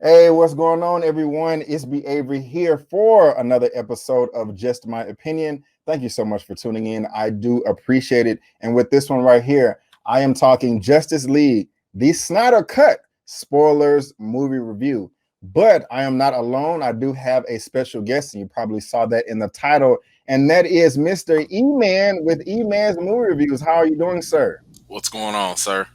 Hey, what's going on, everyone? It's B. Avery here for another episode of Just My Opinion. Thank you so much for tuning in. I do appreciate it. And with this one right here, I am talking Justice League, the Snyder Cut spoilers movie review. But I am not alone. I do have a special guest, and you probably saw that in the title, and that is Mr. Eman with Eman's Movie Reviews. How are you doing, sir? What's going on, sir?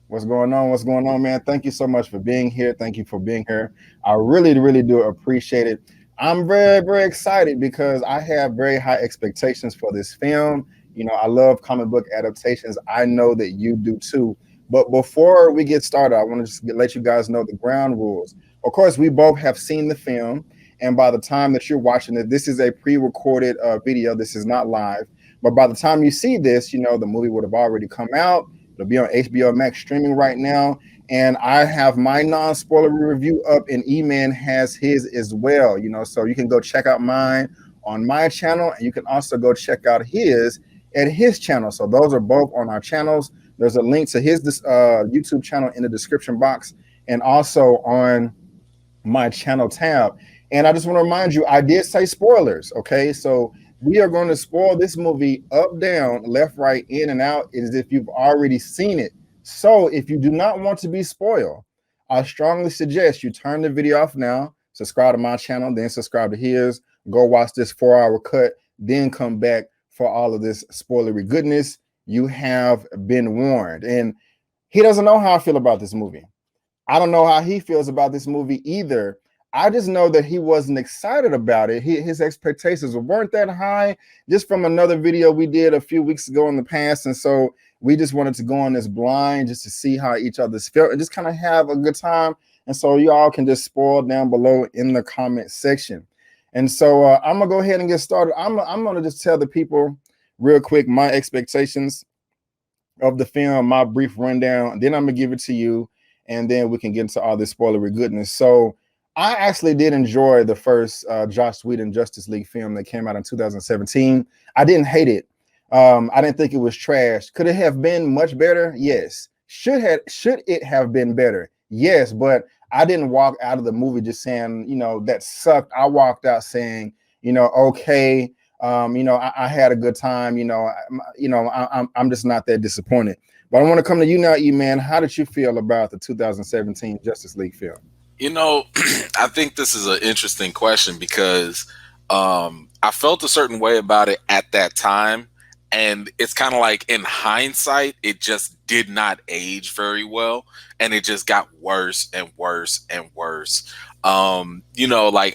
What's going on? What's going on, man? Thank you so much for being here. Thank you for being here. I really, really do appreciate it. I'm very, very excited because I have very high expectations for this film. You know, I love comic book adaptations. I know that you do too. But before we get started, I want to just let you guys know the ground rules. Of course, we both have seen the film. And by the time that you're watching it, this is a pre-recorded video. This is not live. But by the time you see this, you know, the movie would have already come out. It'll be on HBO Max streaming right now. And I have my non-spoiler review up, and E-Man has his as well. You know, so you can go check out mine on my channel, and you can also go check out his at his channel. So those are both on our channels. There's a link to his YouTube channel in the description box, and also on my channel tab. And I just want to remind you, I did say spoilers. Okay, so we are going to spoil this movie up, down, left, right, in, and out as if you've already seen it. So if you do not want to be spoiled, I strongly suggest you turn the video off now, subscribe to my channel, then subscribe to his, go watch this 4-hour cut, then come back for all of this spoilery goodness. You have been warned. And he doesn't know how I feel about this movie. I don't know how he feels about this movie either. I just know that he wasn't excited about it. His expectations weren't that high, just from another video we did a few weeks ago in the past. And so we just wanted to go on this blind just to see how each other's felt and just kind of have a good time. And so y'all can just spoil down below in the comment section. And so I'm going to go ahead and get started. I'm going to just tell the people real quick my expectations of the film, my brief rundown. Then I'm going to give it to you, and then we can get into all this spoilery goodness. So I actually did enjoy the first Joss Whedon Justice League film that came out in 2017. I didn't hate it. I didn't think it was trash. Could it have been much better? Yes. Should it have been better? Yes. But I didn't walk out of the movie just saying, you know, that sucked. I walked out saying, you know, okay, you know, I had a good time. I'm just not that disappointed. But I want to come to you now, E-Man. How did you feel about the 2017 Justice League film? You know, I think this is an interesting question because I felt a certain way about it at that time. And it's kind of like in hindsight, it just did not age very well. And it just got worse and worse and worse. You know, like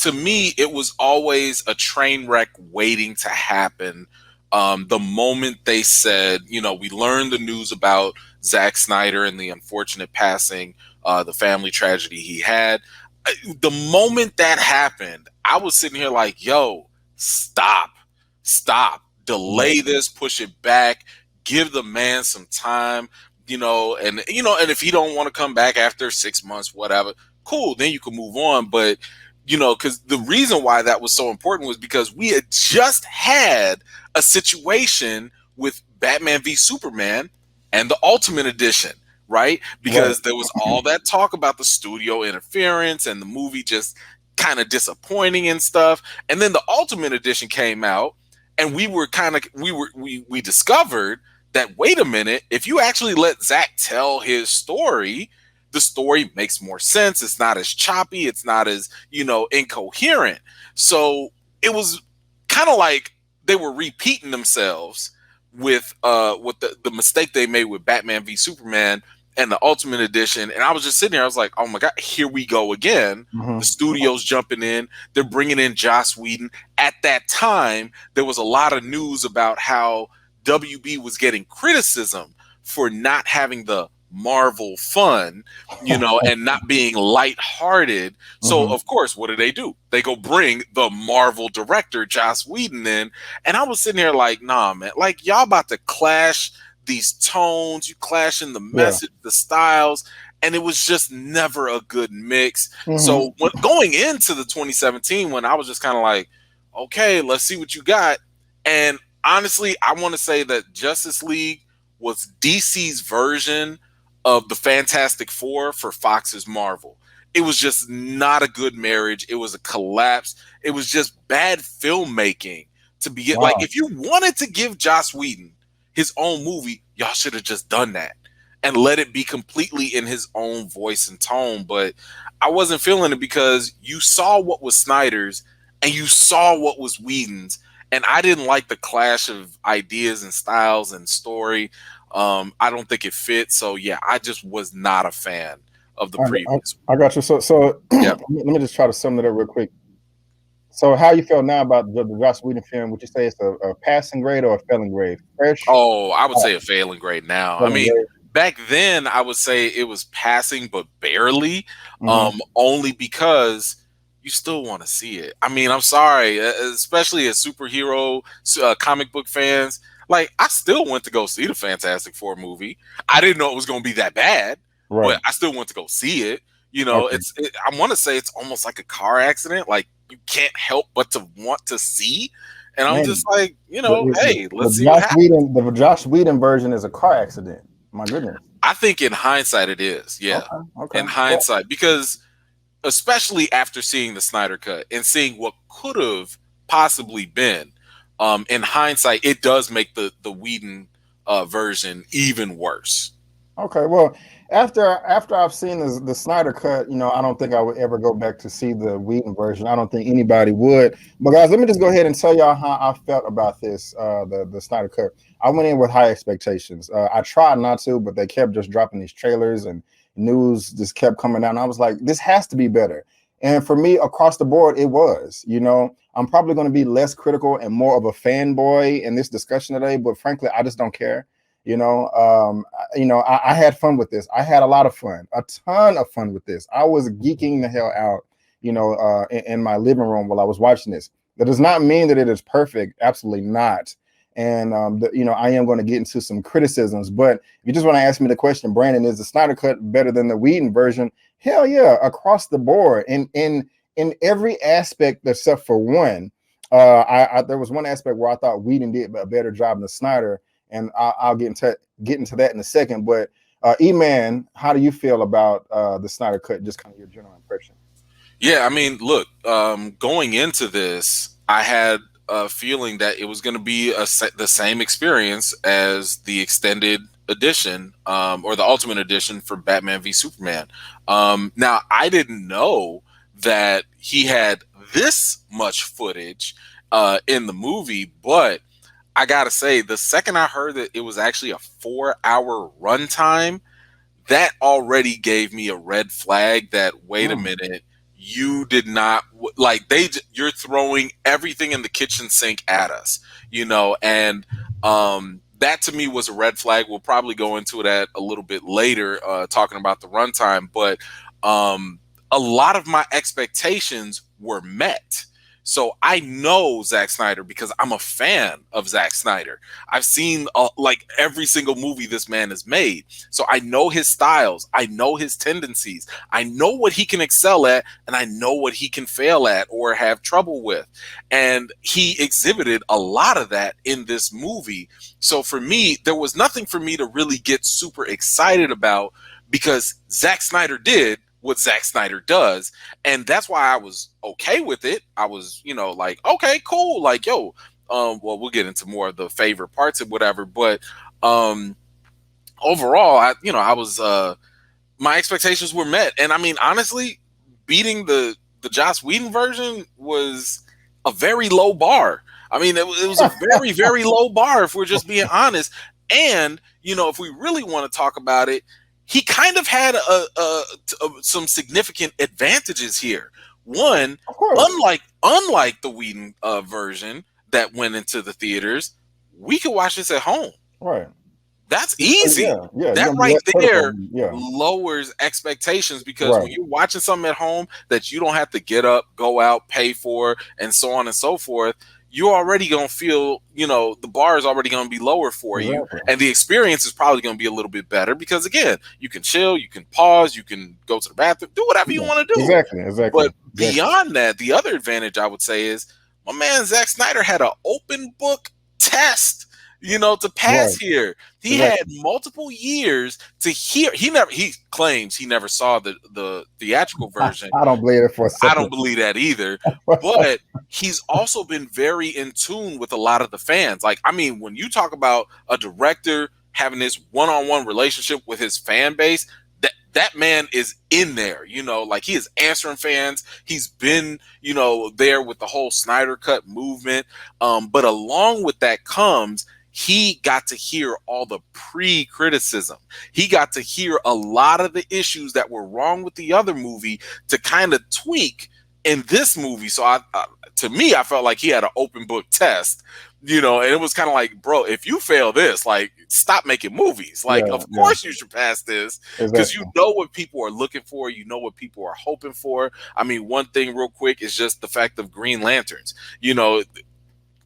to me, it was always a train wreck waiting to happen. The moment they said, you know, we learned the news about Zack Snyder and the unfortunate passing, the family tragedy he had. The moment that happened, I was sitting here like, yo, stop, delay this, push it back, give the man some time, and if he don't want to come back after 6 months, whatever, cool, then you can move on. But, because the reason why that was so important was because we had just had a situation with Batman v Superman and the Ultimate Edition, right? Because there was all that talk about the studio interference and the movie just kind of disappointing and stuff. And then the Ultimate Edition came out, and we discovered that, wait a minute, if you actually let Zack tell his story, the story makes more sense. It's not as choppy. It's not as, incoherent. So it was kind of like they were repeating themselves with the mistake they made with Batman v Superman and the Ultimate Edition. And I was just sitting there, I was like, oh my God, here we go again. The studio's jumping in. They're bringing in Joss Whedon. At that time, there was a lot of news about how WB was getting criticism for not having the Marvel fun, and not being lighthearted. So of course, what do? They go bring the Marvel director Joss Whedon in, and I was sitting there like, nah, man, like y'all about to clash these tones, you clash in the message, the styles, and it was just never a good mix. So going into the 2017, when I was just kind of like, okay, let's see what you got. And honestly, I want to say that Justice League was DC's version of the Fantastic Four for Fox's Marvel. it was just not a good marriage. It was a collapse. It was just bad filmmaking to begin. Wow. Like, if you wanted to give Joss Whedon his own movie, y'all should have just done that and let it be completely in his own voice and tone. But I wasn't feeling it because you saw what was Snyder's and you saw what was Whedon's, and I didn't like the clash of ideas and styles and story. I don't think it fit. So yeah, I just was not a fan of the previous. I got you. So Yep. let me just try to sum it up real quick. So how you feel now about the Joss Whedon film? Would you say it's a passing grade or a failing grade? Fresh? Oh, I would say a failing grade now. I Failing mean, grade? back then I would say it was passing, but barely. Mhm. Only because you still want to see it. I mean, I'm sorry, especially as superhero comic book fans. Like, I still went to go see the Fantastic Four movie. I didn't know it was going to be that bad, Right. but I still went to go see it. You know, Okay. I want to say it's almost like a car accident. Like, you can't help but to want to see. And I'm Man, just like, you know, hey, let's see Joss what happens. Whedon, the Joss Whedon version is a car accident. My goodness. I think in hindsight it is. Yeah. Okay. In hindsight, because especially after seeing the Snyder Cut and seeing what could have possibly been, in hindsight, it does make the Whedon version even worse. Okay, well, after I've seen the Snyder Cut, you know, I don't think I would ever go back to see the Whedon version. I don't think anybody would. But guys, let me just go ahead and tell y'all how I felt about this, the Snyder Cut. I went in with high expectations. I tried not to, but they kept just dropping these trailers and news just kept coming out. And I was like, this has to be better. And for me, across the board, it was. You know, I'm probably going to be less critical and more of a fanboy in this discussion today. But frankly, I just don't care. You know, I had fun with this. I had a lot of fun, a ton of fun with this. I was geeking the hell out, you know, in my living room while I was watching this. That does not mean that it is perfect. Absolutely not. And, you know, I am going to get into some criticisms. But if you just want to ask me the question, Brandon, is the Snyder Cut better than the Whedon version? Hell yeah, across the board. In every aspect except for one. There was one aspect where I thought Whedon did a better job than Snyder. And I'll get into that in a second. But Eman, how do you feel about the Snyder Cut? Just kind of your general impression. Yeah, I mean, look, going into this, I had a feeling that it was going to be the same experience as the extended edition or the Ultimate Edition for Batman v Superman. Now, I didn't know that he had this much footage in the movie, but I gotta say, the second I heard that it was actually a 4-hour runtime, that already gave me a red flag that, wait a minute, you did not, like, you're throwing everything in the kitchen sink at us, you know, and that to me was a red flag. We'll probably go into that a little bit later, talking about the runtime, but a lot of my expectations were met. So I know Zack Snyder because I'm a fan of Zack Snyder. I've seen like every single movie this man has made. So I know his styles. I know his tendencies. I know what he can excel at, and I know what he can fail at or have trouble with. And he exhibited a lot of that in this movie. So for me, there was nothing for me to really get super excited about because Zack Snyder did what Zack Snyder does, and that's why I was okay with it. I was, you know, like, okay, cool, like, yo, well, we'll get into more of the favorite parts and whatever, but overall, I was my expectations were met, and I mean, honestly, beating the Joss Whedon version was a very low bar. I mean, it was a very, very low bar if we're just being honest. And, you know, if we really want to talk about it, he kind of had some significant advantages here. One, unlike the Whedon version that went into the theaters, we could watch this at home. Right. That's easy. Yeah. That right there lowers expectations because when you're watching something at home that you don't have to get up, go out, pay for, and so on and so forth, you're already going to feel, you know, the bar is already going to be lower for you. And the experience is probably going to be a little bit better because, again, you can chill, you can pause, you can go to the bathroom, do whatever you want to do. Exactly. But beyond that, the other advantage I would say is my man Zack Snyder had an open book test to pass here. He Right. had multiple years to hear. He claims he never saw the theatrical version. I don't believe it for a I second. don't believe that either. But he's also been very in tune with a lot of the fans. Like, I mean, when you talk about a director having this one-on-one relationship with his fan base, that man is in there, like he is answering fans. He's been, there with the whole Snyder Cut movement. But along with that comes, he got to hear all the pre-criticism. He got to hear a lot of the issues that were wrong with the other movie to kind of tweak in this movie. So to me, I felt like he had an open book test, and it was kind of like, bro, if you fail this, like, stop making movies. Like, of course you should pass this, because you know what people are looking for. You know what people are hoping for. I mean, one thing real quick is just the fact of Green Lanterns.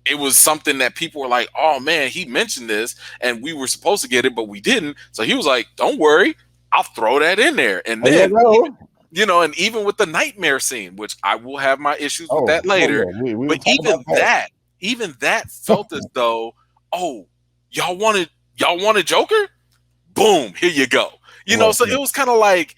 It was something that people were like, oh man, he mentioned this and we were supposed to get it, but we didn't. So he was like, don't worry, I'll throw that in there. And then, and even with the nightmare scene, which I will have my issues with that later, but even that felt as though, oh, y'all wanted Joker? Boom, here you go. So it was kind of like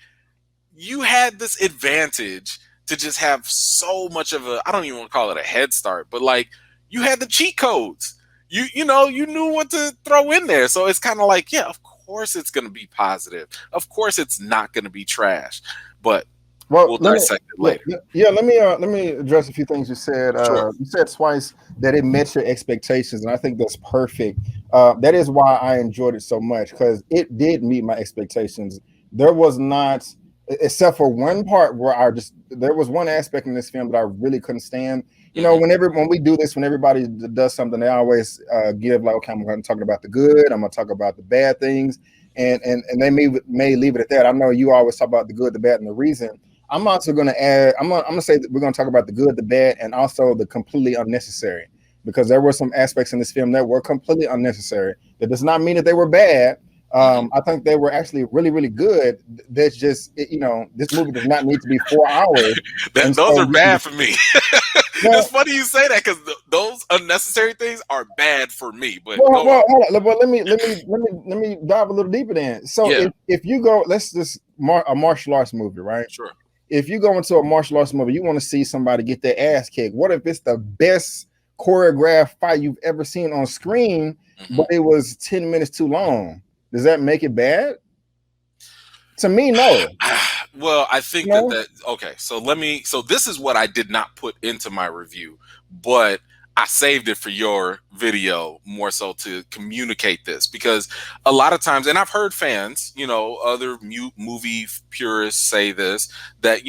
you had this advantage to just have so much of I don't even want to call it a head start, but like you had the cheat codes. You knew what to throw in there. So it's kind of like, yeah, of course it's going to be positive. Of course it's not going to be trash. But we'll dissect it later. Yeah, let me address a few things you said. Sure. You said twice that it met your expectations, and I think that's perfect. That is why I enjoyed it so much, because it did meet my expectations. There was not, except for one part where there was one aspect in this film that I really couldn't stand. When we do this, when everybody does something, they always give like, okay, I'm going to talk about the good, I'm going to talk about the bad things, and they may leave it at that. I know you always talk about the good, the bad, and the reason. I'm also going to add, I'm going to say that we're going to talk about the good, the bad, and also the completely unnecessary, because there were some aspects in this film that were completely unnecessary. That does not mean that they were bad. I think they were actually really, really good. That's just, this movie does not need to be 4 hours. Those are bad for me. It's funny you say that, because those unnecessary things are bad for me. But hold on. Well, let me dive a little deeper then. So if you go, let's just a martial arts movie, right? Sure. If you go into a martial arts movie, you want to see somebody get their ass kicked. What if it's the best choreographed fight you've ever seen on screen, but it was 10 minutes too long? Does that make it bad? To me, no. Well, I think that okay. So this is what I did not put into my review, but I saved it for your video more so to communicate this, because a lot of times, and I've heard fans, other movie purists say this, that,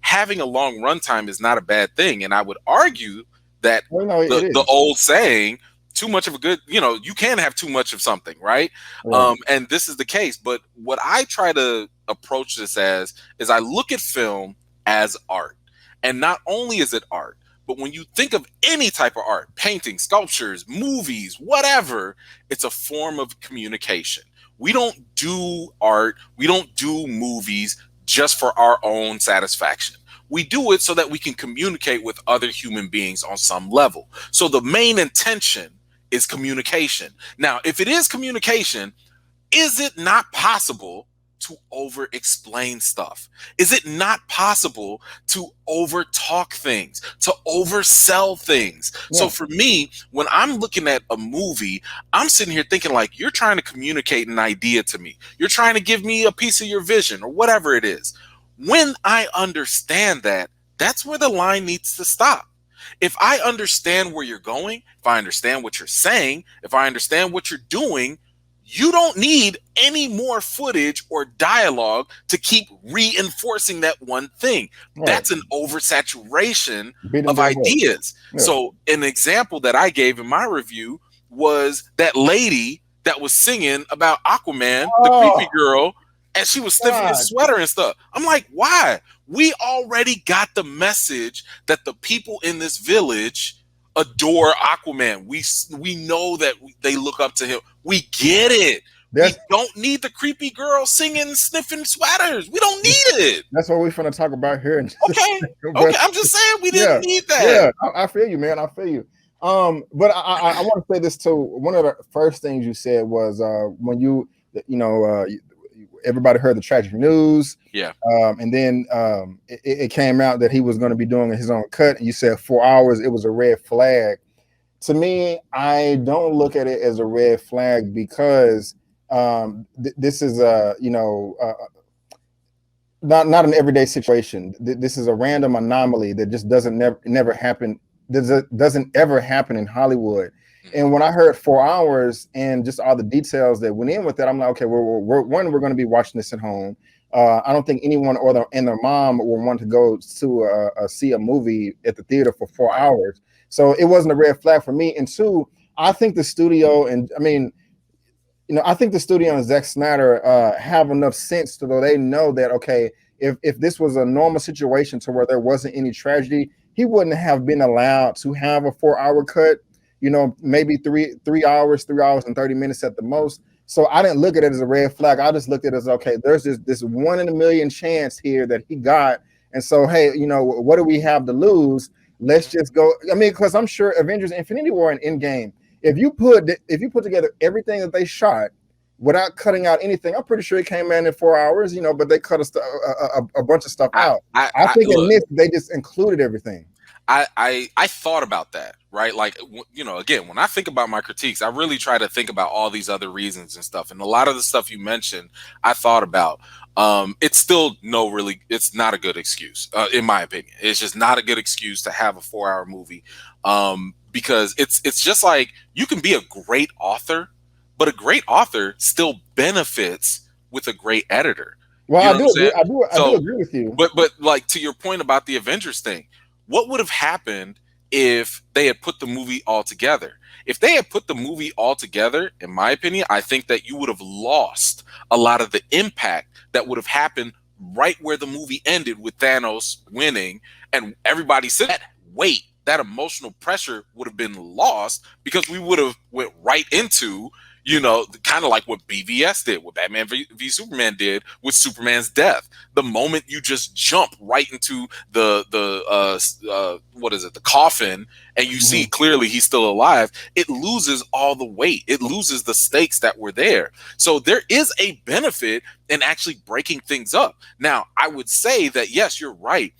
having a long runtime is not a bad thing. And I would argue that the old saying, too much of a good, you can have too much of something, right? And this is the case. But what I try to approach this as is I look at film as art. And not only is it art, but when you think of any type of art, painting, sculptures, movies, whatever, it's a form of communication. We don't do art, we don't do movies just for our own satisfaction. We do it so that we can communicate with other human beings on some level. So the main intention is communication. Now, if it is communication, is it not possible to over explain stuff? Is it not possible to over talk things, to oversell things? So for me, when I'm looking at a movie, I'm sitting here thinking like, you're trying to communicate an idea to me. You're trying to give me a piece of your vision or whatever it is. When I understand that, that's where the line needs to stop. If I understand where you're going, if I understand what you're saying, if I understand what you're doing, you don't need any more footage or dialogue to keep reinforcing that one thing. Right. That's an oversaturation of ideas. Yeah. So an example that I gave in my review was that lady that was singing about Aquaman, the creepy girl, and she was sniffing his sweater and stuff. I'm like, why? We already got the message that the people in this village adore Aquaman. We know that they look up to him. We get it. We don't need the creepy girl singing, sniffing sweaters. We don't need it. That's what we're finna talk about here. Okay. I'm just saying we didn't need that. Yeah, I feel you, man. I feel you. But I want to say this too. One of the first things you said was when everybody heard the tragic news. Yeah. And then it came out that he was going to be doing his own cut. And you said 4 hours. It was a red flag. To me, I don't look at it as a red flag because this is not an everyday situation. This is a random anomaly that just never happen. Doesn't ever happen in Hollywood. And when I heard 4 hours and just all the details that went in with that, I'm like, okay, we're going to be watching this at home. I don't think anyone and their mom will want to go to see a movie at the theater for 4 hours. So it wasn't a red flag for me. And two, I think the studio I think the studio and Zack Snyder have enough sense to know they know that, okay, if this was a normal situation to where there wasn't any tragedy, he wouldn't have been allowed to have a 4 hour cut, maybe 3 hours, 3 hours and 30 minutes at the most. So I didn't look at it as a red flag. I just looked at it as, okay, there's this 1 in a million chance here that he got. And so, hey, what do we have to lose? Let's just go. I mean, because I'm sure Avengers Infinity War and Endgame, if you put together everything that they shot without cutting out anything, I'm pretty sure it came in 4 hours, but they cut a bunch of stuff out. I think in this, they just included everything. I thought about that, right? Like, again, when I think about my critiques, I really try to think about all these other reasons and stuff. And a lot of the stuff you mentioned, I thought about. It's still it's not a good excuse, in my opinion. It's just not a good excuse to have a 4 hour movie. Because it's just like, you can be a great author, but a great author still benefits with a great editor. Well, I do agree with you. But like, to your point about the Avengers thing, what would have happened if they had put the movie all together? If they had put the movie all together, in my opinion, I think that you would have lost a lot of the impact that would have happened right where the movie ended with Thanos winning, and everybody said, wait, that emotional pressure would have been lost, because we would have went right into, kind of like what BVS did, what Batman v Superman did with Superman's death. The moment you just jump right into the coffin, and you see clearly he's still alive, it loses all the weight. It loses the stakes that were there. So there is a benefit in actually breaking things up. Now, I would say that, yes, you're right.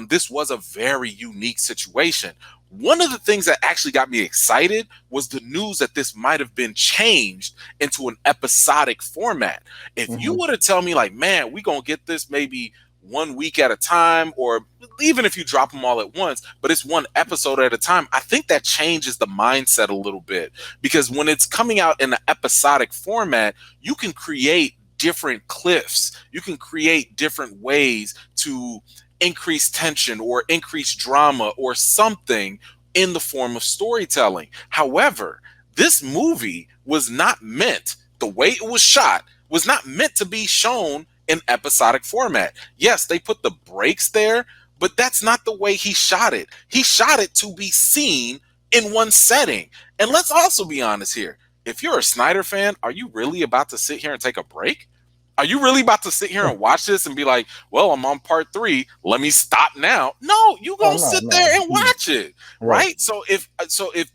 This was a very unique situation. One of the things that actually got me excited was the news that this might have been changed into an episodic format. If you would have told me, like, man, we're going to get this maybe 1 week at a time, or even if you drop them all at once, but it's one episode at a time, I think that changes the mindset a little bit. Because when it's coming out in an episodic format, you can create different cliffs. You can create different ways to increase tension or increase drama or something in the form of storytelling. However, this movie was not meant, the way it was shot was not meant to be shown in episodic format. Yes, they put the breaks there, but that's not the way he shot it. He shot it to be seen in one setting. And let's also be honest here. If you're a Snyder fan, are you really about to sit here and take a break? Are you really about to sit here and watch this and be like, well, I'm on part 3. Let me stop now. No, you're going to sit there and watch it. Right? So if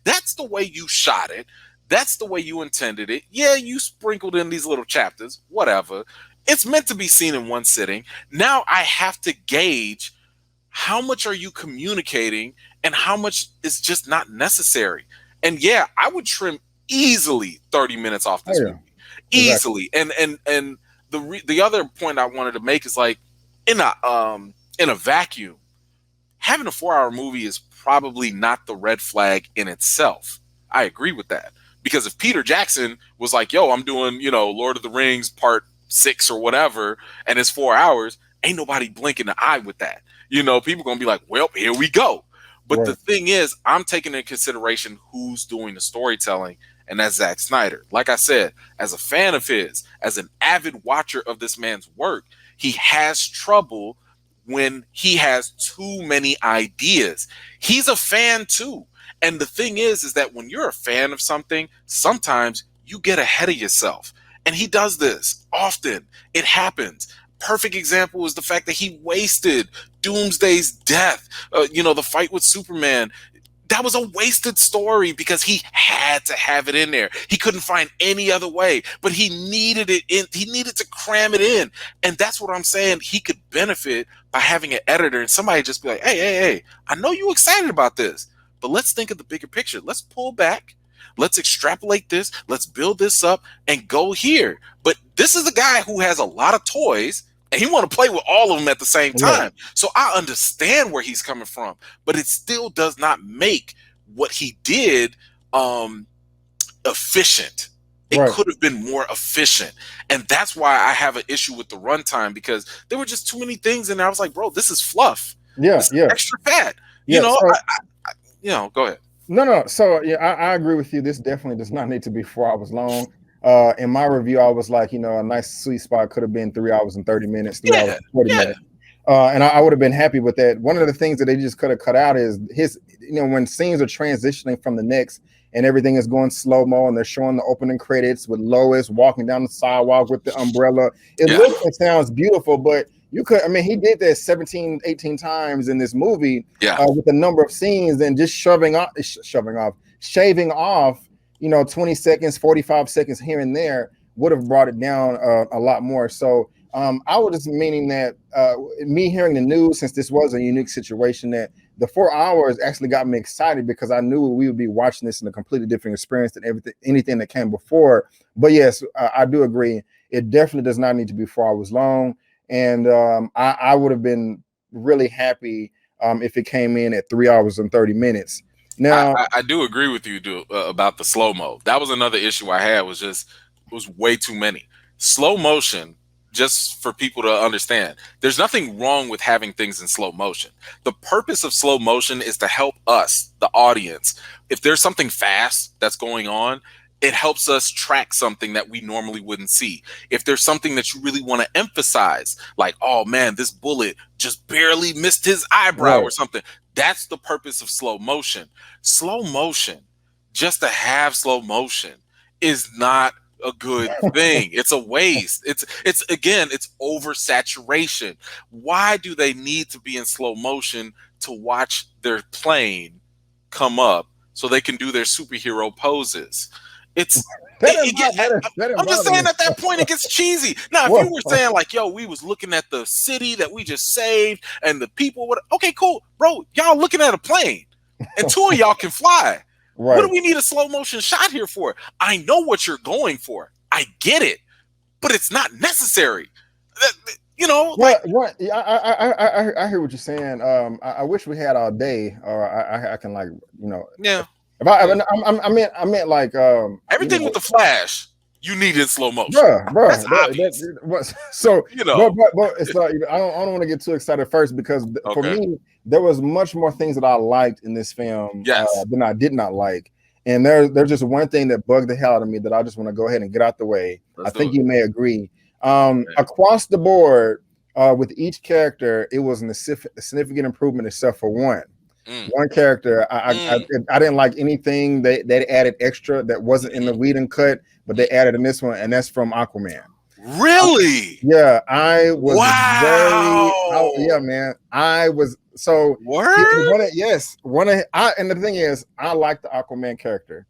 that's the way you shot it, that's the way you intended it. Yeah, you sprinkled in these little chapters, whatever. It's meant to be seen in one sitting. Now I have to gauge how much are you communicating and how much is just not necessary. And yeah, I would trim easily 30 minutes off this movie. Easily. Exactly. And the other point I wanted to make is, like, in a vacuum, having a 4 hour movie is probably not the red flag in itself. I agree with that, because if Peter Jackson was like, yo, I'm doing, Lord of the Rings part 6 or whatever, and it's 4 hours, ain't nobody blinking an eye with that. People gonna be like, well, here we go. But the thing is, I'm taking into consideration who's doing the storytelling, and that's Zack Snyder. Like I said, as a fan of his, as an avid watcher of this man's work, he has trouble when he has too many ideas. He's a fan too. And the thing is that when you're a fan of something, sometimes you get ahead of yourself. And he does this often. It happens. Perfect example is the fact that he wasted Doomsday's death. The fight with Superman. that was a wasted story because he had to have it in there. He couldn't find any other way, but he needed it in. He needed to cram it in. And that's what I'm saying. He could benefit by having an editor and somebody just be like, hey, I know you're excited about this, but let's think of the bigger picture. Let's pull back. Let's extrapolate this. Let's build this up and go here. But this is a guy who has a lot of toys and he want to play with all of them at the same time. Yeah. So I understand where he's coming from, but it still does not make what he did efficient. It could have been more efficient. And that's why I have an issue with the runtime, because there were just too many things in there. I was like, bro, this is fluff. Yeah, this is extra fat. You know, go ahead. No. So yeah, I agree with you. This definitely does not need to be 4 hours long. In my review, I was like, a nice sweet spot could have been 3 hours and 30 minutes, 3 hours and 40 minutes. And I would have been happy with that. One of the things that they just could have cut out is his, when scenes are transitioning from the next and everything is going slow-mo and they're showing the opening credits with Lois walking down the sidewalk with the umbrella. It looks and sounds beautiful, but you could, he did that 17, 18 times in this movie with a number of scenes and just shaving off, 20 seconds, 45 seconds here and there would have brought it down a lot more. So I was just meaning that me hearing the news, since this was a unique situation, that the 4 hours actually got me excited because I knew we would be watching this in a completely different experience than anything that came before. But yes, I do agree. It definitely does not need to be 4 hours long. And I would have been really happy if it came in at 3 hours and 30 minutes. Now, I do agree with you about the slow-mo. That was another issue I had, was way too many. Slow motion, just for people to understand, there's nothing wrong with having things in slow motion. The purpose of slow motion is to help us, the audience. If there's something fast that's going on, it helps us track something that we normally wouldn't see. If there's something that you really want to emphasize, like, oh man, this bullet just barely missed his eyebrow or something, that's the purpose of slow motion. Slow motion, just to have slow motion, is not a good thing. It's a waste. It's oversaturation. Why do they need to be in slow motion to watch their plane come up so they can do their superhero poses? I'm just saying, at that point it gets cheesy. Now, if you were saying like, yo, we was looking at the city that we just saved and the people, okay, cool, bro, y'all looking at a plane and two of y'all can fly. What do we need a slow motion shot here for? I know what you're going for. I get it, but it's not necessary. I hear what you're saying. I wish we had all day, or I can If I meant like everything with the Flash, you need in slow motion, bro. So but it's like, I don't want to get too excited first, because for me there was much more things that I liked in this film than I did not like, and there's just one thing that bugged the hell out of me that I just want to go ahead and get out the way. I think you may agree. Across the board, with each character, it was a significant improvement except for one. One character, I didn't like anything they added extra that wasn't in the Whedon cut, but they added in this one, and that's from Aquaman. Really? I was man. I was so and the thing is, I like the Aquaman character,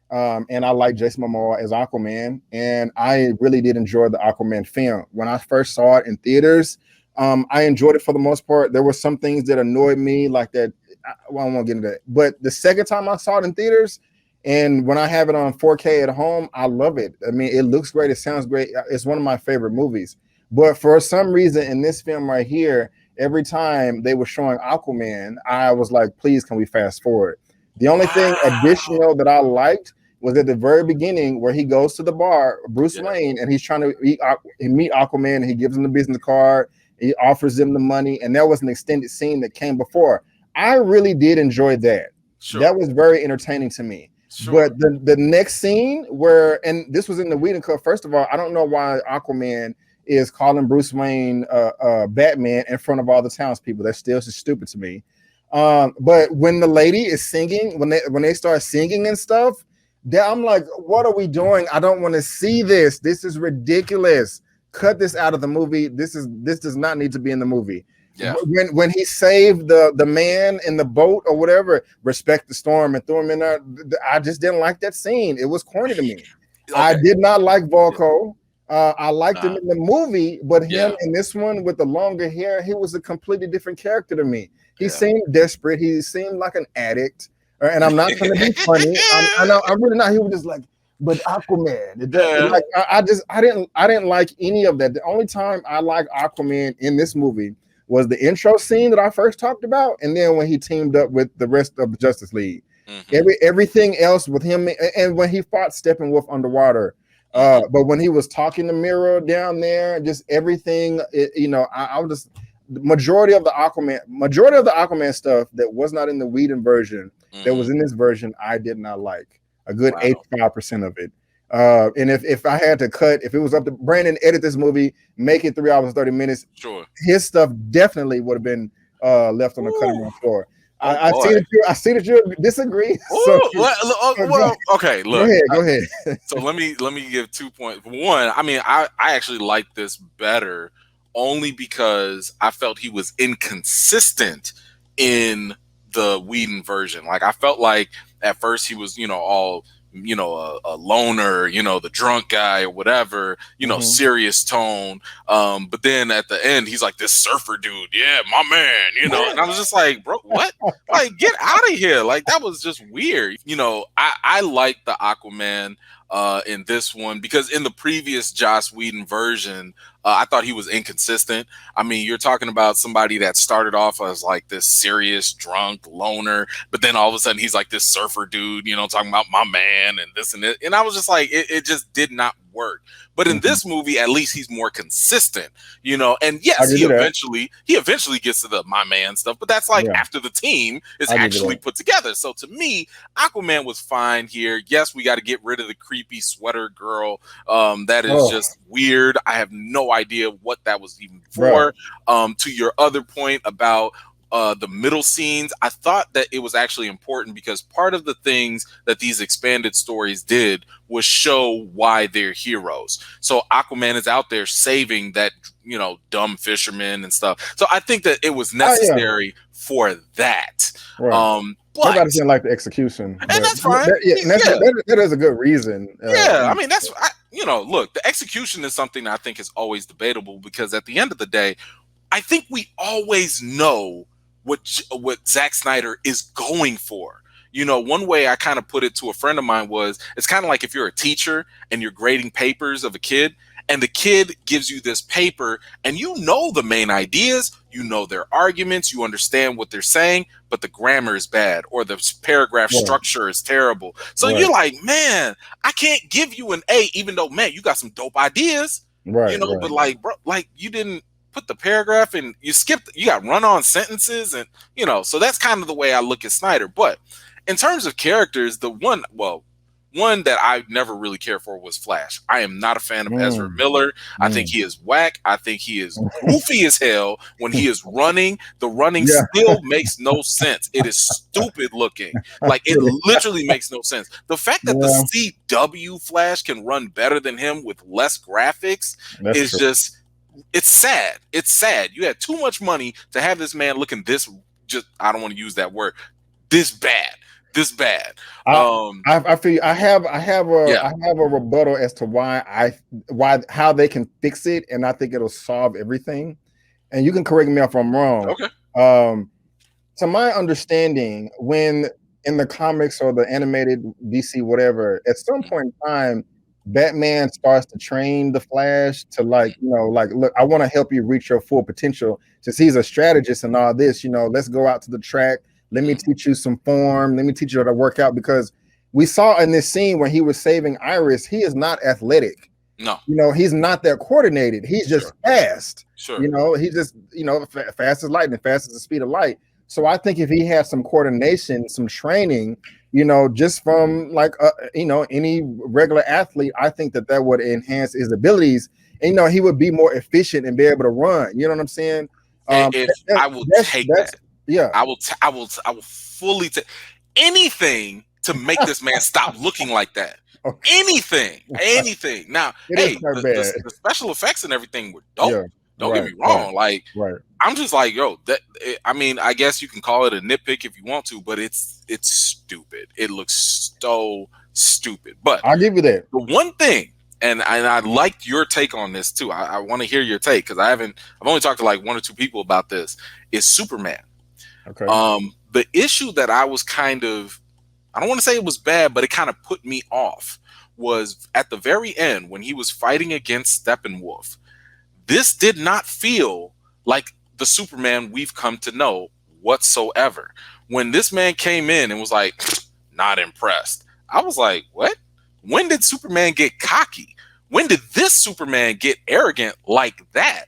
and I like Jason Momoa as Aquaman, and I really did enjoy the Aquaman film. When I first saw it in theaters, I enjoyed it for the most part. There were some things that annoyed me, like that. I won't get into that. But the second time I saw it in theaters, and when I have it on 4K at home, I love it. It looks great. It sounds great. It's one of my favorite movies. But for some reason in this film right here, every time they were showing Aquaman, I was like, please, can we fast forward? The only thing additional that I liked was at the very beginning where he goes to the bar, Bruce Wayne, and he's trying to meet Aquaman, and he gives him the business card. He offers him the money, and there was an extended scene that came before. I really did enjoy that. That was very entertaining to me. But the next scene and this was in the Whedon cut. First of all, I don't know why Aquaman is calling Bruce Wayne Batman in front of all the townspeople. That's still just stupid to me. But when the lady is singing, when they start singing and stuff, I'm like, what are we doing? I don't want to see this. This is ridiculous. Cut this out of the movie. This does not need to be in the movie. Yeah. When he saved the man in the boat or whatever, respect the storm, and threw him in there. I just didn't like that scene. It was corny to me. Okay. I did not like Volko. I liked him in the movie, but him in this one with the longer hair, he was a completely different character to me. He seemed desperate. He seemed like an addict. And I'm not trying to be funny. I'm really not. He was just like, but Aquaman. Like I didn't like any of that. The only time I liked Aquaman in this movie was the intro scene that I first talked about, and then when he teamed up with the rest of the Justice League. Everything else with him, and when he fought Steppenwolf underwater. But when he was talking to Mira down there, just everything, I was just the majority of the Aquaman stuff that was not in the Whedon version, that was in this version, I did not like. A good 85% of it. And if I had to cut, if it was up to Brandon, edit this movie, make it 3 hours 30 minutes. Sure, his stuff definitely would have been left on the cutting room floor. I see that you disagree. Okay, look. Go ahead. So let me give 2 points. One, I mean, I actually like this better only because I felt he was inconsistent in the Whedon version. Like I felt like at first he was, all a loner, the drunk guy or whatever, serious tone. But then at the end, he's like this surfer dude. Yeah, my man, and I was just like, bro, what? Like, get out of here. Like, that was just weird. I like the Aquaman in this one because in the previous Joss Whedon version, I thought he was inconsistent. I mean, you're talking about somebody that started off as like this serious drunk loner, but then all of a sudden he's like this surfer dude, talking about my man and this and that. And I was just like, it just did not work. But in this movie, at least he's more consistent, and yes, he eventually gets to the my man stuff, but that's like after the team is actually put together. So to me, Aquaman was fine here. Yes, we got to get rid of the creepy sweater girl. That is just weird. I have no idea what that was even for. To your other point about the middle scenes, I thought that it was actually important because part of the things that these expanded stories did was show why they're heroes. So Aquaman is out there saving that, dumb fisherman and stuff. So I think that it was necessary for that. But everybody didn't like the execution, and that's fine. That is a good reason. I mean, look, the execution is something that I think is always debatable because at the end of the day, I think we always know what Zack Snyder is going for. One way I kind of put it to a friend of mine was, it's kind of like if you're a teacher and you're grading papers of a kid, and the kid gives you this paper and the main ideas, their arguments, you understand what they're saying, but the grammar is bad or the paragraph structure is terrible. So you're like, man, I can't give you an A, even though, man, you got some dope ideas, but like, bro, like you didn't put the paragraph and you got run-on sentences and, so that's kind of the way I look at Snyder. But in terms of characters, the one that I never really cared for was Flash. I am not a fan of Ezra Miller. I think he is whack. I think he is goofy as hell when he is running. The running still makes no sense. It is stupid looking. Like, it literally makes no sense. The fact that the CW Flash can run better than him with less graphics is just... It's sad. It's sad. You had too much money to have this man looking this, just, I don't want to use that word, this bad. I feel I have a rebuttal as to how they can fix it, and I think it'll solve everything. And you can correct me if I'm wrong. Okay. To my understanding, when in the comics or the animated DC whatever, at some point in time, Batman starts to train the Flash to look, I want to help you reach your full potential. Since he's a strategist and all this, let's go out to the track. Let me teach you some form. Let me teach you how to work out, because we saw in this scene when he was saving Iris, he is not athletic. No. He's not that coordinated. He's just fast. Sure. He's just, fast as lightning, fast as the speed of light. So I think if he had some coordination, some training, just from like, any regular athlete, I think that would enhance his abilities. And, he would be more efficient and be able to run. You know what I'm saying? I will take that. Yeah. I will fully take anything to make this man stop looking like that. Okay. Anything. Now, the special effects and everything were dope. Don't get me wrong. Like, right. I'm just like, yo, I mean, I guess you can call it a nitpick if you want to, but it's stupid. It looks so stupid. But I'll give you that. The one thing, and I liked your take on this too. I want to hear your take because I've only talked to like one or two people about this. Is Superman. Okay. The issue that I was kind of, I don't want to say it was bad, but it kind of put me off was at the very end when he was fighting against Steppenwolf. This did not feel like the Superman we've come to know whatsoever. When this man came in and was like, not impressed, I was like, what? When did Superman get cocky? When did this Superman get arrogant like that?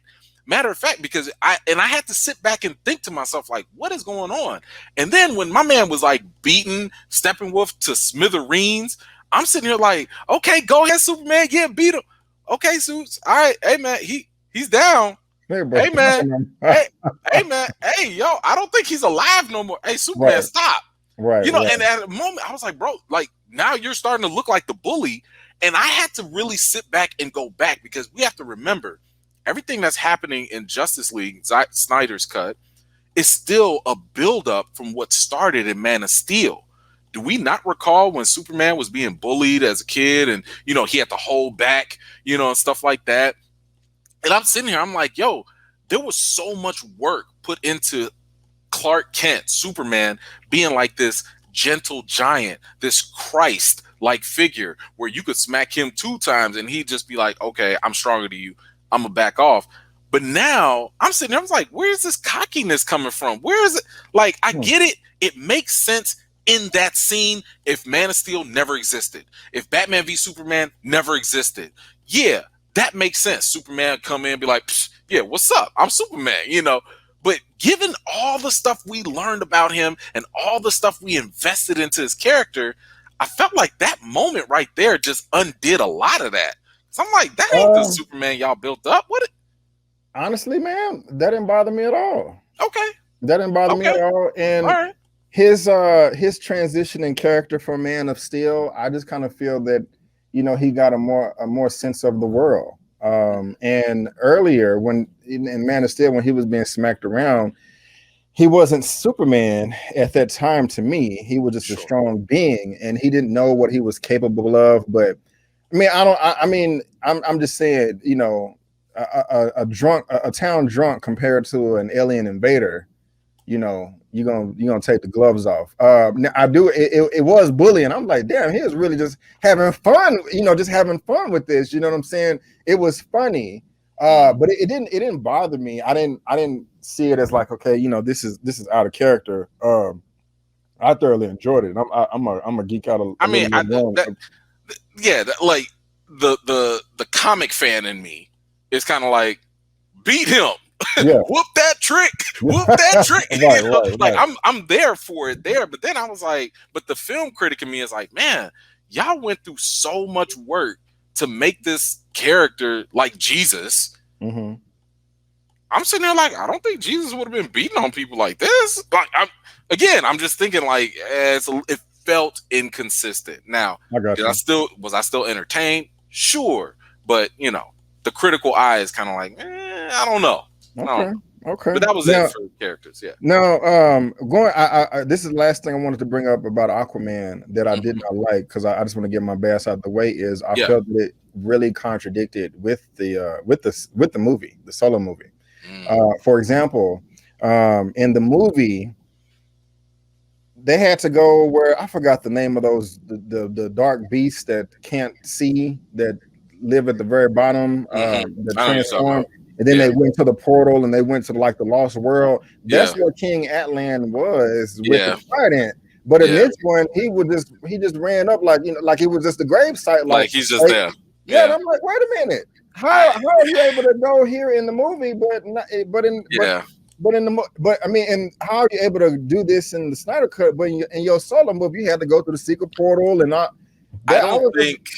Matter of fact, because I had to sit back and think to myself, like, what is going on? And then when my man was like beating Steppenwolf to smithereens, I'm sitting here like, okay, go ahead, Superman, yeah, beat him. Okay, Suits, all right, hey man, he's down. Hey, bro. Hey man, hey man, hey yo, I don't think he's alive no more. Hey Superman, stop. Right. You know, and at a moment I was like, bro, like now you're starting to look like the bully. And I had to really sit back and go back because we have to remember everything that's happening in Justice League, Snyder's cut, is still a buildup from what started in Man of Steel. Do we not recall when Superman was being bullied as a kid and, you know, he had to hold back, you know, and stuff like that? And I'm sitting here, I'm like, yo, there was so much work put into Clark Kent, Superman, being like this gentle giant, this Christ-like figure where you could smack him 2 times and he'd just be like, okay, I'm stronger than you. I'm going to back off. But now I'm sitting there, I'm like, where's this cockiness coming from? Where is it? Like, I get it. It makes sense in that scene if Man of Steel never existed. If Batman v Superman never existed. Yeah, that makes sense. Superman come in and be like, yeah, what's up? I'm Superman, you know. But given all the stuff we learned about him and all the stuff we invested into his character, I felt like that moment right there just undid a lot of that. So I'm like, that ain't the Superman y'all built up. What? Honestly, man, that didn't bother me at all. Okay. That didn't bother me at all. And all right. His transition in character from Man of Steel, I just kind of feel that, you know, he got a more sense of the world. And earlier when in Man of Steel, when he was being smacked around, he wasn't Superman at that time to me. He was just a strong being and he didn't know what he was capable of. But I mean, I'm just saying, you know, a town drunk compared to an alien invader, you know, you're gonna take the gloves off. Now it was bullying. I'm like, damn, he was really just having fun, you know, just having fun with this. You know what I'm saying? It was funny, but it didn't bother me. I didn't see it as like, okay, you know, this is out of character. I thoroughly enjoyed it. I'm a geek out. Like the comic fan in me is kind of like, beat him. Yeah. Whoop that trick. Right. Like I'm there for it there. But then I was like, but the film critic in me is like, man, y'all went through so much work to make this character like Jesus. Mm-hmm. I'm sitting there like, I don't think Jesus would have been beating on people like this. Like, I'm just thinking like, it felt inconsistent. Now, was I still entertained? Sure, but you know, the critical eye is kind of like, I don't know. Okay. But that was it for the characters, yeah. Now, this is the last thing I wanted to bring up about Aquaman that I did not like because I just want to get my bass out the way. Is I felt that it really contradicted with the movie, the solo movie. For example, in the movie, they had to go where I forgot the name of those the dark beasts that can't see, that live at the very bottom, that transform. And then they went to the portal and they went to like the lost world. That's what King Atlan was with the trident. But in this one, he just ran up like, you know, like it was just the grave site. Like he's just there. Yeah. And I'm like, wait a minute. How are you able to go here in the movie, and how are you able to do this in the Snyder cut? But in your solo movie, you had to go through the secret portal and not. I don't think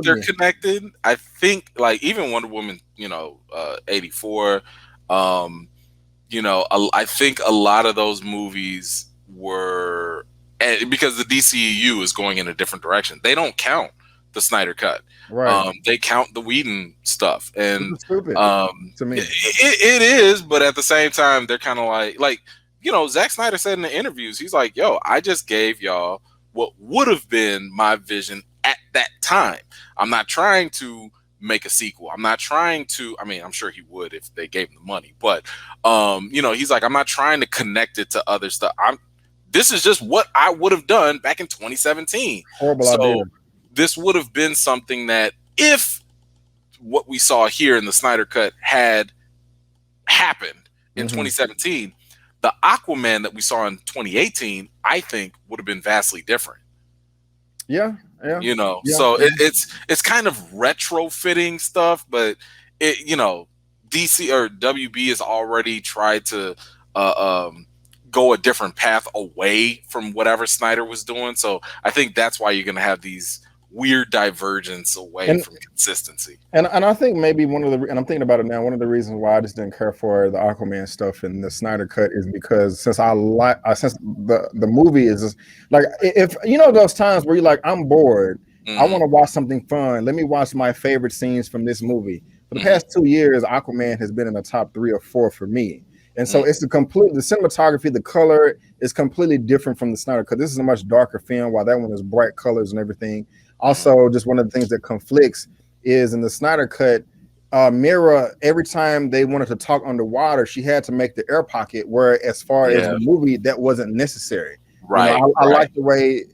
they're connected. I think like even Wonder Woman, you know, 84, you know, I think a lot of those movies were, because the DCEU is going in a different direction. They don't count the Snyder Cut. Right. They count the Whedon stuff, and It's stupid to me. it is. But at the same time, they're kind of like Zack Snyder said in the interviews, he's like, "Yo, I just gave y'all what would have been my vision at that time. I'm not trying to make a sequel. I'm not trying to. I mean, I'm sure he would if they gave him the money, but he's like, I'm not trying to connect it to other stuff. This is just what I would have done back in 2017. Horrible idea. This would have been something that if what we saw here in the Snyder Cut had happened in 2017, the Aquaman that we saw in 2018, I think, would have been vastly different. Yeah. So it's kind of retrofitting stuff, but DC or WB has already tried to go a different path away from whatever Snyder was doing. So I think that's why you're going to have these weird divergence away from consistency. And I think maybe and I'm thinking about it now, one of the reasons why I just didn't care for the Aquaman stuff in the Snyder Cut is because since the movie is just, like, if those times where you're like, I'm bored, I want to watch something fun, let me watch my favorite scenes from this movie. For the past 2 years, Aquaman has been in the top 3 or 4 for me. And so it's the cinematography, the color is completely different from the Snyder Cut. This is a much darker film, while that one is bright colors and everything. Also, just one of the things that conflicts is in the Snyder Cut, Mira, every time they wanted to talk underwater, she had to make the air pocket, where as far as the movie, that wasn't necessary. Right. I like the way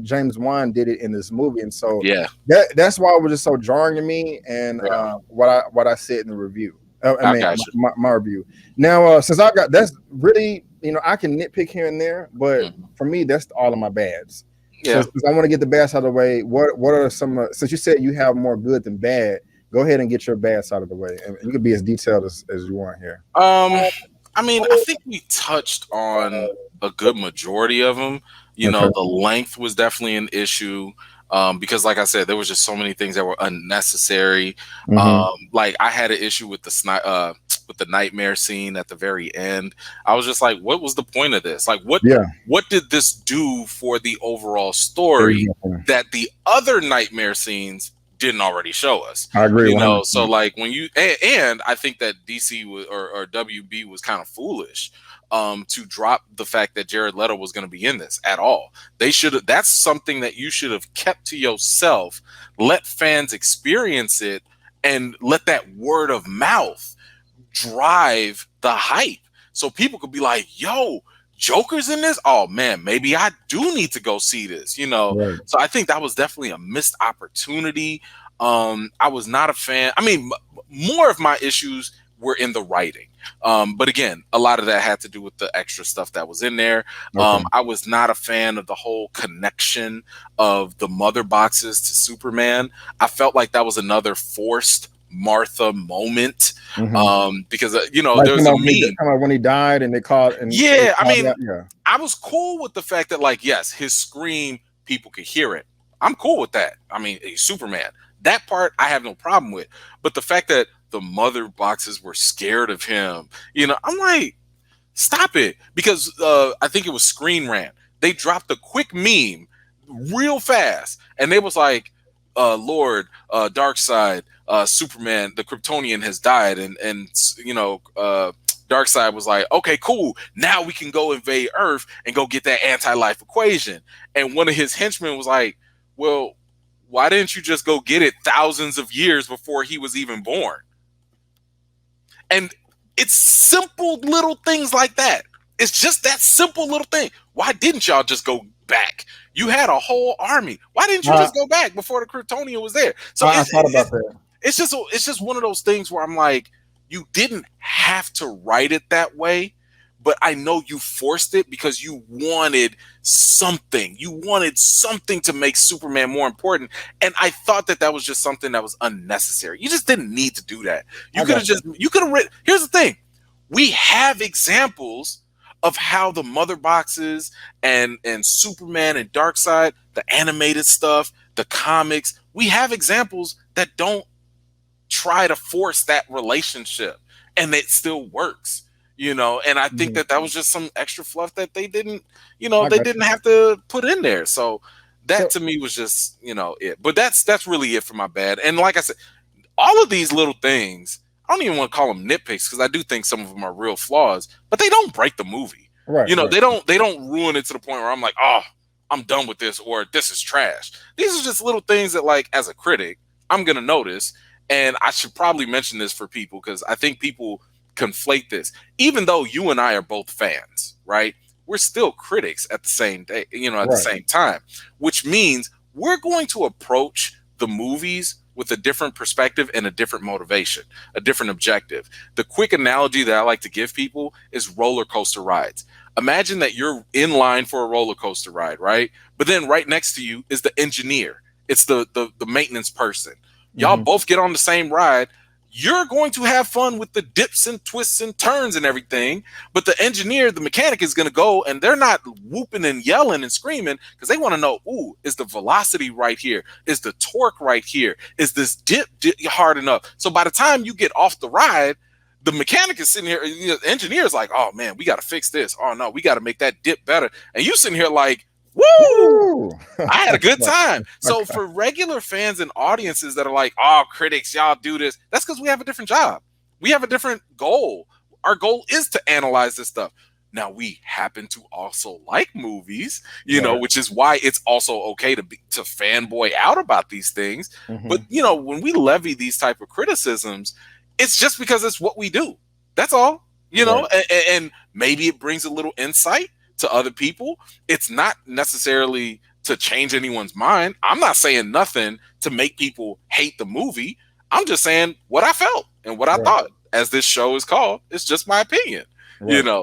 James Wan did it in this movie. And so that's why it was just so jarring to me, and what I said in the review. My review. Now, since that's really, I can nitpick here and there, but for me, that's all of my bads. Yeah. So I want to get the bads out of the way. What are some? Since you said you have more good than bad, go ahead and get your bads out of the way, and you can be as detailed as you want here. I mean, I think we touched on a good majority of them. The length was definitely an issue. Because, like I said, there was just so many things that were unnecessary. Like, I had an issue with the nightmare scene at the very end. I was just like, what was the point of this? Like, what did this do for the overall story that the other nightmare scenes didn't already show us? I agree. So like when you and I think that DC or WB was kind of foolish to drop the fact that Jared Leto was going to be in this at all. They should have. That's something that you should have kept to yourself. Let fans experience it, and let that word of mouth drive the hype, so people could be like, "Yo, Joker's in this. Oh man, maybe I do need to go see this." Right. So I think that was definitely a missed opportunity. I was not a fan. I mean, more of my issues were in the writing. But again, a lot of that had to do with the extra stuff that was in there. I was not a fan of the whole connection of the mother boxes to Superman. I felt like that was another forced Martha moment. Because like, there was a meme when he died and they called. And I was cool with the fact that, like, yes, his scream, people could hear it. I'm cool with that. I mean, he's Superman. That part I have no problem with. But the fact that the mother boxes were scared of him, I'm like, stop it. Because I think it was Screen Rant. They dropped a quick meme real fast, and they was like, Lord, Darkseid, Superman, the Kryptonian has died, and Darkseid was like, okay, cool, now we can go invade Earth and go get that anti-life equation. And one of his henchmen was like, well, why didn't you just go get it thousands of years before he was even born? And it's simple little things like that. It's just that simple little thing. Why didn't y'all just go back? You had a whole army. Why didn't you just go back before the Kryptonian was there? So I thought about that. It's just one of those things where I'm like, you didn't have to write it that way, but I know you forced it because you wanted something. You wanted something to make Superman more important. And I thought that was just something that was unnecessary. You just didn't need to do that. You could have written. Here's the thing. We have examples of how the mother boxes and Superman and Darkseid, the animated stuff, the comics, we have examples that don't try to force that relationship, and it still works. And I think that was just some extra fluff that they didn't, they didn't have to put in there. So That to me was just, it. But that's really it for my bad. And like I said, all of these little things, I don't even want to call them nitpicks because I do think some of them are real flaws, but they don't break the movie. Right. They don't ruin it to the point where I'm like, oh, I'm done with this, or this is trash. These are just little things that, like, as a critic, I'm gonna notice. And I should probably mention this for people because I think people conflate this. Even though you and I are both fans, right? We're still critics at the same day, the same time, which means we're going to approach the movies with a different perspective and a different motivation, a different objective. The quick analogy that I like to give people is roller coaster rides. Imagine that you're in line for a roller coaster ride, right? But then right next to you is the engineer. It's the maintenance person. Y'all both get on the same ride. You're going to have fun with the dips and twists and turns and everything. But the engineer, the mechanic, is going to go, and they're not whooping and yelling and screaming because they want to know, ooh, is the velocity right here? Is the torque right here? Is this dip hard enough? So by the time you get off the ride, the mechanic is sitting here, the engineer is like, oh man, we got to fix this. Oh no, we got to make that dip better. And you sitting here like, woo! I had a good time. So for regular fans and audiences that are like, oh, critics, y'all do this, that's because we have a different job. We have a different goal. Our goal is to analyze this stuff. Now, we happen to also like movies, which is why it's also okay to fanboy out about these things. But, when we levy these type of criticisms, it's just because it's what we do. That's all, and maybe it brings a little insight to other people. It's not necessarily to change anyone's mind. I'm not saying nothing to make people hate the movie. I'm just saying what I felt and what I thought. As this show is called, it's just my opinion.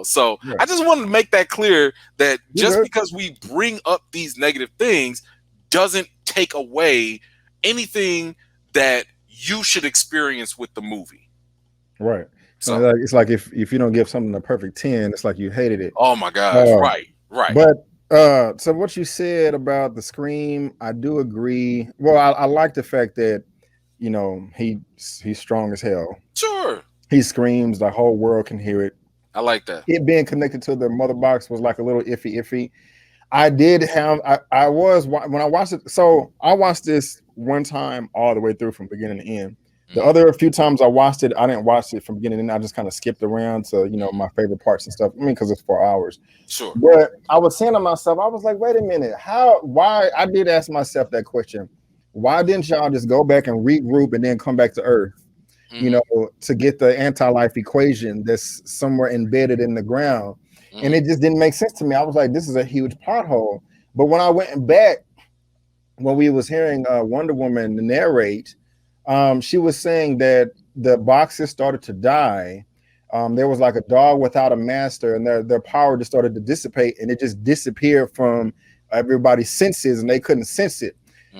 So I just wanted to make that clear that just because we bring up these negative things doesn't take away anything that you should experience with the movie. Right. So it's like if you don't give something a perfect 10, it's like you hated it. Oh my gosh. Right. But so what you said about the scream, I do agree. Well, I like the fact that, he's strong as hell. Sure. He screams, the whole world can hear it. I like that. It being connected to the mother box was like a little iffy. I did have, I was, when I watched it, so I watched this one time all the way through from beginning to end. The other few times I watched it, I didn't watch it from beginning to end. I just kind of skipped around to, my favorite parts and stuff. I mean, because it's 4 hours. Sure. But I was saying to myself, I was like, wait a minute, why? I did ask myself that question. Why didn't y'all just go back and regroup and then come back to Earth, to get the anti-life equation that's somewhere embedded in the ground? And it just didn't make sense to me. I was like, this is a huge pothole. But when I went back, when we was hearing Wonder Woman narrate, she was saying that the boxes started to die. There was like a dog without a master, and their power just started to dissipate, and it just disappeared from everybody's senses, and they couldn't sense it.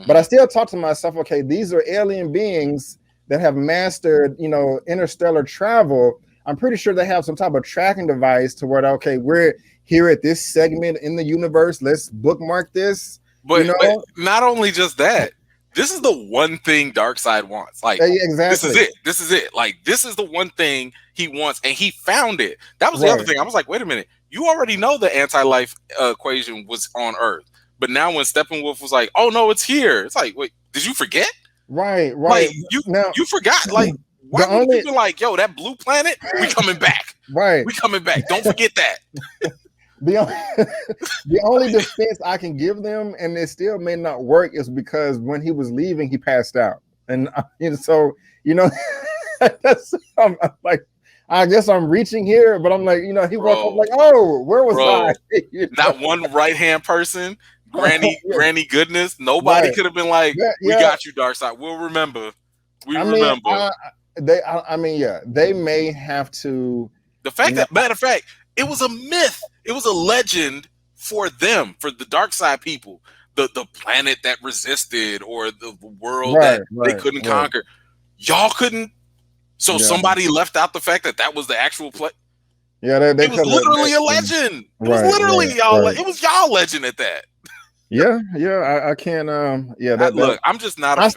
But I still thought to myself, okay, these are alien beings that have mastered, interstellar travel. I'm pretty sure they have some type of tracking device to where, okay, we're here at this segment in the universe. Let's bookmark this. But not only just that. This is the one thing Darkseid wants. Like, exactly. This is it. Like, this is the one thing he wants, and he found it. That was the other thing. I was like, wait a minute. You already know the anti-life equation was on Earth. But now when Steppenwolf was like, oh, no, it's here. It's like, wait, did you forget? Right. Like, you forgot. Like, why would you be like, yo, that blue planet, we coming back. Right. We coming back. Don't forget that. The only defense I can give them, and it still may not work, is because when he was leaving, he passed out, and so that's I'm like, I guess I'm reaching here, but I'm like, he woke up like, oh, where was I? Not one right hand person, Granny goodness. Nobody could have been like, we got you, Darkseid. We'll remember. Remember. They may have to. The fact that, matter of fact, it was a myth. It was a legend for them, for the Darkseid people, the planet that resisted, or the world that they couldn't conquer. Y'all couldn't. So somebody left out the fact that was the actual play. Yeah, it was literally a legend. It was literally y'all. It was y'all legend at that. Yeah, I can't. Look, I'm just not. I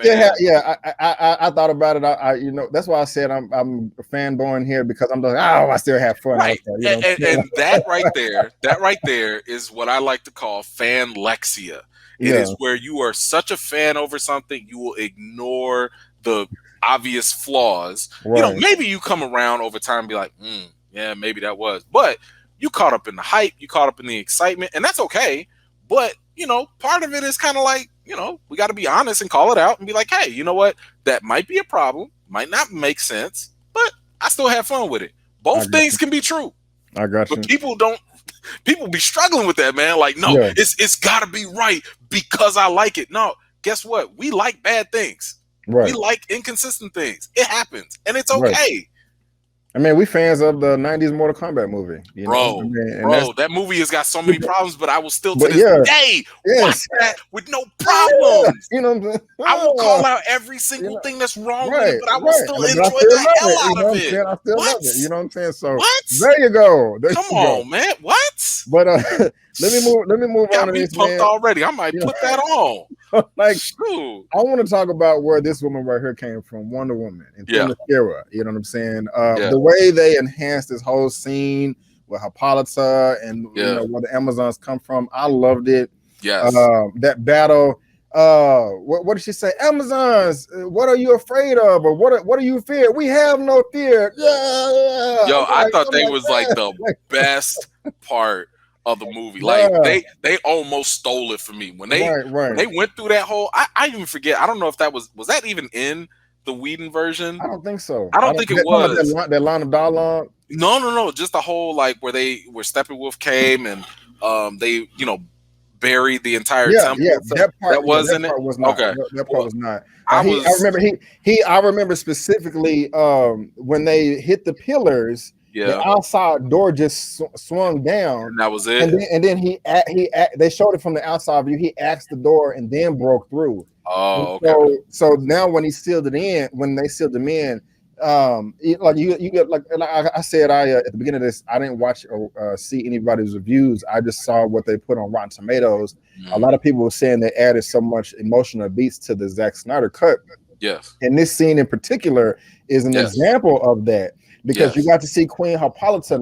thought about it. That's why I said I'm a fanboying here, because I'm like, I still have fun. Right, and that right there is what I like to call fanlexia. It is where you are such a fan over something, you will ignore the obvious flaws. Right. Maybe you come around over time and be like, yeah, maybe that was. But you caught up in the hype, you caught up in the excitement, and that's okay. But, part of it is kind of like, we got to be honest and call it out and be like, hey, you know what? That might be a problem, might not make sense, but I still have fun with it. Both things can be true. I got you. But people be struggling with that, man. Like, no, it's got to be right because I like it. No, guess what? We like bad things. Right. We like inconsistent things. It happens, and it's okay. Right. I mean, we fans of the 90s Mortal Kombat movie. Bro, that movie has got so many problems, but I will still to this day watch that with no problems. You know what I'm saying? I will call out every single thing that's wrong with it, but I will still enjoy the hell out of it. I still love it. You know what I'm saying? So there you go. Come on, man. What? But let me move on to this, pumped already. I might put that on. Like, shoot. I want to talk about where this woman right here came from, Wonder Woman and Themyscira. You know what I'm saying? The way they enhanced this whole scene with Hippolyta and where the Amazons come from, I loved it. Yes. That battle. What did she say? Amazons, what are you afraid of, or what do you fear? We have no fear. Yeah. Yo, I thought they was like the best part of the movie. Like they almost stole it from me when they went through that whole. I even forget. I don't know if that was that even in the Whedon version. I don't think so. I don't think it was that line of dialogue. No. Just the whole where Steppenwolf came and they buried the entire temple. Yeah, that part wasn't it. Was not. Okay, that part was not. I remember specifically when they hit the pillars. Yeah, the outside door just swung down. And that was it. And then they showed it from the outside view. He axed the door and then broke through. Oh, okay. So now when they sealed him in, you get like I said, at the beginning of this, I didn't watch or see anybody's reviews. I just saw what they put on Rotten Tomatoes. A lot of people were saying they added so much emotional beats to the Zack Snyder cut. Yes. And this scene in particular is an example of that. Because you got to see Queen Hippolyta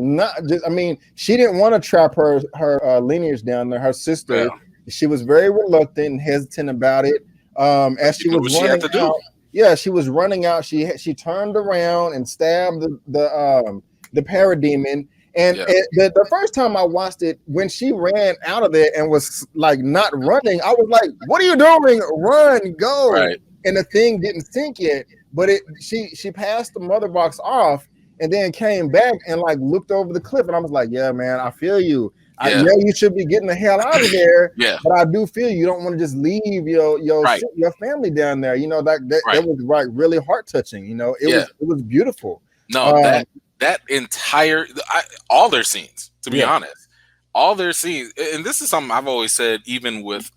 she didn't want to trap her lineage down there, her sister. Yeah. She was very reluctant and hesitant about it. As she was running out. Yeah, she was running out. She turned around and stabbed the parademon. And the first time I watched it, when she ran out of there and was like not running, I was like, "What are you doing? Run, go!" Right. And the thing didn't sink yet, but she passed the mother box off. And then came back and looked over the cliff, and I was like, "Yeah, man, I feel you. I know you should be getting the hell out of there, but I do feel you don't want to just leave your family down there. That was really heart touching. It was beautiful. No, that entire all their scenes, to be honest, all their scenes, and this is something I've always said, even with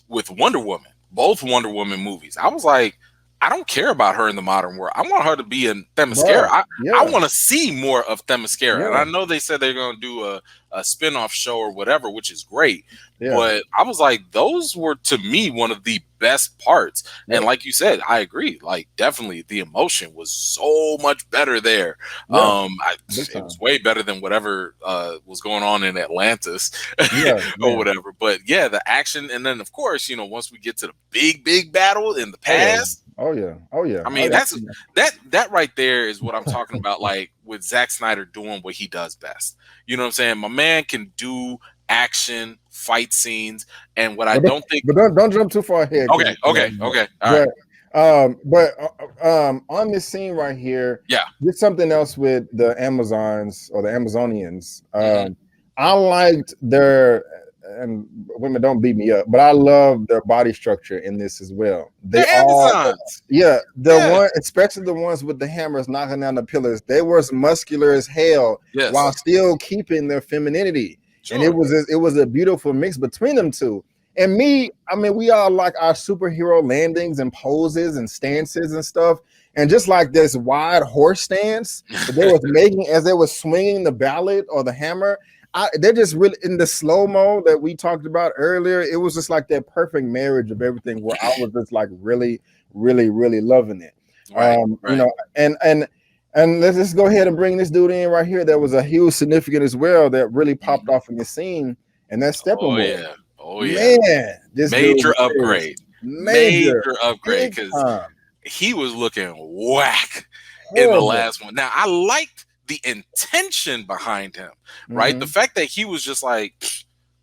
Wonder Woman, both Wonder Woman movies, I was like, I don't care about her in the modern world. I want her to be in Themyscira. I want to see more of Themyscira. And I know they said they're going to do a spin-off show or whatever, which is great. Yeah. But I was like, those were, to me, one of the best parts. Yeah. And like you said, I agree. Definitely the emotion was so much better there. Yeah. It was way better than whatever was going on in Atlantis or whatever. But the action. And then, of course, once we get to the big battle in the past. Oh yeah. I mean, that right there is what I'm talking about. With Zack Snyder doing what he does best. You know what I'm saying? My man can do action, fight scenes, and what I don't think. But don't jump too far ahead. Okay. All right. But on this scene right here, there's something else with the Amazons or the Amazonians. I liked their. And women, don't beat me up, but I love their body structure in this as well. They're Amazons. One, especially the ones with the hammers knocking down the pillars. They were as muscular as hell while still keeping their femininity. Sure. And it was a beautiful mix between them two. And we all like our superhero landings and poses and stances and stuff. And just like this wide horse stance that they was making as they were swinging the mallet or the hammer. They're just really in the slow-mo that we talked about earlier. It was just like that perfect marriage of everything where I was just really, really, really loving it. Right. And let's just go ahead and bring this dude in right here. That was a huge significant as well that really popped off in the scene. And that's Steppenwolf. Oh yeah, man, this major dude is upgrade, major, major upgrade big because time, he was looking whack in the horrible. last one. Now I liked the intention behind him, right? The Mm-hmm. fact that he was just like,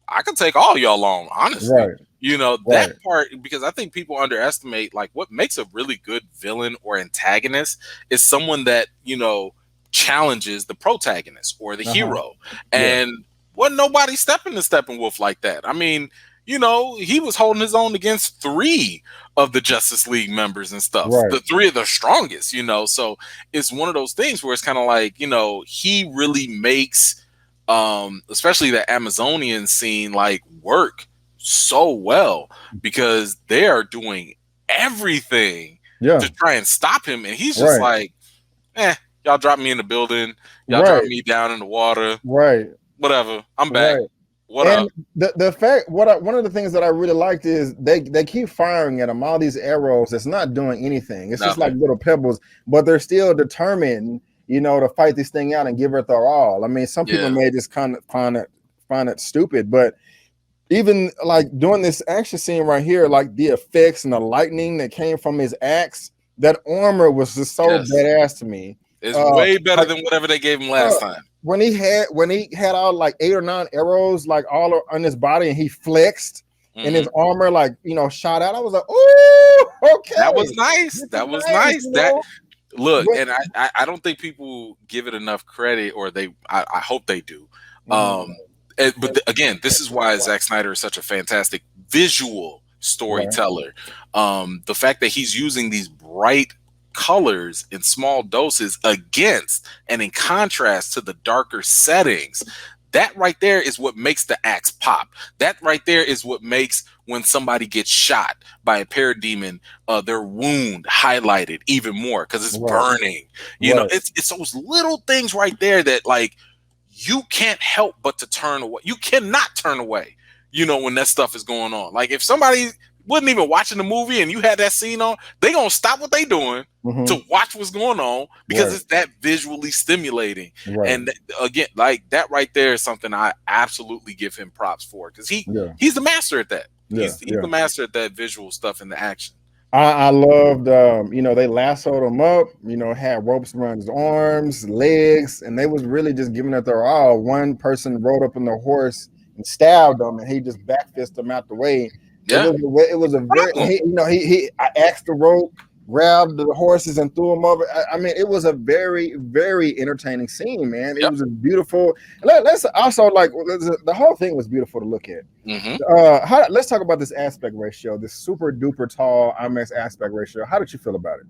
I can take all y'all on, honestly. Right, That right. part, because I think people underestimate like what makes a really good villain or antagonist is someone that, challenges the protagonist or the Uh-huh. hero. Yeah, And wasn't nobody stepping to Steppenwolf like that. I mean, he was holding his own against 3 of the Justice League members and stuff. right. The 3 of the strongest, So it's one of those things where it's kind of like, he really makes especially the Amazonian scene like work so well because they are doing everything Yeah, to try and stop him, and he's just right, like, y'all drop me in the building, y'all drop right, me down in the water, right, whatever, I'm back. right. What And up? the fact one of the things that I really liked is they keep firing at him all these arrows. It's not doing anything. It's just like Nothing. little pebbles, but they're still determined, to fight this thing out and give it their all. I mean, some people Yeah. may just kind of find it stupid, but even like doing this action scene right here, like the effects and the lightning that came from his axe, that armor was just so Yes. badass to me. It's way better Like, than whatever they gave him last time. when he had all like 8 or 9 arrows like all on his body and he flexed and his armor like shot out, I was like, oh, okay, That was nice. That was nice. know? Look, But- and I don't think people give it enough credit, or I hope they do. Again, this is why Zack Snyder is such a fantastic visual storyteller. The fact that he's using these bright colors in small doses against and in contrast to the darker settings, that right there is what makes the axe pop. That right there is what makes when somebody gets shot by a parademon, their wound highlighted even more because it's burning. It's those little things right there that like you can't help but to turn away. You cannot turn away, when that stuff is going on. Like if somebody wasn't even watching the movie and you had that scene on, they gonna stop what they doing to watch what's going on because it's that visually stimulating. And again, like that right there is something I absolutely give him props for because he's the master at that. He's the master at that visual stuff in the action. I loved, they lassoed him up, had ropes around his arms, legs, and they was really just giving it their all. One person rode up on the horse and stabbed him, and he just backfisted him out the way. Yeah, it was a very, he I axed the rope, grabbed the horses and threw them over. I mean, it was a very, very entertaining scene, man. It was a beautiful. Let's also like the whole thing was beautiful to look at. Let's talk about this aspect ratio, this super duper tall IMAX aspect ratio. How did you feel about it?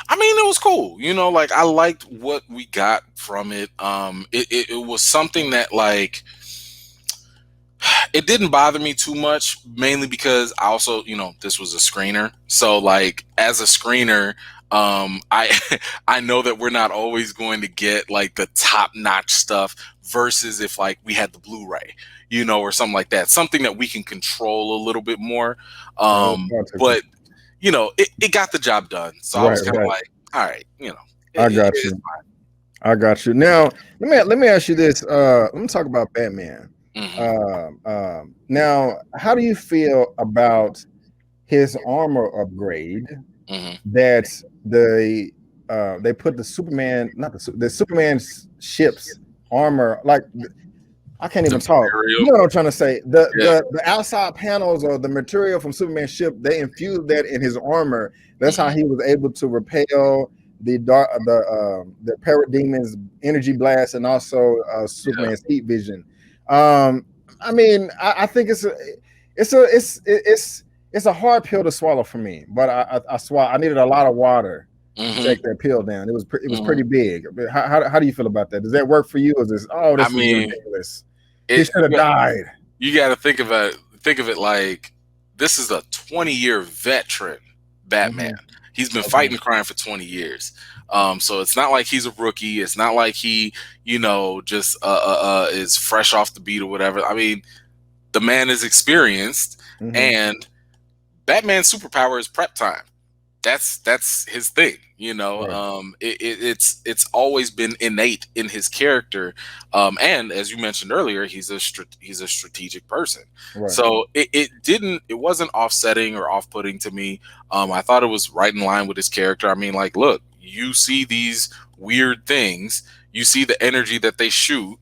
I mean, it was cool. Like I liked what we got from it. It was something that like. It didn't bother me too much, mainly because I also, this was a screener. So like as a screener, I know that we're not always going to get like the top notch stuff versus if like we had the Blu-ray, or something like that, something that we can control a little bit more. But it got the job done. So I was kind of like, all right, I got you. Now let me ask you this. Let me talk about Batman. Now, how do you feel about his armor upgrade? That they put the Superman, not the Superman's ship's armor, like I can't even talk. You know what I'm trying to say? The outside panels or the material from Superman's ship, they infused that in his armor. That's how he was able to repel the parademon's energy blast and also Superman's heat vision. I mean, I think it's a hard pill to swallow for me, but I swallow. I needed a lot of water to take that pill down. It was pretty big. How do you feel about that? Does that work for you? Or is this is ridiculous? He should have died. You got to think of it like this is a 20-year veteran Batman. He's been fighting crime for 20 years. So it's not like he's a rookie. It's not like he, just is fresh off the beat or whatever. I mean, the man is experienced, and Batman's superpower is prep time. that's his thing, you know. Right. It's always been innate in his character, and as you mentioned earlier, he's a strategic person. Right. So it wasn't offsetting or off-putting to me. I thought it was right in line with his character. I mean, like, look, you see these weird things, you see the energy that they shoot.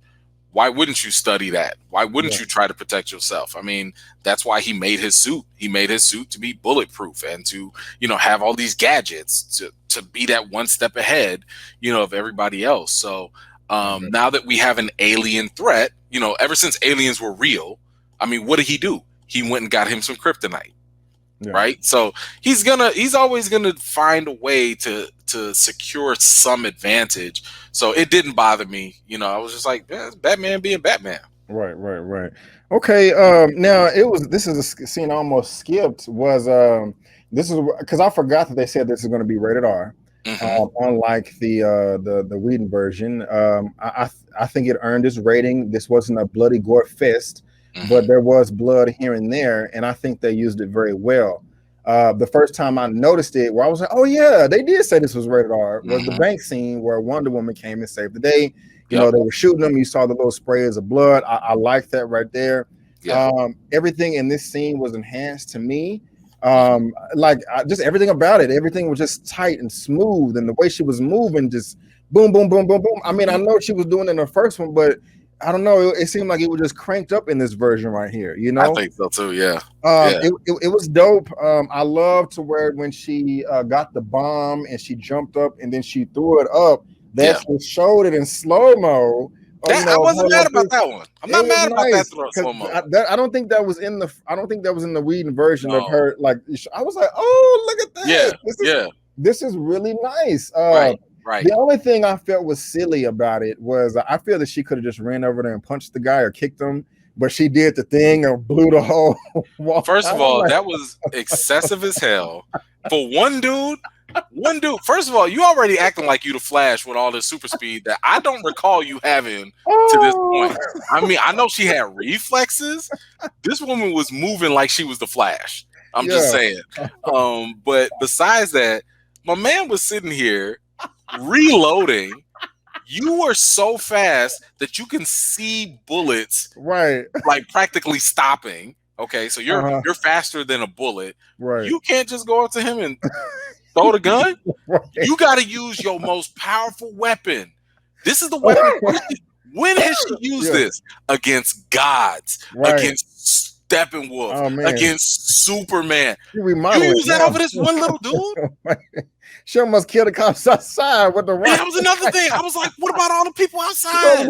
Why wouldn't you study that? Why wouldn't you try to protect yourself? I mean, that's why he made his suit. He made his suit to be bulletproof and to, you know, have all these gadgets to be that one step ahead, you know, of everybody else. So now that we have an alien threat, you know, ever since aliens were real, I mean, what did he do? He went and got him some kryptonite. Yeah. Right. So he's always gonna find a way to secure some advantage. So it didn't bother me. You know, I was just like, yeah, it's Batman being Batman. Right. Okay. Now this is a scene I almost skipped. This is because I forgot that they said this is going to be rated R. Unlike the Whedon version, I think it earned its rating. This wasn't a bloody gore fest. But there was blood here and there, and I think they used it very well. The first time I noticed it, where I was like, "Oh yeah, they did say this was rated R," was the bank scene where Wonder Woman came and saved the day. You know, they were shooting them. You saw the little sprays of blood. I like that right there. Everything in this scene was enhanced to me. Just everything about it. Everything was just tight and smooth, and the way she was moving, just boom, boom, boom, boom, boom. I mean, I know she was doing it in the first one, but I don't know. It seemed like it was just cranked up in this version right here. You know, I think so too. Yeah. It was dope. I love to where when she got the bomb and she jumped up and then she threw it up. That showed it in slow mo. I wasn't mad about that one. I'm not mad about that slow mo. I don't think that was in the. I don't think that was in the Whedon version of her. Like I was like, oh, look at that. This is really nice. Right. The only thing I felt was silly about it was I feel that she could have just ran over there and punched the guy or kicked him, but she did the thing and blew the whole wall. First of all, that was excessive as hell. For one dude, first of all, you already acting like you the Flash with all this super speed that I don't recall you having to this point. I mean, I know she had reflexes. This woman was moving like she was the Flash. I'm just saying. But besides that, my man was sitting here reloading. You were so fast that you can see bullets like practically stopping. Okay, so you're faster than a bullet. Right. You can't just go up to him and throw the gun. You got to use your most powerful weapon. This is the weapon. When has she used this? Against gods, against Steppenwolf, against Superman. You use that over this one little dude? She almost killed the cops outside with the rock. That was another thing. I was like, what about all the people outside?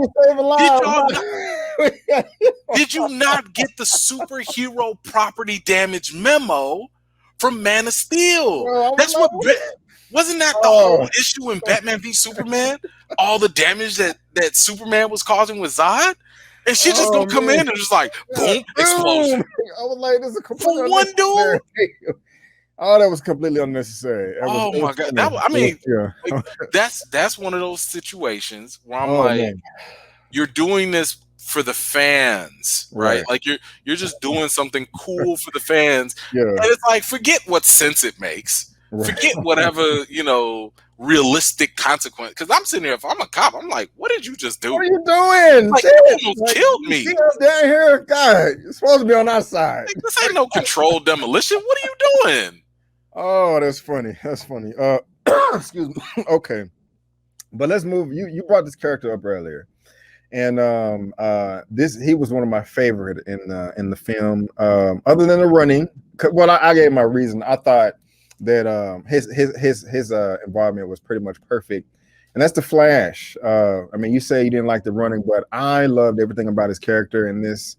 Did you not get the superhero property damage memo from Man of Steel? That's what wasn't that the whole issue in Batman v Superman? All the damage that Superman was causing with Zod? And she just gonna come in and just like boom, explosion. I was like, this is for one dude. Oh, that was completely unnecessary. My God! That's one of those situations where I'm you're doing this for the fans, right? Like you're just doing something cool for the fans, and it's like forget what sense it makes, forget whatever realistic consequence. Because I'm sitting here, if I'm a cop, I'm like, what did you just do? What are you doing? Like, you almost killed me. See us down here, God, you're supposed to be on our side. Like, this ain't no controlled demolition. What are you doing? Oh, that's funny. Excuse me. Okay, but let's move. You brought this character up earlier, and he was one of my favorite in the film. Other than the running, well, I gave my reason. I thought that his involvement was pretty much perfect, and that's the Flash. I mean, you say you didn't like the running, but I loved everything about his character in this.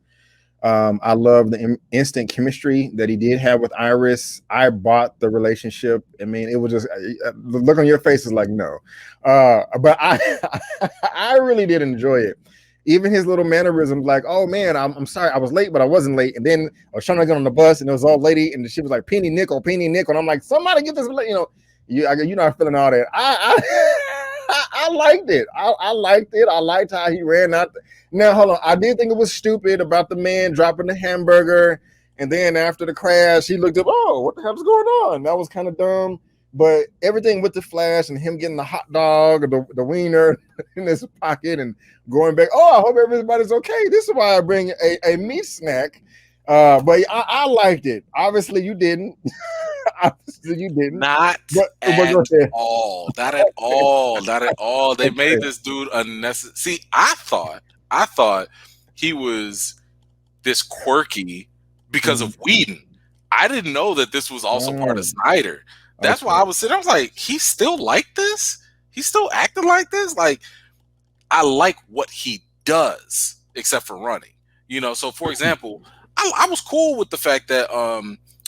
I love the instant chemistry that he did have with Iris. I bought the relationship. I mean, it was just the look on your face is like no, but I really did enjoy it. Even his little mannerisms, like, oh man, I'm sorry, I was late, but I wasn't late. And then I was trying to get on the bus, and there was an old lady, and she was like, penny nickel. And I'm like, somebody get this, you're not feeling all that. I liked it. I liked it. I liked how he ran out. Now, hold on. I did think it was stupid about the man dropping the hamburger. And then after the crash, he looked up, oh, what the hell's going on? That was kind of dumb. But everything with the Flash and him getting the hot dog or the wiener in his pocket and going back, oh, I hope everybody's okay. This is why I bring a meat snack. But I liked it. Obviously, you didn't. Obviously, you didn't. Not but at all. Not at all. Not at all. They made this dude unnecessary. See, I thought he was this quirky because of Whedon. I didn't know that this was also part of Snyder. That's why I was sitting. I was like, he's still like this. He's still acting like this. Like, I like what he does, except for running. You know. So, for example, I was cool with the fact that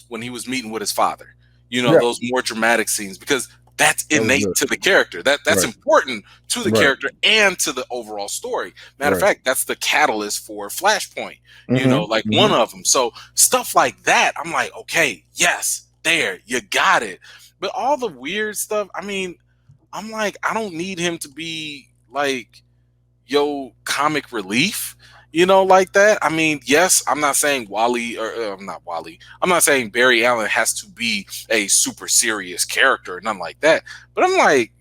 when he was meeting with his father, you know, those more dramatic scenes, because that's innate to the character. That's important to the character and to the overall story. Matter of fact, that's the catalyst for Flashpoint. You know, like one of them. So stuff like that, I'm like, okay, yes, there, you got it. But all the weird stuff, I mean, I'm like, I don't need him to be like, comic relief. You know, like that. I mean, yes, I'm not saying I'm not saying Barry Allen has to be a super serious character or nothing like that. But I'm like,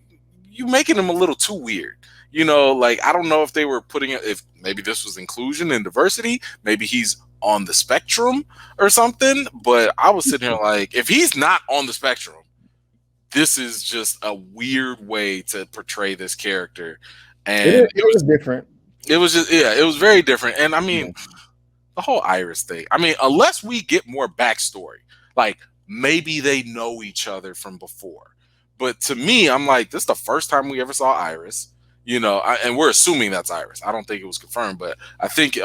you making him a little too weird. You know, like, I don't know if they were putting it, if maybe this was inclusion and diversity, maybe he's on the spectrum or something. But I was sitting here like, if he's not on the spectrum, this is just a weird way to portray this character. And it was different. It was just, it was very different. And I mean, the whole Iris thing, I mean, unless we get more backstory, like maybe they know each other from before. But to me, I'm like, this is the first time we ever saw Iris, you know, and we're assuming that's Iris. I don't think it was confirmed, but I think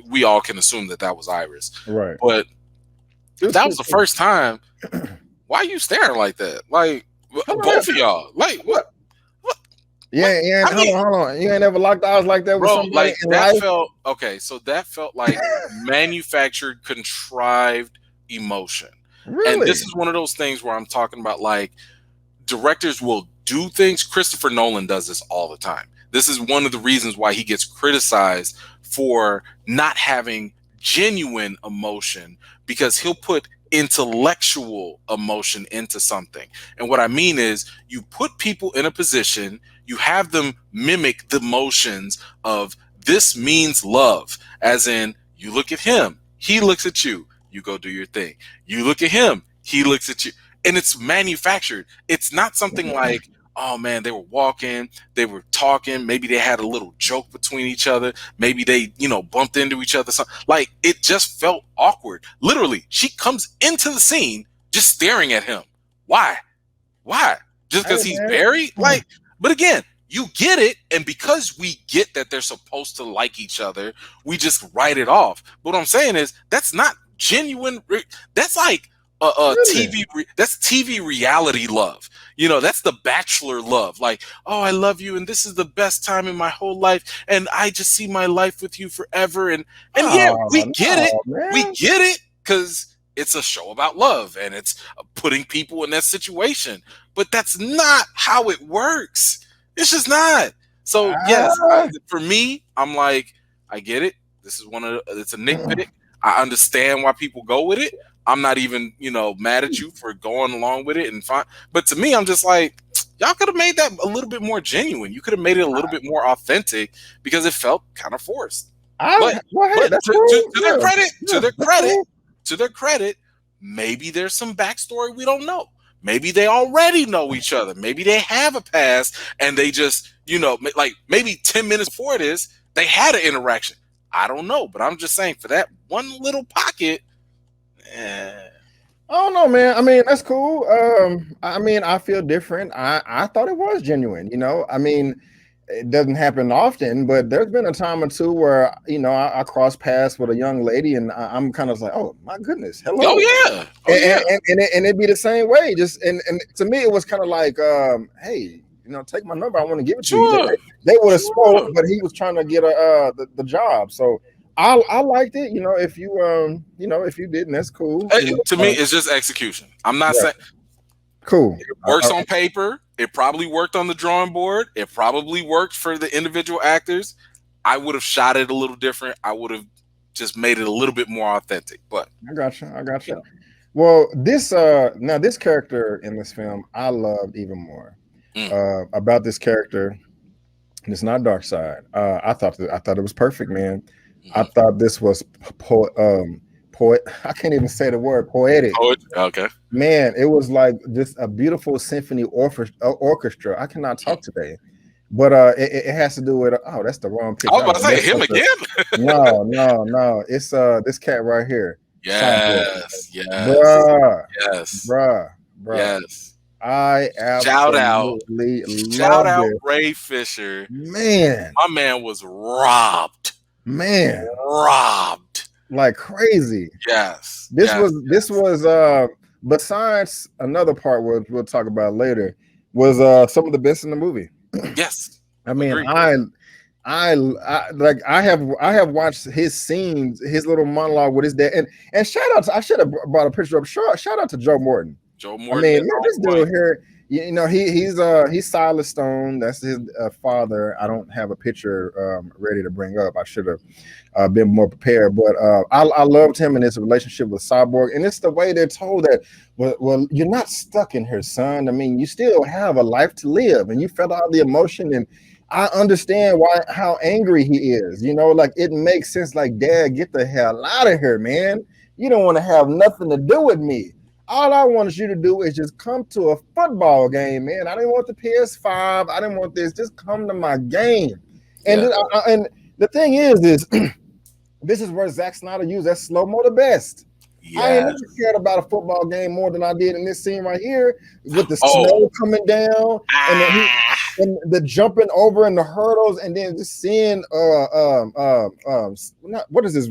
we all can assume that was Iris. Right. But if that was the first time, why are you staring like that? Like, both of y'all, like, what? Yeah, hold on. You ain't ever locked eyes like that with somebody? Like that felt okay. So that felt like manufactured, contrived emotion. Really? And this is one of those things where I'm talking about, like, directors will do things. Christopher Nolan does this all the time. This is one of the reasons why he gets criticized for not having genuine emotion, because he'll put intellectual emotion into something. And what I mean is, you put people in a position, you have them mimic the motions of this means love, as in, you look at him, he looks at you, you go do your thing. You look at him, he looks at you. And it's manufactured. It's not something like, oh man, they were walking, they were talking, maybe they had a little joke between each other, maybe they, bumped into each other. Like, it just felt awkward. Literally, she comes into the scene just staring at him. Why? Just because he's Barry? Like, but again, you get it, and because we get that they're supposed to like each other, we just write it off. But what I'm saying is, that's not genuine. That's like TV. That's TV reality love. That's the Bachelor love. Like, oh, I love you, and this is the best time in my whole life, and I just see my life with you forever. And we get it. Man. We get it, because it's a show about love, and it's putting people in that situation. But that's not how it works. It's just not. So yes, for me, I'm like, I get it. This is it's a nitpick. I understand why people go with it. I'm not even, mad at you for going along with it and fine. But to me, I'm just like, y'all could have made that a little bit more genuine. You could have made it a little bit more authentic, because it felt kind of forced. But to their credit, maybe there's some backstory we don't know. Maybe they already know each other. Maybe they have a past, and they just, like maybe 10 minutes before this, they had an interaction. I don't know, but I'm just saying, for that one little pocket, I don't know, man. I mean, that's cool. I mean, I feel different. I thought it was genuine. I mean, it doesn't happen often, but there's been a time or two where I cross paths with a young lady, and I'm kind of like, oh my goodness, hello. Oh yeah. And it'd be the same way. Just and to me, it was kind of like, hey, take my number. I want to give it to you. They would have spoke, but he was trying to get the job. So I liked it. If you if you didn't, that's cool. To me, it's just execution. I'm not saying cool. It works on paper. It probably worked on the drawing board. It probably worked for the individual actors. I would have shot it a little different. I would have just made it a little bit more authentic. But I got you. Well, this now this character in this film I loved even more. About this character, and it's not Darkseid. I thought it was perfect, man. I thought this was poet. I can't even say the word poetic. Okay. Man, it was like just a beautiful symphony orchestra. I cannot talk today, but it has to do with that's the wrong picture. I was about to say him again. No. It's this cat right here. Yes, Bruh. yes. I absolutely shout out it. Ray Fisher. Man, my man was robbed. Like crazy. Yes. This was besides another part we'll talk about later was some of the best in the movie. Yes. I mean, agreed. I have watched his scenes, his little monologue with his dad, and shout out to, I should have brought a picture up. Shout out to Joe Morton. I mean, this dude here, you know, he's Silas Stone. That's his father. I don't have a picture ready to bring up. I should have been more prepared, but I loved him and his relationship with Cyborg, and it's the way they're told that. Well, you're not stuck in here, son. I mean, you still have a life to live, and you felt all the emotion and. I understand how angry he is. You know, like it makes sense. Like, Dad, get the hell out of here, man. You don't want to have nothing to do with me. All I wanted you to do is just come to a football game, man. I didn't want the PS5. I didn't want this. Just come to my game. And and the thing is this is where Zack Snyder used that slow-mo the best. Yes. I ain't never cared about a football game more than I did in this scene right here with the snow coming down and the jumping over and the hurdles, and then just seeing what is this?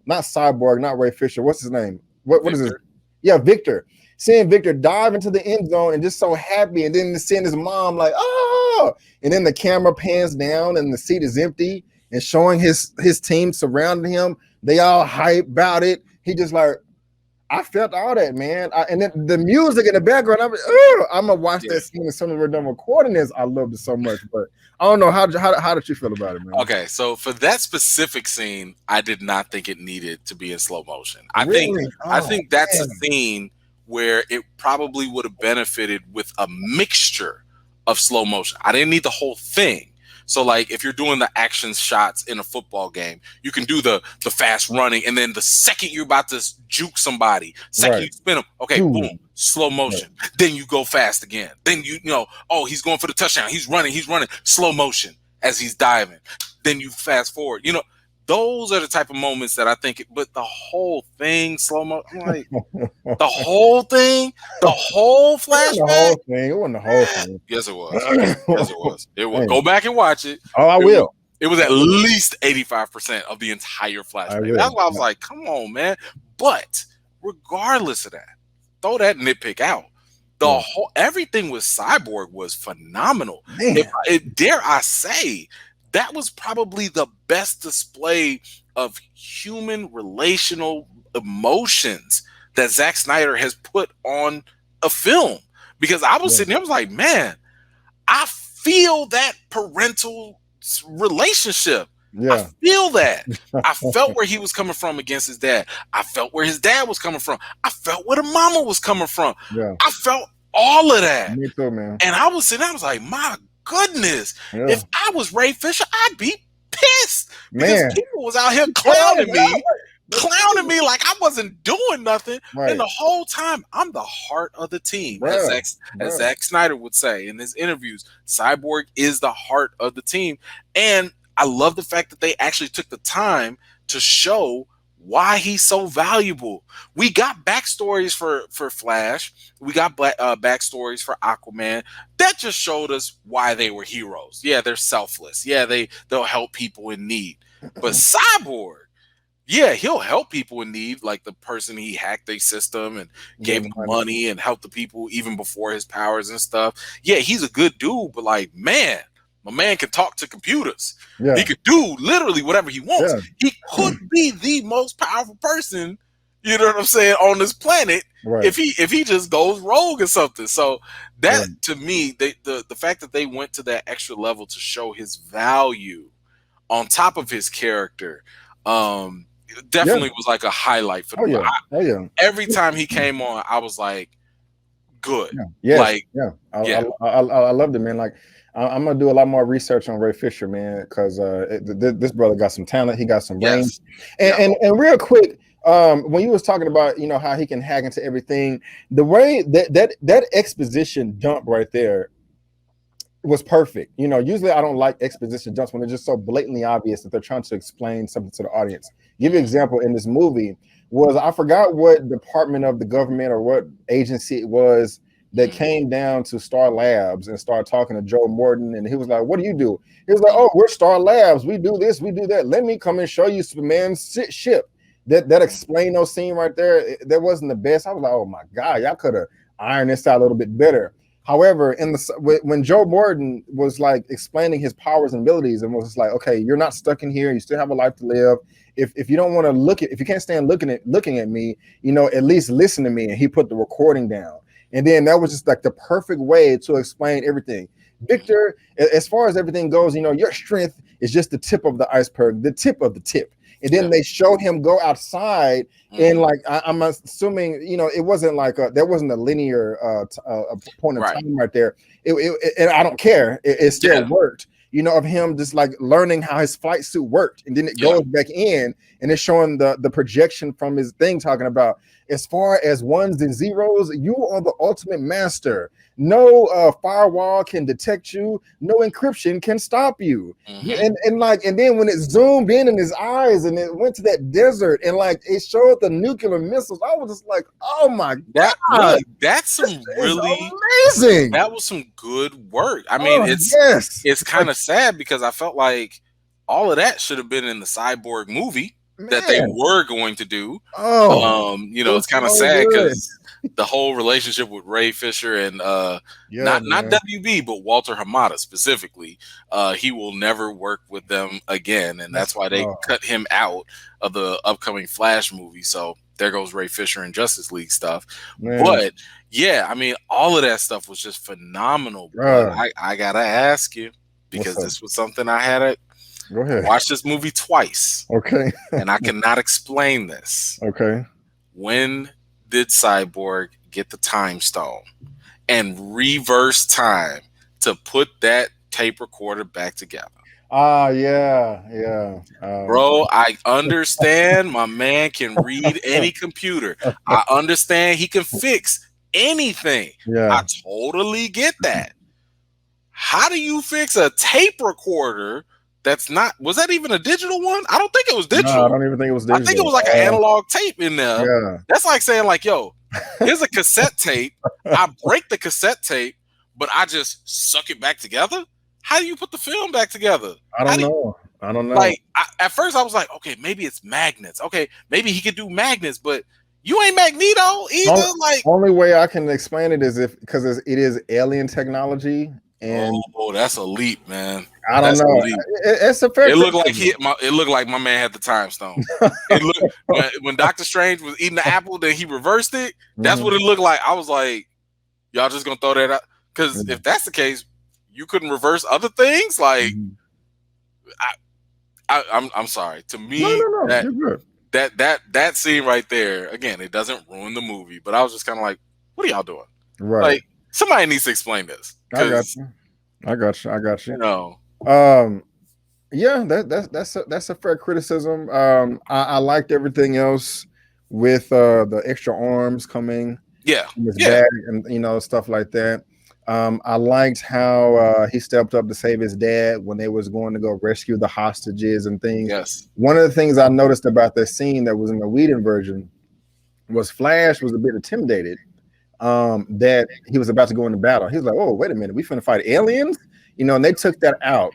Not Cyborg, not Ray Fisher. What's his name? What is this? Yeah, Victor. Seeing Victor dive into the end zone and just so happy, and then seeing his mom like, oh, and then the camera pans down and the seat is empty and showing his team surrounding him. They all hype about it. He just like, I felt all that, man. And then the music in the background, I'm gonna watch that scene as soon as we're done recording this. I loved it so much, but I don't know how did you feel about it, man? Okay, so for that specific scene, I did not think it needed to be in slow motion. I think that's a scene where it probably would have benefited with a mixture of slow motion. I didn't need the whole thing. So like if you're doing the action shots in a football game, you can do the fast running, and then the second you're about to juke somebody, you spin them, okay, boom, slow motion. Then you go fast again. Then you know, oh, he's going for the touchdown. He's running, slow motion as he's diving. Then you fast forward. You know, those are the type of moments that I think, but the whole thing, slow mo, like the whole thing, the whole flashback. It wasn't the whole thing. Yes, it was. It was. Go back and watch it. Oh, I will. It was at least 85% of the entire flashback. That's why I was like, come on, man. But regardless of that, throw that nitpick out. The whole everything with Cyborg was phenomenal. Dare I say, that was probably the best display of human relational emotions that Zack Snyder has put on a film. Because I was sitting there, I was like, man, I feel that parental relationship. I feel that. I felt where he was coming from against his dad. I felt where his dad was coming from. I felt where the mama was coming from. I felt all of that. Me too, man. And I was sitting there, I was like, my goodness, if I was Ray Fisher, I'd be pissed because people was out here clowning me like I wasn't doing nothing. And the whole time, I'm the heart of the team, as Zack Snyder would say in his interviews. Cyborg is the heart of the team, and I love the fact that they actually took the time to show why he's so valuable. We got backstories for Flash. We got backstories for Aquaman. That just showed us why they were heroes. Yeah, they're selfless. Yeah, they'll help people in need. But Cyborg, yeah, he'll help people in need, like the person he hacked their system and gave them money and helped the people even before his powers and stuff. Yeah, he's a good dude, but like, man, my man can talk to computers. He could do literally whatever he wants. He could be the most powerful person, you know what I'm saying, on this planet if he just goes rogue or something. So that to me, the fact that they went to that extra level to show his value on top of his character, definitely was like a highlight for the movie. Oh yeah. Every time he came on, I was like, good. Yeah. Yes. Like, I loved it, man. Like, I'm gonna do a lot more research on Ray Fisher, man, because this brother got some talent. He got some brains. And real quick, when you was talking about, you know, how he can hack into everything, the way that exposition dump right there was perfect. You know, usually I don't like exposition dumps when they're just so blatantly obvious that they're trying to explain something to the audience. Give you an example in this movie was, I forgot what department of the government or what agency it was that came down to Star Labs and started talking to Joe Morton, and he was like, "What do you do?" He was like, "Oh, we're Star Labs. We do this, we do that. Let me come and show you Superman's ship." That explained those scene right there. That wasn't the best. I was like, "Oh my God, y'all could have ironed this out a little bit better." However, when Joe Morton was like explaining his powers and abilities, and was like, "Okay, you're not stuck in here. You still have a life to live. If you don't want to if you can't stand looking at me, you know, at least listen to me." And he put the recording down. And then that was just like the perfect way to explain everything. Victor, as far as everything goes, you know, your strength is just the tip of the iceberg, the tip of the tip. And then they show him go outside, and like I'm assuming, you know, it wasn't like there wasn't a linear point of time right there. And I don't care. It still worked. You know, of him just like learning how his flight suit worked, and then it goes back in, and it's showing the projection from his thing, talking about, as far as ones and zeros, you are the ultimate master. No firewall can detect you. No encryption can stop you. And then when it zoomed in his eyes and it went to that desert and like it showed the nuclear missiles, I was just like, oh my God, that's some really amazing. That was some good work. I mean, it's kind of sad because I felt like all of that should have been in the Cyborg movie that they were going to do. You know, it's kind of sad because the whole relationship with Ray Fisher and not WB, but Walter Hamada specifically, he will never work with them again, and that's why they cut him out of the upcoming Flash movie. So there goes Ray Fisher and Justice League stuff. But yeah, I mean, all of that stuff was just phenomenal. But I gotta ask you, because this was something I had to go ahead. Watch this movie twice. Okay. And I cannot explain this. Okay. When did Cyborg get the time stone and reverse time to put that tape recorder back together? Yeah. Bro, I understand my man can read any computer. I understand he can fix anything. I totally get that. How do you fix a tape recorder that's not, was that even a digital one? I don't think it was digital. No, I don't even think it was digital. I think it was like an analog tape in there. Yeah. That's like saying like, yo, here's a cassette tape. I break the cassette tape, but I just suck it back together. How do you put the film back together? I don't know. Like, at first I was like, okay, maybe it's magnets. Okay, maybe he could do magnets, but you ain't Magneto either. Only way I can explain it is because it is alien technology. And that's a leap, man. I don't know. It's a fair. It looked like my man had the time stone. When Doctor Strange was eating the apple, then he reversed it. That's what it looked like. I was like, y'all just gonna throw that out? Because if that's the case, you couldn't reverse other things. Like, I'm sorry. To me, that scene right there, again, it doesn't ruin the movie. But I was just kind of like, what are y'all doing? Right. Like, somebody needs to explain this. I got you. You know. Yeah, that's a fair criticism. I liked everything else with the extra arms coming. Yeah. His bag and, you know, stuff like that. I liked how he stepped up to save his dad when they was going to go rescue the hostages and things. Yes. One of the things I noticed about that scene that was in the Whedon version was Flash was a bit intimidated that he was about to go into battle. He was like, oh, wait a minute, we finna fight aliens? You know, and they took that out.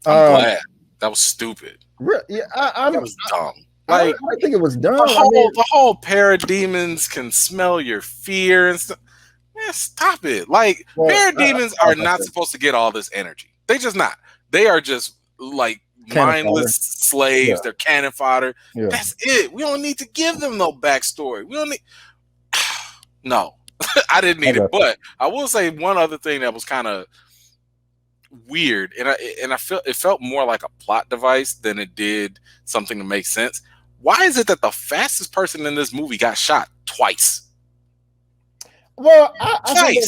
I'm glad. That was stupid. Yeah, that was dumb. Like, I think it was dumb. The whole parademons can smell your fear and stuff. Man, stop it. Like, parademons are not supposed to get all this energy. They just not. They are just like mindless slaves. Yeah. They're cannon fodder. Yeah. That's it. We don't need to give them no backstory. We don't need. No, I didn't need it. But I will say one other thing that was kind of weird, and I felt it felt more like a plot device than it did something to make sense. why is it that the fastest person in this movie got shot twice? Well, I think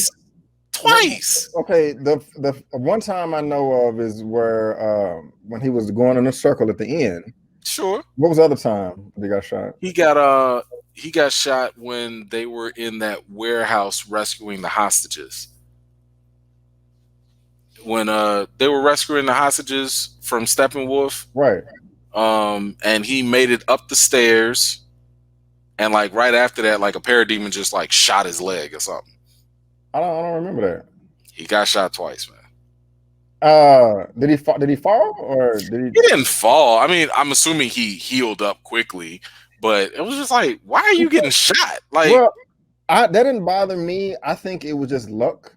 Twice. okay, the one time I know of is where when he was going in a circle at the end. Sure. What was the other time they got shot? He got shot when they were in that warehouse rescuing the hostages. When they were rescuing the hostages from Steppenwolf. Right. And he made it up the stairs, and like right after that, like a parademon just like shot his leg or something. I don't remember that. He got shot twice, man. Did he fall? Did he fall or did he? He didn't fall. I mean, I'm assuming he healed up quickly, but it was just like, why are you getting shot? Like, well, that didn't bother me. I think it was just luck,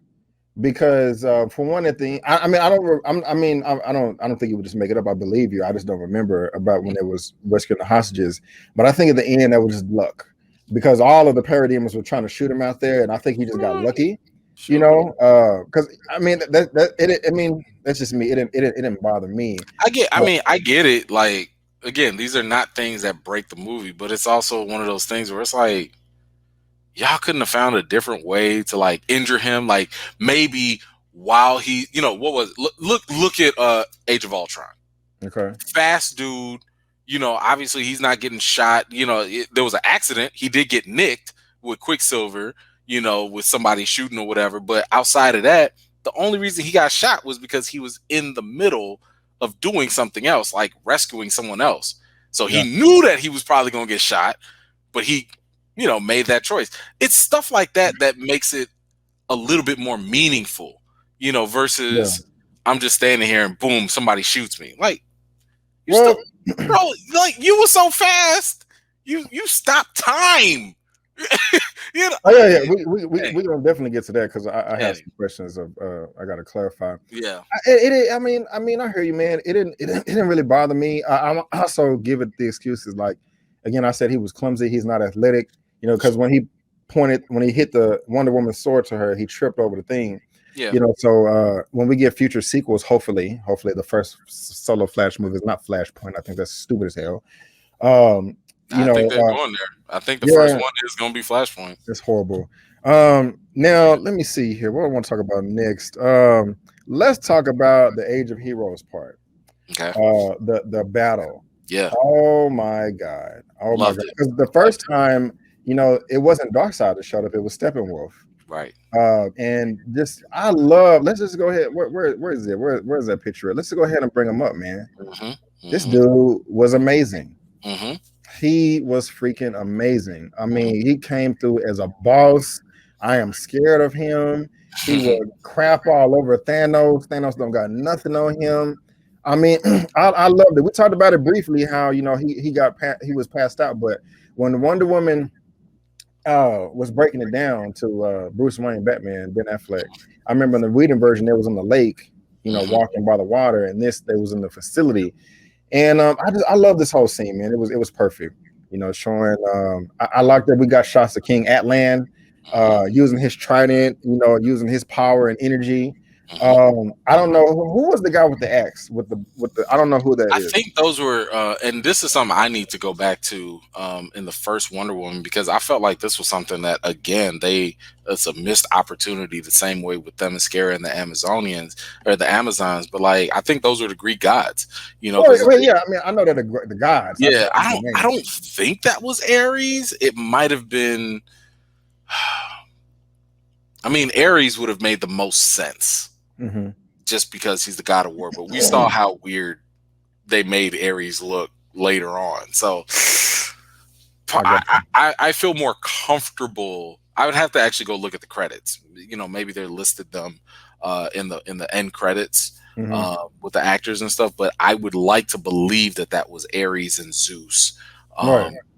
because for one, at the I don't think you would just make it up. I believe you. I just don't remember about when it was rescuing the hostages. But I think at the end that was just luck, because all of the parademons were trying to shoot him out there, and I think he just got lucky. Sure. You know, because I mean that's just me. It didn't bother me. I get it. Like, again, these are not things that break the movie, but it's also one of those things where it's like, y'all couldn't have found a different way to like injure him. Like maybe while he, you know, what was look at Age of Ultron. Okay. Fast dude, you know, obviously he's not getting shot. You know, there was an accident. He did get nicked with Quicksilver, you know, with somebody shooting or whatever. But outside of that, the only reason he got shot was because he was in the middle of doing something else, like rescuing someone else. So he knew that he was probably going to get shot, but he, you know, made that choice. It's stuff like that that makes it a little bit more meaningful, you know, versus I'm just standing here and boom, somebody shoots me. Like, bro, like you were so fast, you stopped time. You know? Oh yeah. We're gonna definitely get to that, because I have some questions of I gotta clarify. Yeah. I mean, I hear you, man. It didn't really bother me. I also give it the excuses, like, again, I said he was clumsy, he's not athletic, you know, because when he hit the Wonder Woman sword to her, he tripped over the thing. Yeah. You know, so when we get future sequels, hopefully the first solo Flash movie is not Flashpoint. I think that's stupid as hell. I think they're going there. I think the first one is going to be Flashpoint. It's horrible. Now let me see here. What I want to talk about next. Let's talk about the Age of Heroes part. Okay. The battle. Yeah. Oh my God. Oh my God. Because the first time, you know, it wasn't Darkseid that showed up. It was Steppenwolf. Right. And just let's just go ahead. Where is it? Where's that picture at? Let's go ahead and bring him up, man. This dude was amazing. He was freaking amazing. I mean, he came through as a boss. I am scared of him. He would crap all over Thanos. Thanos don't got nothing on him. I mean, I loved it. We talked about it briefly, how, you know, he was passed out, but when Wonder Woman was breaking it down to Bruce Wayne, Batman, Ben Affleck, I remember in the Whedon version, there was in the lake, you know, walking by the water, and they was in the facility. And I love this whole scene, man. It was perfect, you know, showing. I like that we got shots of King Atlan using his trident, you know, using his power and energy. I don't know who was the guy with the axe with the I don't know who that is. I think those were and this is something I need to go back to in the first Wonder Woman, because I felt like this was something that, again, it's a missed opportunity, the same way with Themyscira and the Amazonians or the Amazons, but like I think those were the Greek gods, you know. Yeah, I mean, I know that the gods. Yeah, I don't think that was Ares. It might have been. I mean, Ares would have made the most sense. Just because he's the god of war, but we saw how weird they made Ares look later on. So I feel more comfortable. I would have to actually go look at the credits. You know, maybe they listed them in the end credits with the actors and stuff. But I would like to believe that was Ares and Zeus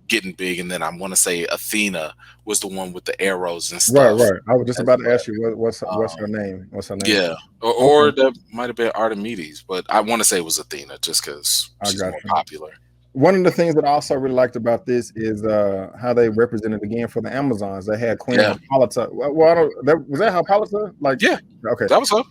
getting big, and then I want to say Athena was the one with the arrows and stuff. Right. I was just about to ask you what's her name? What's her name? Yeah, or that might have been Artemis, but I want to say it was Athena just because she's more popular. One of the things that I also really liked about this is how they represented again for the Amazons. They had Queen Hippolyta. Well, was that Hippolyta? Like, yeah, okay, that was her.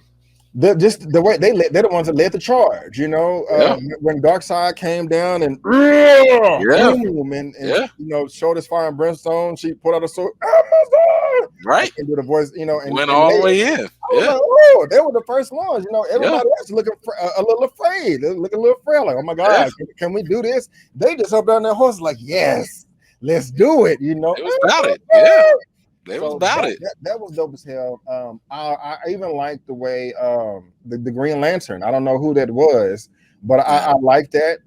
just the way they're the ones that led the charge, you know. Yeah. When Darkseid came down and Yeah. boom, and Yeah. you know, showed his fire and brimstone, she put out a sword, Amazon! Right. And do the voice, you know, and Went all they, the way in. I was Yeah. like, oh, they were the first ones, you know. Everybody else looking a little afraid, looking a little frail, like, oh my God, can we do this? They just up down their horses, like, yes, let's do it, you know. It was about it. Yeah. It was about it. That was dope as hell. I even liked the way the Green Lantern. I don't know who that was, but I like that.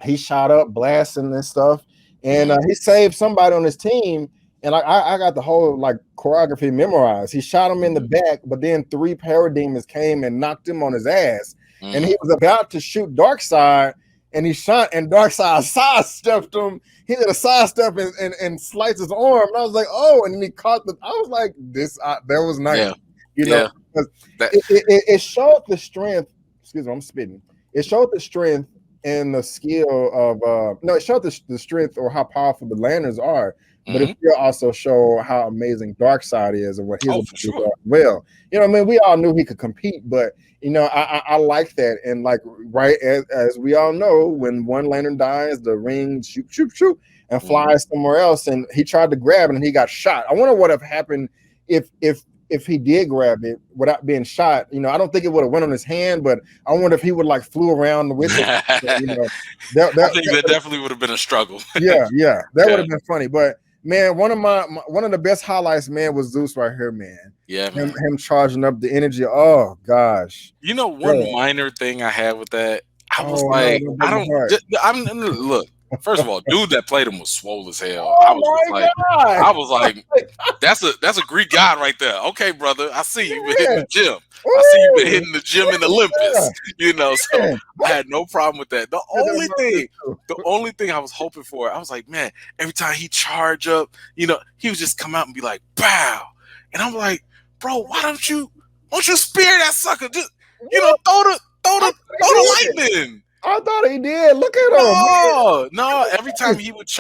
He shot up blasting and stuff, and he saved somebody on his team. And I got the whole like choreography memorized. He shot him in the back, but then 3 parademons came and knocked him on his ass. And he was about to shoot Darkseid, and he shot, and Darkseid sidestepped him. He did a sidestep and sliced his arm. And I was like, oh, and then he caught the. I was like, this, that was nice. Yeah. You know, it showed the strength. Excuse me, I'm spitting. It showed the strength and the skill of it showed the strength or how powerful the lanterns are. But it still also show how amazing Darkseid is and what his abilities are. Well, you know, I mean, we all knew he could compete, but you know, I like that. And like, right as we all know, when one lantern dies, the ring shoot and flies somewhere else. And he tried to grab it and he got shot. I wonder what have happened if he did grab it without being shot. You know, I don't think it would have went on his hand, but I wonder if he would like flew around with it. You know, I think that definitely would have been a struggle. That would have been funny, but. Man, one of the best highlights, man, was Zeus right here, man. Yeah, him charging up the energy. Oh gosh. You know, one minor thing I had with that, I was like, look. First of all, dude that played him was swole as hell. I was like, that's a Greek god right there. Okay, brother, I see you been hitting the gym. I see you been hitting the gym in Olympus. You know, so I had no problem with that. The only thing I was hoping for, I was like, man, every time he charge up, you know, he would just come out and be like, bow. And I'm like, bro, why don't you spear that sucker? Just, you know, throw the lightning. I thought he did. Look at him. No. Every time he would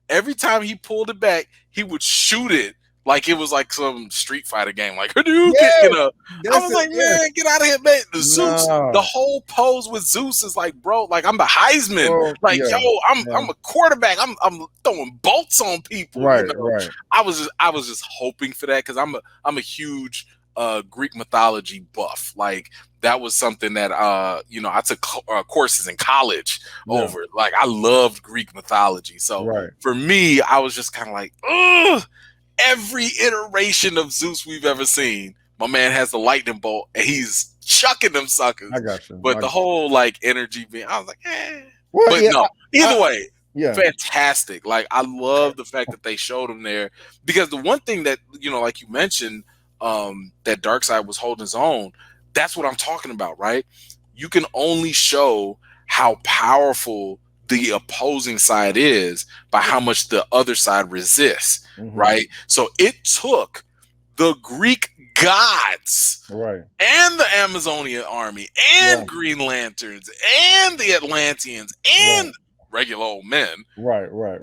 every time he pulled it back, he would shoot it like it was like some Street Fighter game. Like, you know, I was like, man, get out of here, man. The whole pose with Zeus is like, bro, like I'm the Heisman. I'm a quarterback. I'm throwing bolts on people. Right, you know? right. I was just hoping for that because I'm a huge Greek mythology buff. Like that was something that you know, I took courses in college over. Like I loved Greek mythology. So for me, I was just kind of like, ugh. Every iteration of Zeus we've ever seen, my man has the lightning bolt and he's chucking them suckers. I got you. But the whole like energy being, I was like, But no, either way, fantastic. Like I love the fact that they showed him there because the one thing that, you know, like you mentioned, that Darkseid was holding his own. That's what I'm talking about, right? You can only show how powerful the opposing side is by how much the other side resists, right? So it took the Greek gods and the Amazonian army and Green Lanterns and the Atlanteans and regular old men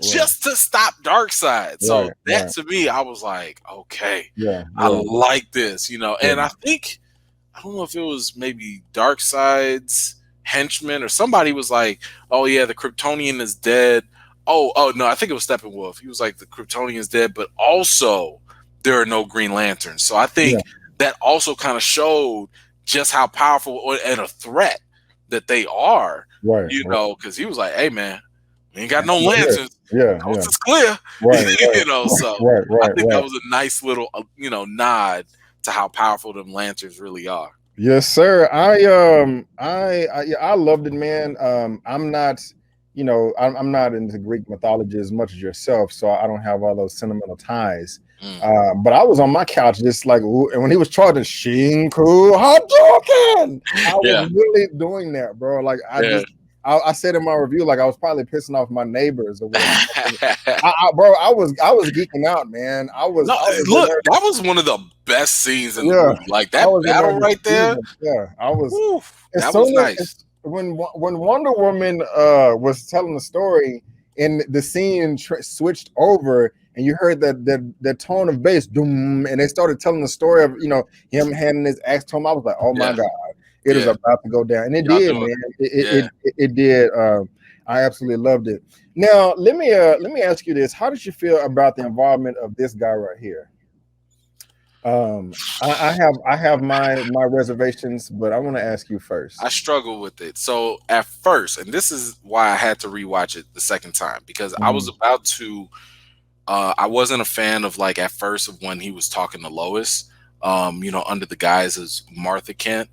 just to stop Darkseid. So that to me, I was like, okay, I like this, you know. And I think, I don't know if it was maybe Darkseid's henchman or somebody was like, oh yeah, the Kryptonian is dead. Oh no, I think it was Steppenwolf. He was like, the Kryptonian is dead, but also there are no Green Lanterns. So I think that also kind of showed just how powerful and a threat that they are. You know, because he was like, hey man, we ain't got no lanterns. It's clear. You know, so I think that was a nice little you know, nod to how powerful them lanterns really are. Yes, sir. I loved it, man. I'm not, you know, I'm not into Greek mythology as much as yourself, so I don't have all those sentimental ties. But I was on my couch just like, and when he was charging Shinku Hadouken, I was really doing that, bro. Like I said in my review, like I was probably pissing off my neighbors or whatever. Bro, I was geeking out, man. Look, that was one of the best scenes in the movie. Like that battle right there. I was. Oof, that was nice. When Wonder Woman was telling the story and the scene switched over and you heard that tone of bass, doom, and they started telling the story of him handing his axe to him. I was like, oh my god, it is about to go down, and it did, man. It did. I absolutely loved it. Now let me ask you this: how did you feel about the involvement of this guy right here? I have my reservations, but I want to ask you first. I struggle with it. So at first, and this is why I had to rewatch it the second time, because I was about to. I wasn't a fan of, like, at first, of when he was talking to Lois, under the guise as Martha Kent.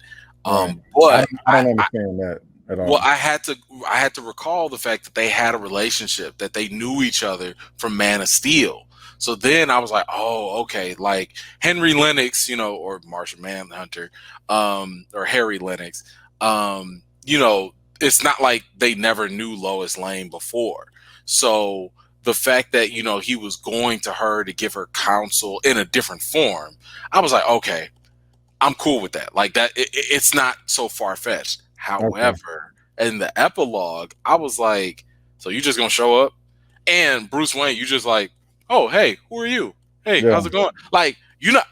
Right. But I don't understand that at all. Well, I had to recall the fact that they had a relationship, that they knew each other from Man of Steel. So then I was like, oh, okay, like Henry Lennox, or Martian Manhunter, or Harry Lennox, it's not like they never knew Lois Lane before. So the fact that, he was going to her to give her counsel in a different form, I was like, okay, I'm cool with that. Like that, it's not so far-fetched. However, in the epilogue, I was like, so you just gonna show up? And Bruce Wayne, you just like, oh, hey, who are you? Hey, how's it going? Like, you not,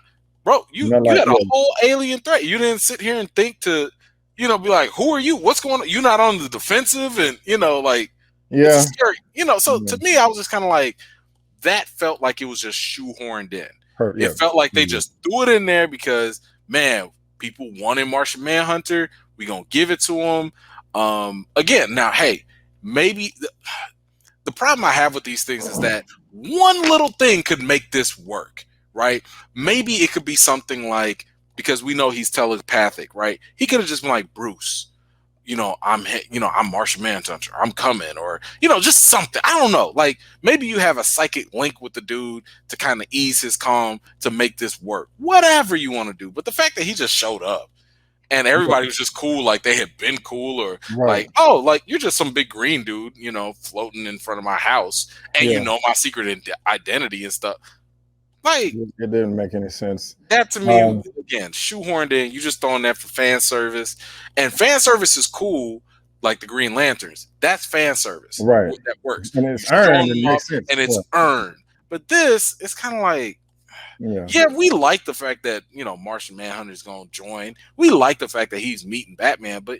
bro, you had a whole alien threat. You didn't sit here and think to, be like, who are you? What's going on? You're not on the defensive, and it's scary. So to me, I was just kind of like, that felt like it was just shoehorned in. It felt like they just threw it in there because, man, people wanted Martian Manhunter. We gonna give it to him. Again, now, hey, maybe the problem I have with these things is that one little thing could make this work, right? Maybe it could be something like, because we know he's telepathic, right? He could have just been like, Bruce, I'm Martian Manhunter, I'm coming, or, just something. I don't know. Like, maybe you have a psychic link with the dude to kind of ease his calm to make this work. Whatever you want to do. But the fact that he just showed up and everybody was just cool, like they had been cool, or like, oh, like you're just some big green dude, floating in front of my house, and my secret identity and stuff. Like, it didn't make any sense. That to me, again, shoehorned in. You just throwing that for fan service, and fan service is cool. Like the Green Lanterns, that's fan service, right? That works, and it's earned, and it's earned. But this, it's kind of like, yeah, we like the fact that Martian Manhunter is going to join. We like the fact that he's meeting Batman, but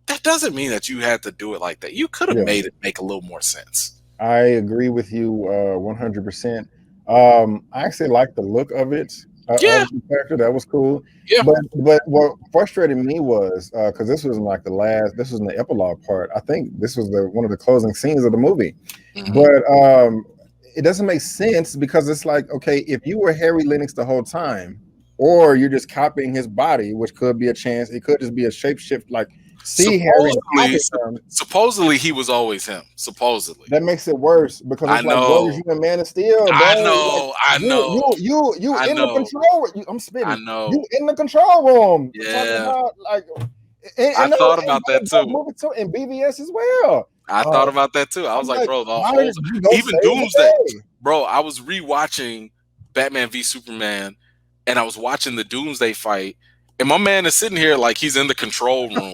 that doesn't mean that you had to do it like that. You could have made it make a little more sense. I agree with you 100%. I actually like the look of it. Of the character. That was cool. Yeah. But what frustrated me was because this was like this was in the epilogue part. I think this was one of the closing scenes of the movie. Mm-hmm. But it doesn't make sense because it's like, okay, if you were Harry Lennox the whole time, or you're just copying his body, which could be a chance. It could just be a shapeshift, like supposedly he was always him. Supposedly that makes it worse because it's like, what is you in Man of Steel? I know. You in the control. I'm spitting. I know. You in the control room. Yeah. About, like, I thought about that too. And BVS as well. I thought about that too. I was like, bro, even Doomsday. Bro, I was rewatching Batman v Superman, and I was watching the Doomsday fight. And my man is sitting here like he's in the control room,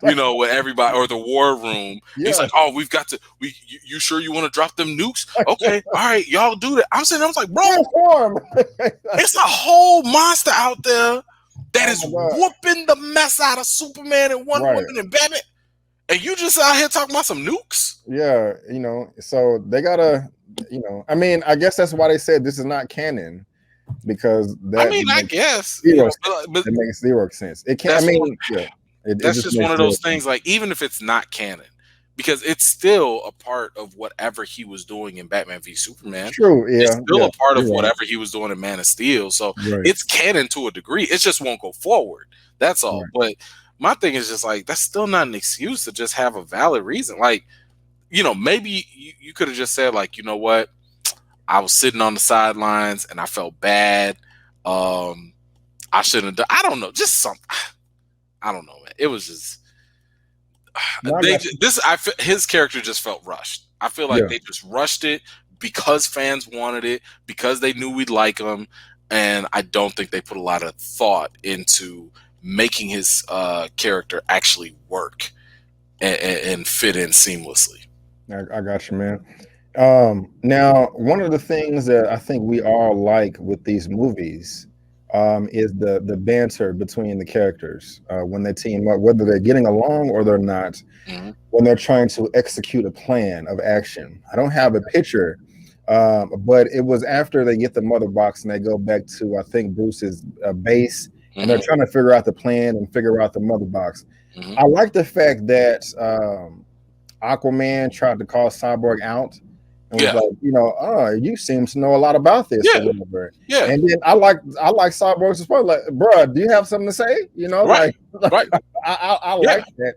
with everybody, or the war room. Yeah. He's like, oh, we've got to, you sure you want to drop them nukes? Okay, all right, y'all do that. I'm sitting there, I was like, bro, it's a whole monster out there that is whooping the mess out of Superman and Wonder Woman and Batman. And you just out here talking about some nukes? Yeah, so they gotta, I mean, I guess that's why they said this is not canon. Because I guess it makes zero sense. It can't. That's just one of those things. Like, even if it's not canon, because it's still a part of whatever he was doing in Batman v Superman. True, yeah. It's still a part of whatever he was doing in Man of Steel. So it's canon to a degree. It just won't go forward. That's all. Right. But my thing is just like, that's still not an excuse to just have a valid reason. Like, maybe you could have just said, like, you know what? I was sitting on the sidelines and I felt bad. I shouldn't have done. I don't know. Just something. I don't know, man. It was just his character just felt rushed. I feel like they just rushed it because fans wanted it, because they knew we'd like him, and I don't think they put a lot of thought into making his character actually work and fit in seamlessly. I got you, man. Now, one of the things that I think we all like with these movies is the banter between the characters when they team up, whether they're getting along or they're not, Mm-hmm. when they're trying to execute a plan of action. I don't have a picture, but it was after they get the mother box and they go back to, I think, Bruce's base, and they're Mm-hmm. trying to figure out the plan and figure out the mother box. Mm-hmm. I like the fact that Aquaman tried to call Cyborg out and was Yeah. like, oh, you seem to know a lot about this or Yeah. whatever. Yeah. And then I like Cyborg's response, like, bro, do you have something to say? Right. Right. I Yeah. like that.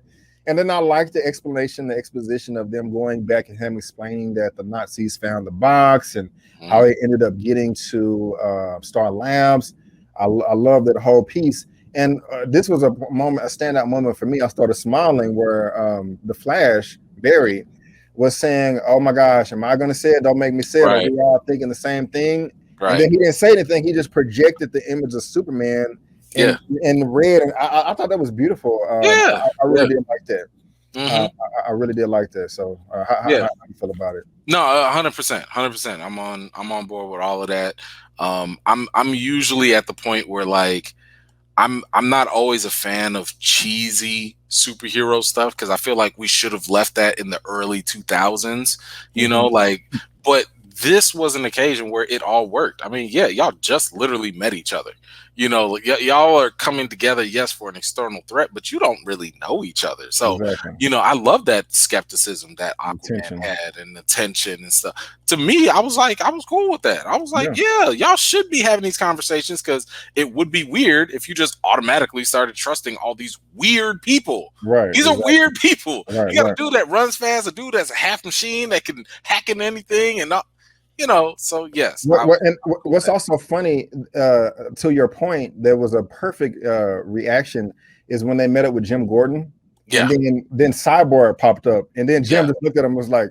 And then I like the exposition of them going back and him explaining that the Nazis found the box and how Mm-hmm. it ended up getting to Star Labs. I love that whole piece. And this was a standout moment for me. I started smiling where the Flash, Barry, was saying, "Oh my gosh, am I going to say it? Don't make me say it." Are Right. we all thinking the same thing? And Right. then he didn't say anything. He just projected the image of Superman Yeah. in red, and I thought that was beautiful. Yeah. I Yeah. really did like that. Mm-hmm. I really did like that. So, how Yeah. do you feel about it? No, 100%, 100%. I'm on board with all of that. I'm usually at the point where like I'm not always a fan of cheesy superhero stuff because I feel like we should have left that in the early 2000s, Mhm. like, but this was an occasion where it all worked. I mean, yeah, y'all just literally met each other. Like, y'all are coming together, yes, for an external threat, but you don't really know each other. So, Exactly. I love that skepticism that Aquaman Intention. had and the tension and stuff. To me, I was cool with that. I was like, yeah, y'all should be having these conversations because it would be weird if you just automatically started trusting all these weird people. Right. These are weird people. Right, You got a right. dude that runs fast, a dude that's a half machine that can hack in anything, and so yes. What's also funny, to your point, there was a perfect reaction is when they met up with Jim Gordon, Yeah. and then Cyborg popped up, and then Jim just looked at him and was like,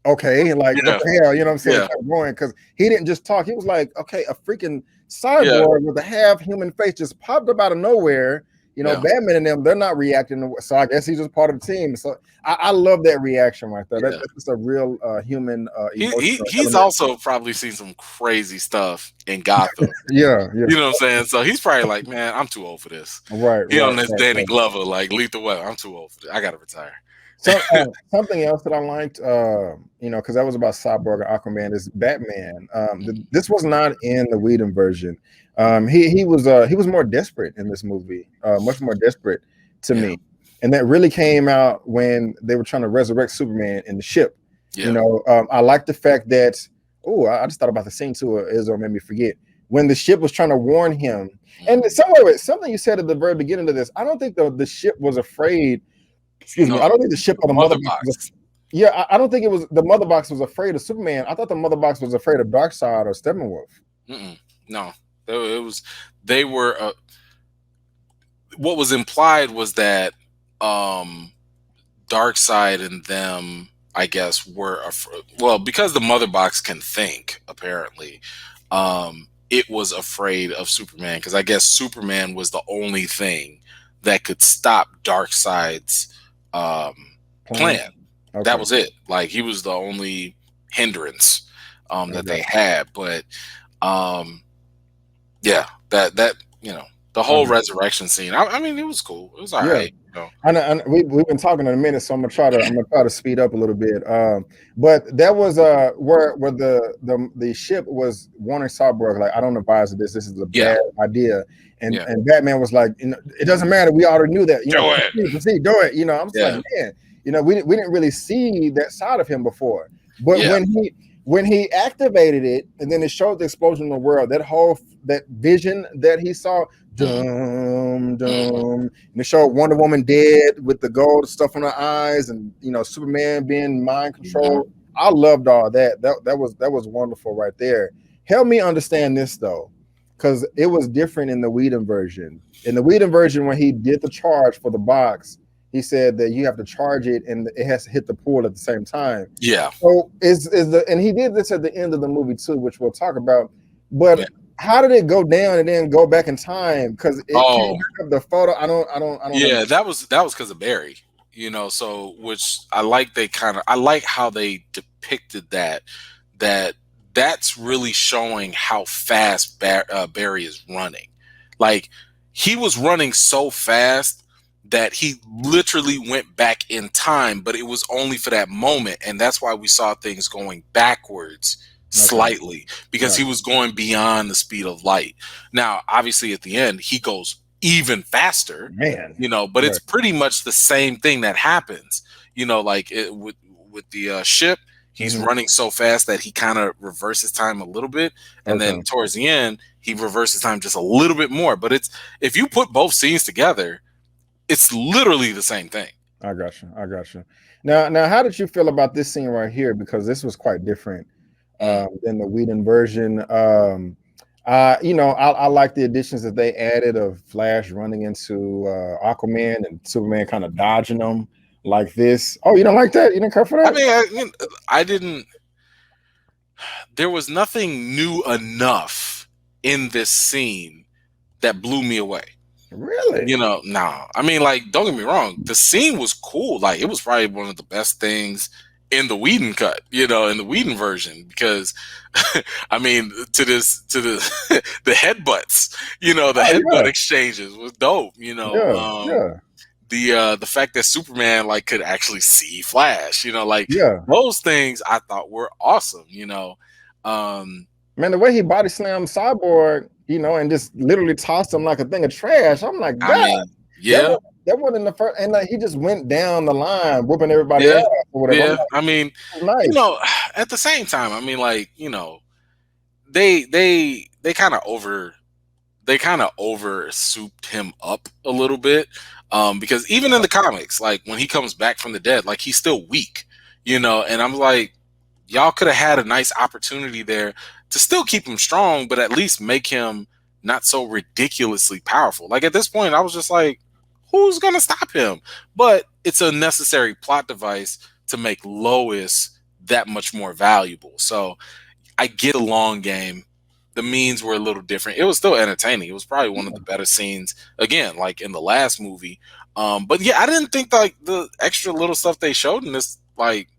okay, like what the hell, you know what I'm saying? Yeah. Kept going because he didn't just talk. He was like, okay, a freaking cyborg with a half human face just popped up out of nowhere. Batman and them, they're not reacting. So I guess he's just part of the team. So I love that reaction right there. That's just a real human emotional he's also probably seen some crazy stuff in Gotham. yeah. You know what I'm saying? So he's probably like, man, I'm too old for this. Right. He on this Danny Glover, like Lethal Weapon. I'm too old for this. I gotta retire. So something else that I liked, because that was about Cyborg and Aquaman, is Batman. This was not in the Whedon version. He was more desperate in this movie, much more desperate to me, and that really came out when they were trying to resurrect Superman in the ship. Yeah. I like the fact that I just thought about the scene too. Izzo made me forget when the ship was trying to warn him. And something you said at the very beginning of this, I don't think the ship was afraid. Excuse me. I don't think the ship or the mother box. I don't think it was the mother box was afraid of Superman. I thought the mother box was afraid of Darkseid or Steppenwolf. No, it was. They were. What was implied was that Darkseid and them, I guess, were because the mother box can think. Apparently, it was afraid of Superman because I guess Superman was the only thing that could stop Darkseid's plan. Okay. That was it. Like he was the only hindrance that they had. But that the whole resurrection scene. I mean, it was cool. It was all right. And we've been talking in a minute, so I'm gonna try to speed up a little bit. But that was where the ship was warning Cyborg, like, I don't advise this. This is a bad idea. And Batman was like, it doesn't matter. We already knew that. Proceed, do it. I'm just like, man, we didn't really see that side of him before. But when he activated it, and then it showed the explosion in the world, that vision that he saw, and it showed Wonder Woman dead with the gold stuff on her eyes, and Superman being mind controlled. I loved all that. That was wonderful right there. Help me understand this though, because it was different in the Whedon version. In the Whedon version, when he did the charge for the box, he said that you have to charge it and it has to hit the pool at the same time. Yeah. So and he did this at the end of the movie too, which we'll talk about. But how did it go down and then go back in time? Because it came back up the photo. I don't. Yeah, that was because of Barry. you know, so which I like. I like how they depicted that that's really showing how fast Barry is running. Like, he was running so fast that he literally went back in time, but it was only for that moment, and that's why we saw things going backwards slightly, because he was going beyond the speed of light. Now, obviously, at the end, he goes even faster, Man. you know, but it's pretty much the same thing that happens, you know, like with the ship. He's running so fast that he kind of reverses time a little bit, and then towards the end, he reverses time just a little bit more. But it's, if you put both scenes together, it's literally the same thing. I got you. Now, how did you feel about this scene right here? Because this was quite different than the Whedon version. You know, I like the additions that they added of Flash running into Aquaman and Superman kind of dodging them like this. Oh, you don't like that? You didn't care for that? I mean, I didn't. There was nothing new enough in this scene that blew me away. Really? You know, nah. I mean, like, don't get me wrong. The scene was cool. Like, it was probably one of the best things in the Whedon cut, you know, in the Whedon version, because I mean, to the the headbutts, you know, the headbutt exchanges was dope, you know. The fact that Superman like could actually see Flash, you know, like those things I thought were awesome, you know. Man, the way he body slammed Cyborg, you know, and just literally tossed him like a thing of trash. I'm like, God, I mean, that wasn't the first, and like he just went down the line, whooping everybody ass or whatever. Like, I mean, nice. You know, at the same time, I mean, like, you know, they kind of over souped him up a little bit, because even in the comics, like when he comes back from the dead, like he's still weak, you know, and I'm like, y'all could have had a nice opportunity there to still keep him strong, but at least make him not so ridiculously powerful. Like at this point, I was just like, who's gonna stop him? But it's a necessary plot device to make Lois that much more valuable. So I get a long game. The means were a little different. It was still entertaining. It was probably one of the better scenes, again, like in the last movie. But yeah, I didn't think like the extra little stuff they showed in this like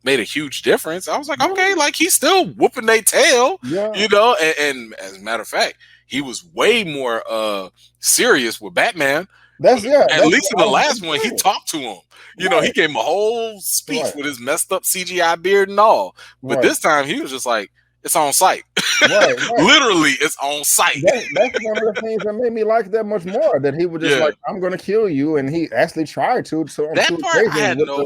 made a huge difference. I was like, okay, like he's still whooping their tail, you know. And as a matter of fact, he was way more serious with Batman. At least in the last one, he talked to him. You know, he gave him a whole speech with his messed up CGI beard and all. But this time, he was just like, it's on site. Literally, it's on site. That's one of the things that made me like that much more. That he was just like, I'm going to kill you. And he actually tried to. So that part,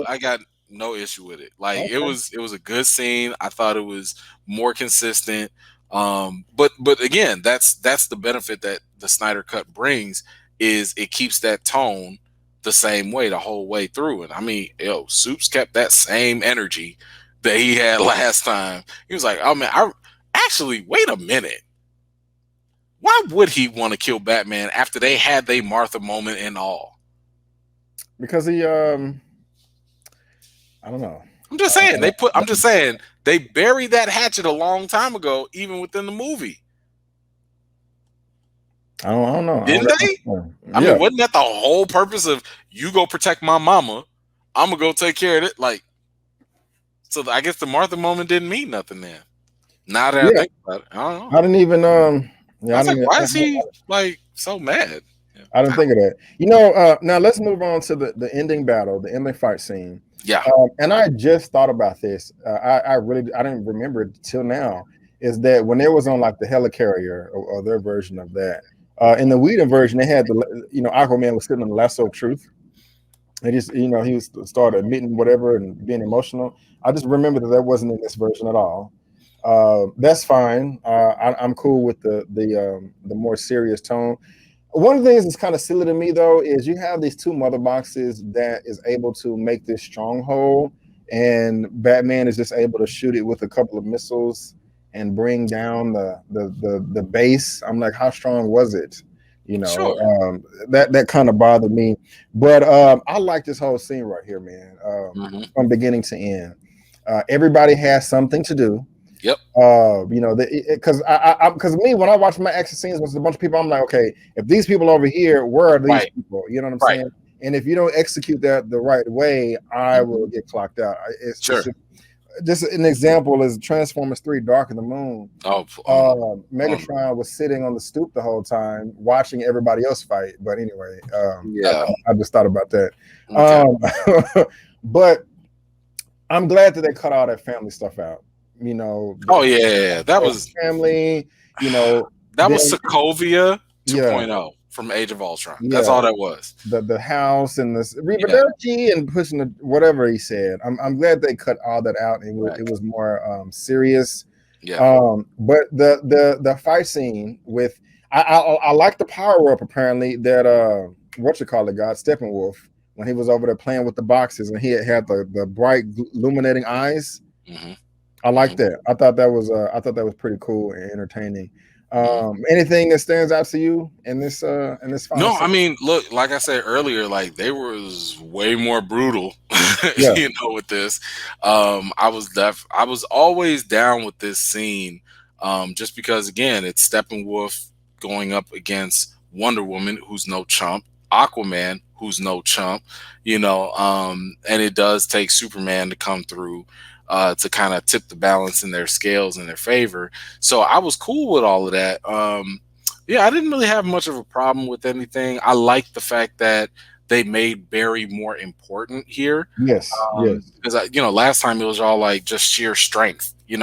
I got no issue with it. Like it was a good scene. I thought it was more consistent. But again, that's the benefit that the Snyder Cut brings, is it keeps that tone the same way the whole way through. And I mean, Soups kept that same energy that he had last time. He was like, oh man, wait a minute. Why would he want to kill Batman after they had their Martha moment and all? Because he I don't know. I'm just saying they buried that hatchet a long time ago, even within the movie. I don't know. Didn't they? I mean, wasn't that the whole purpose of you go protect my mama? I'm gonna go take care of it. Like, so I guess the Martha moment didn't mean nothing then. Now that I think about it, I don't know. I didn't even why is he like so mad? I didn't think of that. You know, now let's move on to the ending battle, the ending fight scene. Yeah. And I just thought about this. I didn't remember it till now. Is that when it was on like the helicarrier or their version of that? In the Whedon version, they had Aquaman was sitting on the lasso of truth. They just, he was started admitting whatever and being emotional. I just remember that wasn't in this version at all. That's fine. I'm cool with the more serious tone. One of the things that's kind of silly to me though is you have these two mother boxes that is able to make this stronghold, and Batman is just able to shoot it with a couple of missiles and bring down the base. I'm like, how strong was it? Sure. That kind of bothered me. But I like this whole scene right here, man. From beginning to end. Everybody has something to do. Yep. Because me, when I watch my action scenes with a bunch of people, I'm like, okay, if these people over here, where are these people? You know what I'm saying? and if you don't execute that the right way, I will get clocked out. It's Sure. just an example is Transformers 3 Dark of the Moon. Megatron was sitting on the stoop the whole time watching everybody else fight. But anyway, I just thought about that. Okay. But I'm glad that they cut all that family stuff out. You know. That was family. You know, that was Sokovia 2.0 from Age of Ultron. That's all that was. The house and the Rivaderci and pushing the whatever he said. I'm glad they cut all that out and it was more serious. Yeah. But the fight scene with I like the power up apparently that God Steppenwolf, when he was over there playing with the boxes and he had the bright illuminating eyes. Mm-hmm. I like that. I thought that was pretty cool and entertaining. Anything that stands out to you in this final No, I mean, look, like I said earlier, like they was way more brutal, with this. I was always down with this scene, just because again, it's Steppenwolf going up against Wonder Woman, who's no chump, Aquaman, who's no chump, and it does take Superman to come through. To kind of tip the balance in their scales in their favor. So I was cool with all of that. I didn't really have much of a problem with anything. I liked the fact that they made Barry more important here. Yes. Because, last time it was all like just sheer strength. We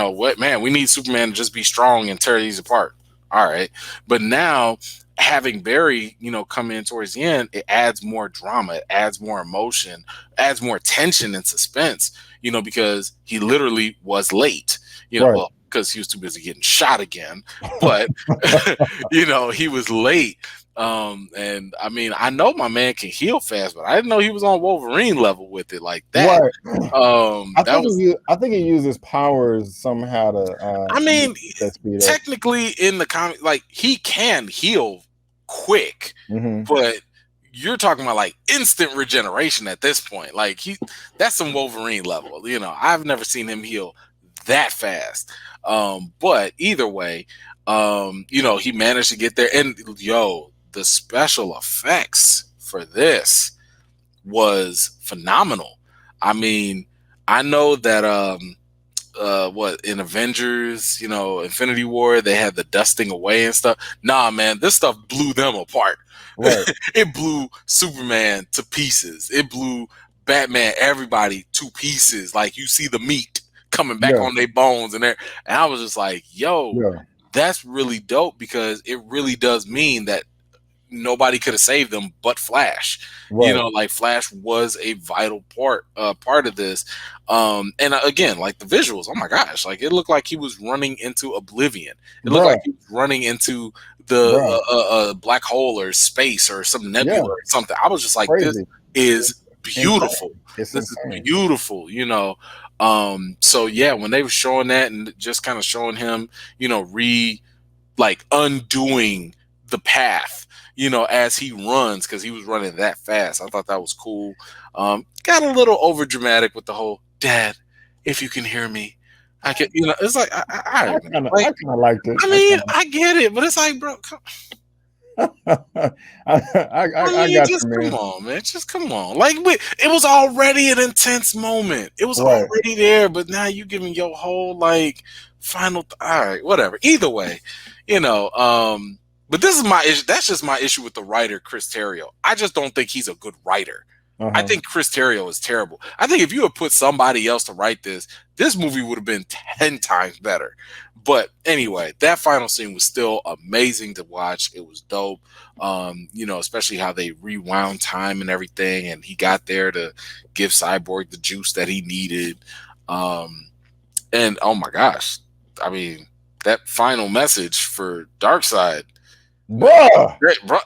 need Superman to just be strong and tear these apart. All right. But now having Barry, come in towards the end, it adds more drama, it adds more emotion, adds more tension and suspense, because he literally was late, well, because he was too busy getting shot again, but, he was late. And I mean, I know my man can heal fast, but I didn't know he was on Wolverine level with it like that. Right. I think he used his powers somehow to. I mean, technically in the comic, like he can heal quick, but you're talking about like instant regeneration at this point. Like that's some Wolverine level. I've never seen him heal that fast. But either way, he managed to get there, and the special effects for this was phenomenal. I mean, I know that in Avengers, Infinity War, they had the dusting away and stuff. Nah, man, this stuff blew them apart. Right. It blew Superman to pieces. It blew Batman, everybody to pieces. Like you see the meat coming back on their bones and I was just like, that's really dope, because it really does mean that nobody could have saved them but Flash. Right. Like Flash was a vital part of this. And again, like the visuals, oh my gosh, like it looked like he was running into oblivion. It looked like he was running into the black hole or space or some nebula or something. I was just like, this is beautiful. This is beautiful, So yeah, when they were showing that and just kind of showing him, undoing the path, as he runs, because he was running that fast. I thought that was cool. Got a little over dramatic with the whole "Dad, if you can hear me, I can." It's like I kind of liked it. I mean, I get it, but it's like, bro, come on, man. Just come on. Like it was already an intense moment. It was already there, but now you giving your whole final. All right, whatever. Either way, But this is my issue. That's just my issue with the writer, Chris Terrio. I just don't think he's a good writer. I think Chris Terrio is terrible. I think if you had put somebody else to write this movie would have been 10 times better. But anyway, that final scene was still amazing to watch. It was dope. Especially how they rewound time and everything. And he got there to give Cyborg the juice that he needed. And oh my gosh, I mean, that final message for Darkseid. Bruh.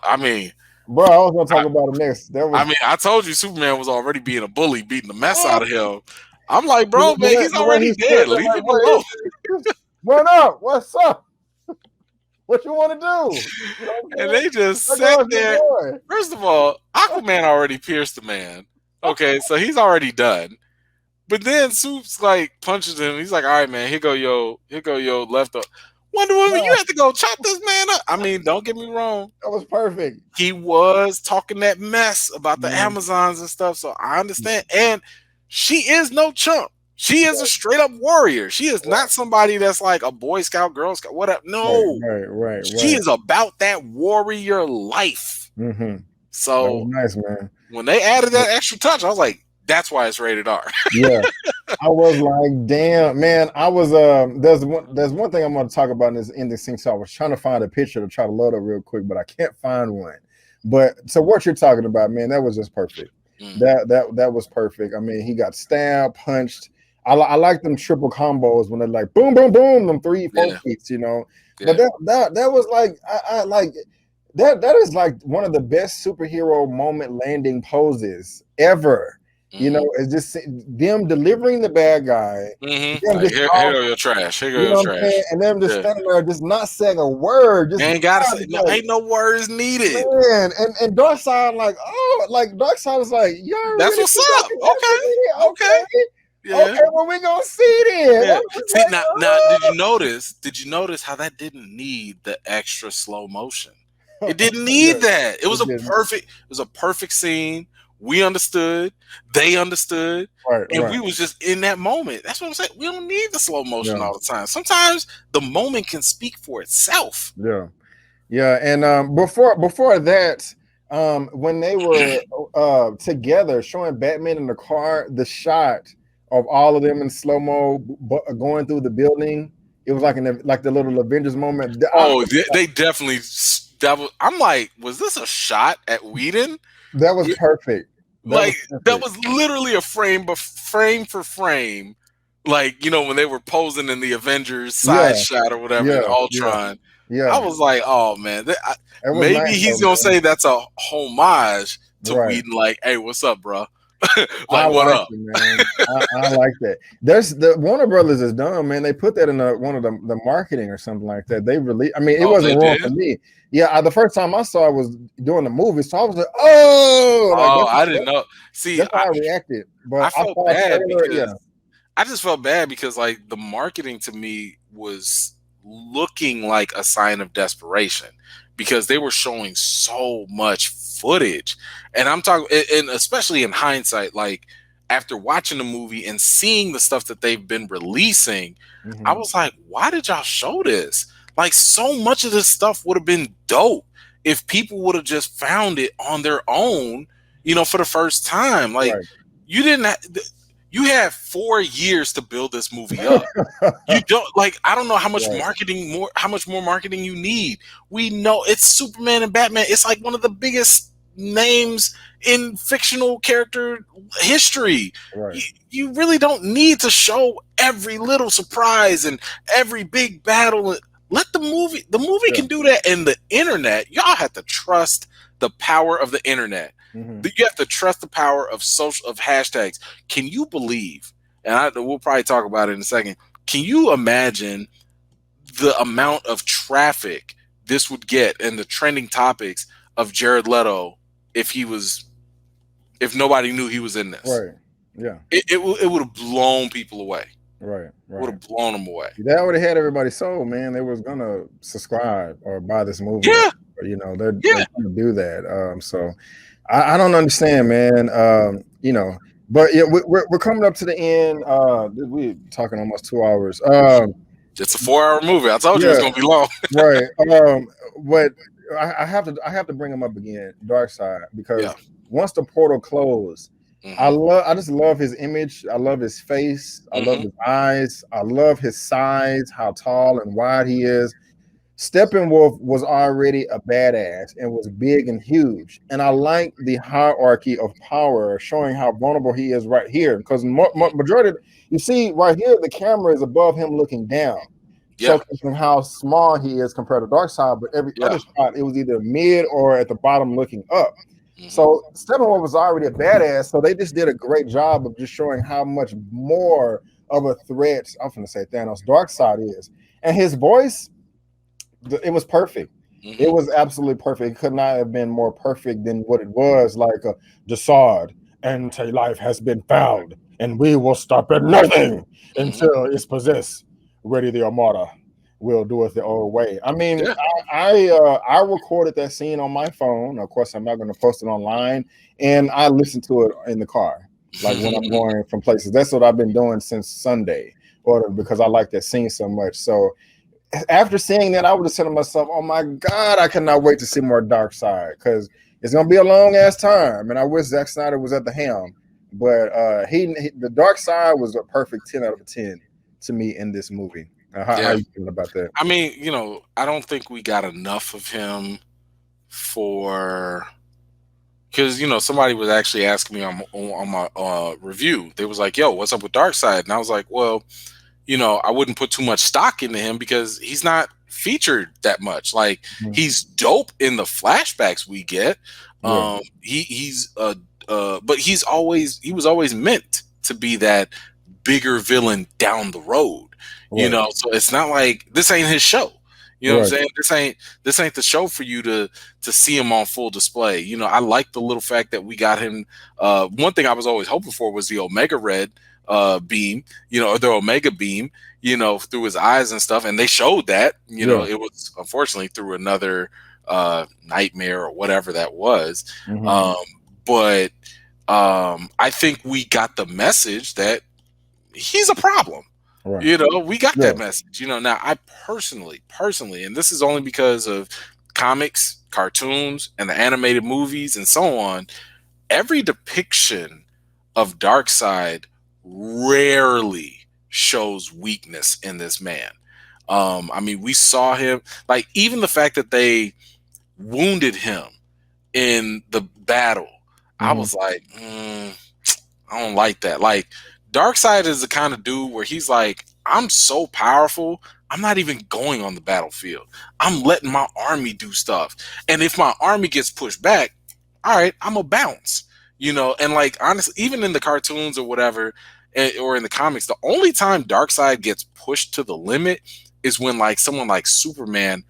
I mean, I was gonna talk about it next. I told you Superman was already being a bully, beating the mess out of him. I'm like, bro, man, he's already dead. Leave him alone. What up? What's up? What you want to do? And they just sat there. First of all, Aquaman already pierced the man. Okay, so he's already done. But then Soup's punches him. He's like, all right, man, here go your left up. Wonder Woman, you Yeah, have to go chop this man up. I mean, don't get me wrong. that was perfect. He was talking that mess about the Mhm. Amazons and stuff, so I understand. And she is no chump. She is a straight up warrior. She is not somebody that's like a Boy Scout, Girl Scout, whatever. No, she Right. is about that warrior life. Mm-hmm. That was So nice, man. when they added that extra touch, I was like, that's why it's rated R. Yeah. I was like, damn, man. I was there's one thing I'm gonna talk about in this scene. So I was trying to find a picture to try to load up real quick, but I can't find one. But so what you're talking about, man, that was just perfect. That was perfect. I mean, he got stabbed, punched. I like them triple combos when they're like boom, boom, boom, them 3-4 feats, you know. But that was like I like that is like one of the best superhero moment landing poses ever. You know, it's just them delivering the bad guy. Like, here go your trash. Here go your trash. And them just standing there, just not saying a word. Just ain't gotta say, no, ain't no words needed. Man, and Darkseid like, oh, like Darkseid was like, yo, that's what's up. Okay. Yeah. Okay, well, we gonna see then. Yeah. See, now, did you notice how that didn't need the extra slow motion? It didn't need that. It was a perfect scene. We understood, they understood, and we was just in that moment. That's what I'm saying. We don't need the slow motion all the time. Sometimes the moment can speak for itself. Yeah. And before that, when they were together, showing Batman in the car, the shot of all of them in slow mo going through the building, it was like the little Avengers moment. They definitely. I'm like, was this a shot at Whedon? That was perfect. That was literally a frame for frame, like, you know, when they were posing in the Avengers side shot or whatever in Ultron. I was like, oh man, maybe nice, he's gonna say that's a homage to Whedon. Like, hey, what's up, bro? Like, what up? Man. I like that. There's the Warner Brothers is done, man. They put that in one of the marketing or something like that. They released. I mean, it wasn't wrong for me. Yeah, the first time I saw it was doing the movie, so I was like, oh, I didn't know. See, that's how I reacted. But I felt bad because I just felt bad because like the marketing to me was looking like a sign of desperation because they were showing so much footage, and I'm talking, and especially in hindsight, like after watching the movie and seeing the stuff that they've been releasing, I was like, why did y'all show this? Like, so much of this stuff would have been dope if people would have just found it on their own, you know, for the first time. Like, you had 4 years to build this movie up. You don't, like, I don't know how much how much more marketing you need. We know it's Superman and Batman. It's like one of the biggest names in fictional character history. You really don't need to show every little surprise and every big battle. Let the movie can do that. And the internet, y'all have to trust the power of the internet. You have to trust the power of hashtags. Can you believe, and we'll probably talk about it in a second, can you imagine the amount of traffic this would get and the trending topics of Jared Leto if nobody knew he was in this? It would have blown people away. Would have blown them away. That would have had everybody sold, man. They was gonna subscribe or buy this movie. You know, they're gonna do that. So I don't understand, man. You know, but yeah, we're coming up to the end. We're talking almost 2 hours. It's a 4-hour movie. I told you it's gonna be long. But I have to bring him up again, Darkseid, because once the portal closed, I just love his image. I love his face. I love his eyes. I love his size, how tall and wide he is. Steppenwolf was already a badass and was big and huge. And I like the hierarchy of power showing how vulnerable he is right here. Because majority, you see right here, the camera is above him looking down. Showcasing how small he is compared to Darkseid. But every other shot, it was either mid or at the bottom looking up. So Steppenwolf was already a badass, so they just did a great job of just showing how much more of a threat, I'm going to say Thanos, Darkseid is. And his voice, it was perfect. It was absolutely perfect. It could not have been more perfect than what it was, like the sword, anti-life has been found, and we will stop at nothing until it's possessed. Ready the Armada. will do it the old way. I mean, Yeah. I recorded that scene on my phone. Of course, I'm not going to post it online, and I listened to it in the car, like when I'm going from places. That's what I've been doing since Sunday, or because I like that scene so much. So after seeing that, I would have said to myself, "Oh my God, I cannot wait to see more Darkseid because it's going to be a long ass time." And I wish Zack Snyder was at the helm, but the Darkseid was a perfect 10 out of 10 to me in this movie. How you feeling about that? I mean, I don't think we got enough of him for, because somebody was actually asking me on my review. They was like, "Yo, what's up with Darkseid?" And I was like, "Well, I wouldn't put too much stock into him because he's not featured that much. Like, he's dope in the flashbacks we get. But he was always meant to be that bigger villain down the road." So it's not like this ain't his show. You know what I'm saying? This ain't the show for you to see him on full display. I like the little fact that we got him. One thing I was always hoping for was the Omega Red beam, or the Omega beam, through his eyes and stuff. And they showed that, it was unfortunately through another nightmare or whatever that was. But I think we got the message that he's a problem. We got that message. Now I personally, and this is only because of comics, cartoons, and the animated movies and so on, every depiction of Darkseid rarely shows weakness in this man. I mean, we saw him, like, even the fact that they wounded him in the battle, I was like, I don't like that. Like, Darkseid is the kind of dude where he's like, I'm so powerful, I'm not even going on the battlefield. I'm letting my army do stuff. And if my army gets pushed back, all right, I'm a bounce. And like, honestly, even in the cartoons or whatever, or in the comics, the only time Darkseid gets pushed to the limit is when, like, someone like Superman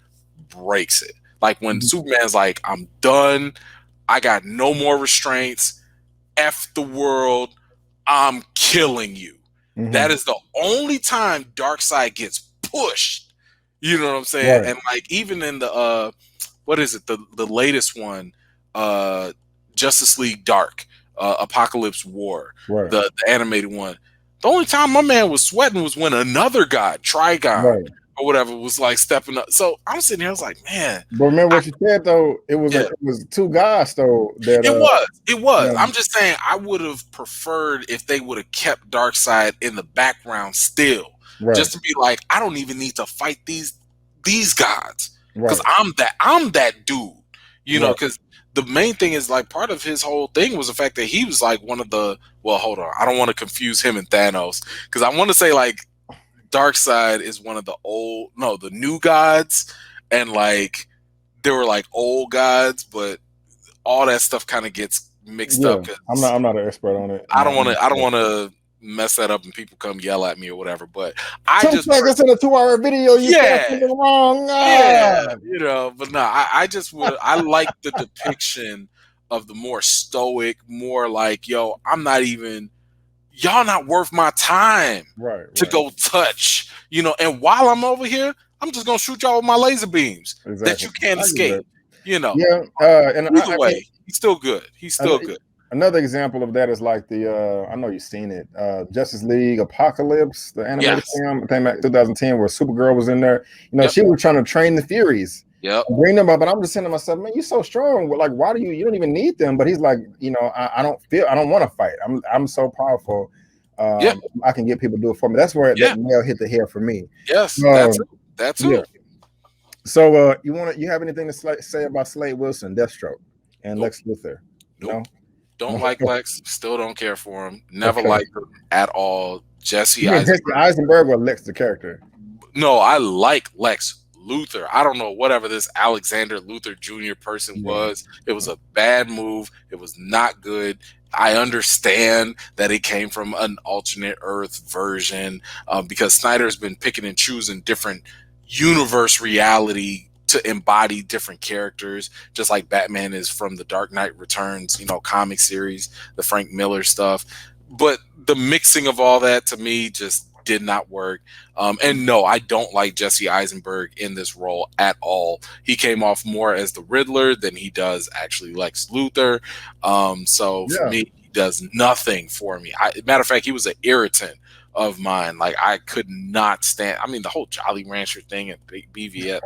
breaks it. Like when Superman's like, I'm done, I got no more restraints, F the world, I'm killing you. That is the only time Darkseid gets pushed. You know what I'm saying? And like, even in the what is it, the latest one, Justice League Dark, Apocalypse War, the animated one, the only time my man was sweating was when another god, Trigon or whatever, was like stepping up. So I'm sitting here, I was like, man. But remember what you said though? It was two guys though. That it was. Yeah. I'm just saying, I would have preferred if they would have kept Darkseid in the background still, just to be like, I don't even need to fight these gods because I'm that dude. Because the main thing is, like, part of his whole thing was the fact that he was like one of the. Well, hold on, I don't want to confuse him and Thanos, because I want to say, like, Darkseid is one of the new gods, and like they were like old gods, but all that stuff kind of gets mixed up. I'm not an expert on it. I don't want to mess that up and people come yell at me or whatever. But I just seconds in a 2-hour video, you said something wrong. But no, I like the depiction of the more stoic, more like, yo, y'all not worth my time to go touch, and while I'm over here, I'm just gonna shoot y'all with my laser beams that you can't escape. And either way, he's still good. He's still good. Another example of that is like the I know you've seen it, Justice League Apocalypse, the animated film, came out in 2010, where Supergirl was in there. She was trying to train the Furies. Bring them up, and I'm just saying to myself, man, you're so strong. Like, why do you don't even need them? But he's like, I don't want to fight. I'm so powerful. I can get people to do it for me. That's where that nail hit the head for me. That's it. Yeah. So you have anything to say about Slade Wilson, Deathstroke, and Lex Luthor? No. Don't like Lex. Still don't care for him. Never liked him at all. Jesse Eisenberg or Lex the character? No, I like Lex Luthor. I don't know whatever this Alexander Luthor Jr. person was. It was a bad move. It was not good. I understand that it came from an alternate Earth version because Snyder's been picking and choosing different universe reality to embody different characters, just like Batman is from the Dark Knight Returns, comic series, the Frank Miller stuff. But the mixing of all that, to me, just did not work. And no, I don't like Jesse Eisenberg in this role at all. He came off more as the Riddler than he does actually Lex Luthor. So for me, he does nothing for me. Matter of fact, he was an irritant of mine. Like, I could not stand. I mean, the whole Jolly Rancher thing and BVS.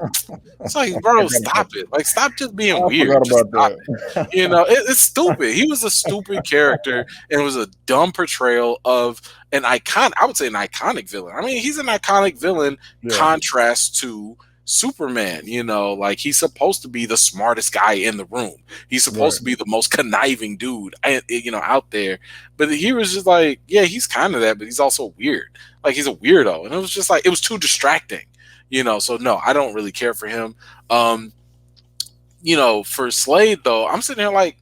It's like, bro, stop it. Like, stop just being weird. Just stop it. You know, it's stupid. He was a stupid character, and it was a dumb portrayal of an icon. I would say an iconic villain. I mean, he's an iconic villain. Contrast to Superman. You know, like, he's supposed to be the smartest guy in the room. He's supposed to be the most conniving dude, you know, out there. But he was just like, yeah, he's kind of that, but he's also weird. Like, he's a weirdo, and it was just like, it was too distracting. You know, so no, I don't really care for him. You know, for Slade though, I'm sitting here like,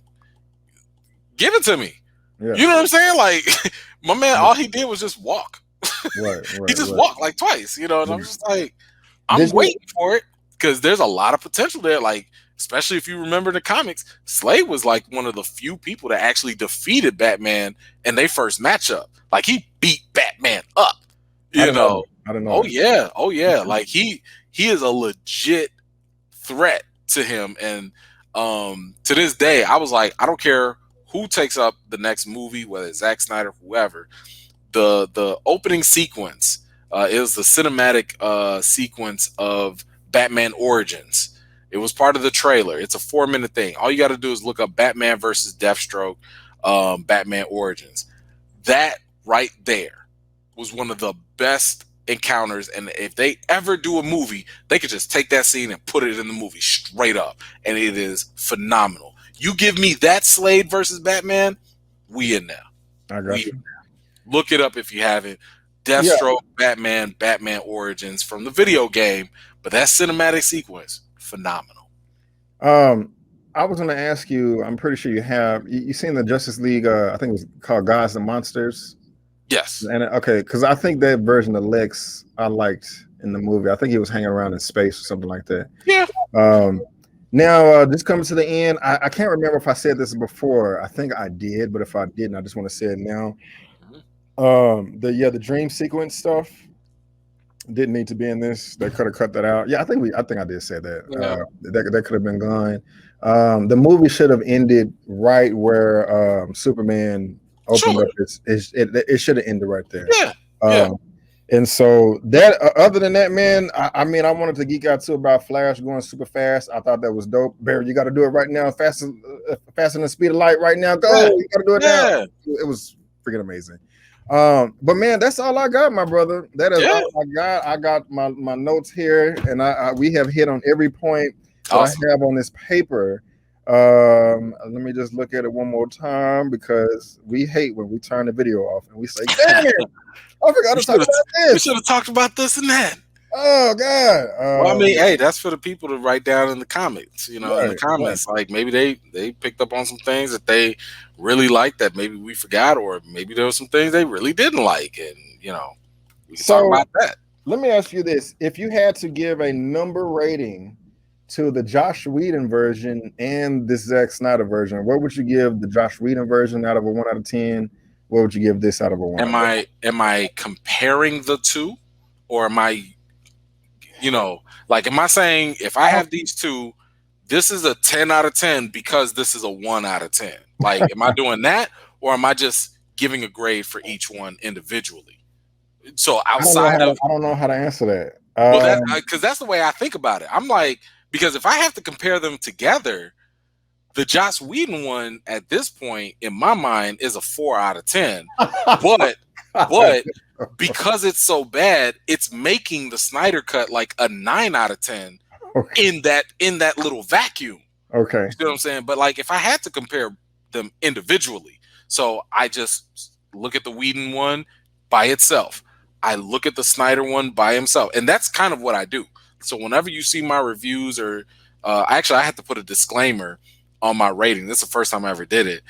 give it to me. You know what I'm saying? Like, my man, all he did was just walk. He just walked like twice, you know, and I'm just like, I'm waiting for it because there's a lot of potential there. Like, especially if you remember the comics, Slade was like one of the few people that actually defeated Batman in their first matchup. Like, he beat Batman up, you know. I don't know. Oh yeah. Like, he is a legit threat to him. And to this day, I was like, I don't care who takes up the next movie, whether it's Zack Snyder, whoever. The opening sequence is the cinematic sequence of Batman Origins. It was part of the trailer. It's a 4-minute thing. All you got to do is look up Batman versus Deathstroke, Batman Origins. That right there was one of the best encounters, and if they ever do a movie, they could just take that scene and put it in the movie straight up, and it is phenomenal. You give me that Slade versus Batman, we in there. I got you. Look it up if you haven't. Deathstroke, Batman Origins from the video game, but that cinematic sequence, phenomenal. I was going to ask you, I'm pretty sure you seen the Justice League, I think it was called Gods and Monsters. Yes. And okay, because I think that version of Lex I liked in the movie. I think he was hanging around in space or something like that. Yeah. Now, just coming to the end, I can't remember if I said this before. I think I did, but if I didn't, I just want to say it now. The dream sequence stuff didn't need to be in this. They could have cut that out. Yeah, I think I did say that. Yeah. That could have been gone. The movie should have ended right where Superman opened up. It should have ended right there. Yeah. And so that, other than that, man, I mean, I wanted to geek out too about Flash going super fast. I thought that was dope. Barry, you got to do it right now, faster than the speed of light right now. Go, you got to do it now. It was freaking amazing. But man, that's all I got, my brother. That is all I got. I got my notes here, and we have hit on every point that I have on this paper. Let me just look at it one more time, because we hate when we turn the video off and we say, damn it, I forgot to talk about this. We should have talked about this and that. Oh God. Well, I mean, hey, that's for the people to write down in the comments, you know, in the comments. Like, maybe they picked up on some things that they really liked that maybe we forgot, or maybe there were some things they really didn't like, and you know, we can talk about that. Let me ask you this. If you had to give a number rating to the Joss Whedon version and this Zack Snyder version, what would you give the Joss Whedon version out of a 1 out of 10? What would you give this out of a 1? Am I comparing the two, or am I, you know, like, am I saying if I have these two, this is a 10 out of 10 because this is a 1 out of 10? Like, am I doing that, or am I just giving a grade for each one individually? So outside of, I don't know how to answer that. Well, because that's the way I think about it. I'm like, because if I have to compare them together, the Joss Whedon one at this point in my mind is a 4 out of 10. But because it's so bad, it's making the Snyder cut like a 9 out of 10 in that little vacuum. Okay. You know what I'm saying? But like, if I had to compare them individually, so I just look at the Whedon one by itself. I look at the Snyder one by himself. And that's kind of what I do. So whenever you see my reviews, or I had to put a disclaimer on my rating. This is the first time I ever did it,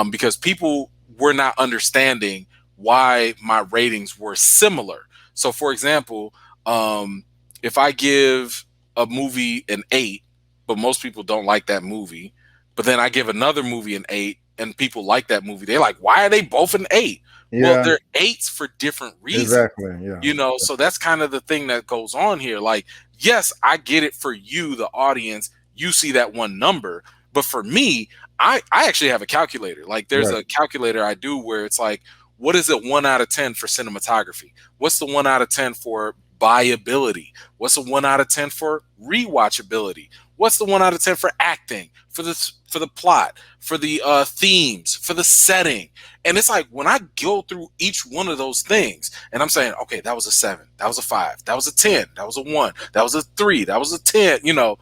because people were not understanding why my ratings were similar. So for example, if I give a movie an 8, but most people don't like that movie, but then I give another movie an 8 and people like that movie, they're like, why are they both an 8? Well, Yeah, they're 8s for different reasons. exactly. Yeah. You know, so that's kind of the thing that goes on here. Like, yes, I get it for you, the audience. You see that one number, but for me, I actually have a calculator. Like, there's Right. a calculator I do where it's like, what is it 1 out of 10 for cinematography? What's the 1 out of 10 for buyability? What's the 1 out of 10 for rewatchability? What's the 1 out of 10 for acting, for the plot, for the themes, for the setting? And it's like, when I go through each one of those things and I'm saying, okay, that was a 7, that was a 5, that was a 10, that was a 1, that was a 3, that was a 10, you know,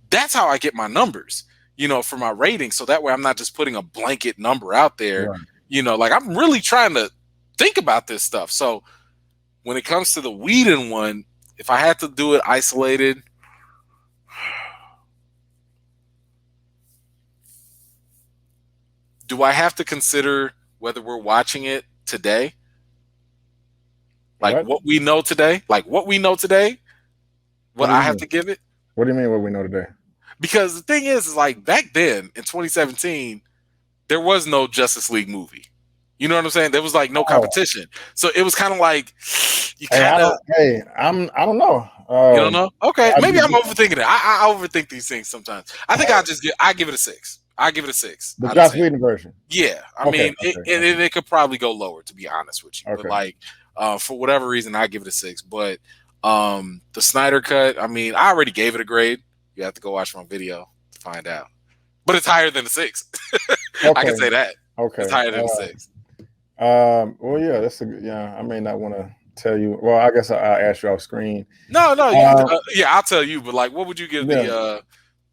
that's how I get my numbers, you know, for my rating. So that way I'm not just putting a blanket number out there, Right. you know, like, I'm really trying to think about this stuff. So when it comes to the Whedon one, if I had to do it isolated, do I have to consider whether we're watching it today? Like what we know today? Like what we know today? What I have to give it? What do you mean what we know today? Because the thing is like, back then in 2017, there was no Justice League movie. You know what I'm saying? There was like no competition. So it was kind of like, you kind of. I don't know. You don't know? Okay, maybe I'm overthinking it. I overthink these things sometimes. I think I give it a 6. I give it a 6. The Joss Whedon version. Yeah, I mean, it could probably go lower, to be honest with you. Okay. But like, for whatever reason, I give it a 6. But the Snyder Cut, I mean, I already gave it a grade. You have to go watch my video to find out. But it's higher than a 6. I can say that. Okay, it's higher than a 6. Well, yeah, that's a good. Yeah, I may not want to tell you. Well, I guess I'll ask you off screen. No, yeah, I'll tell you. But like, what would you give the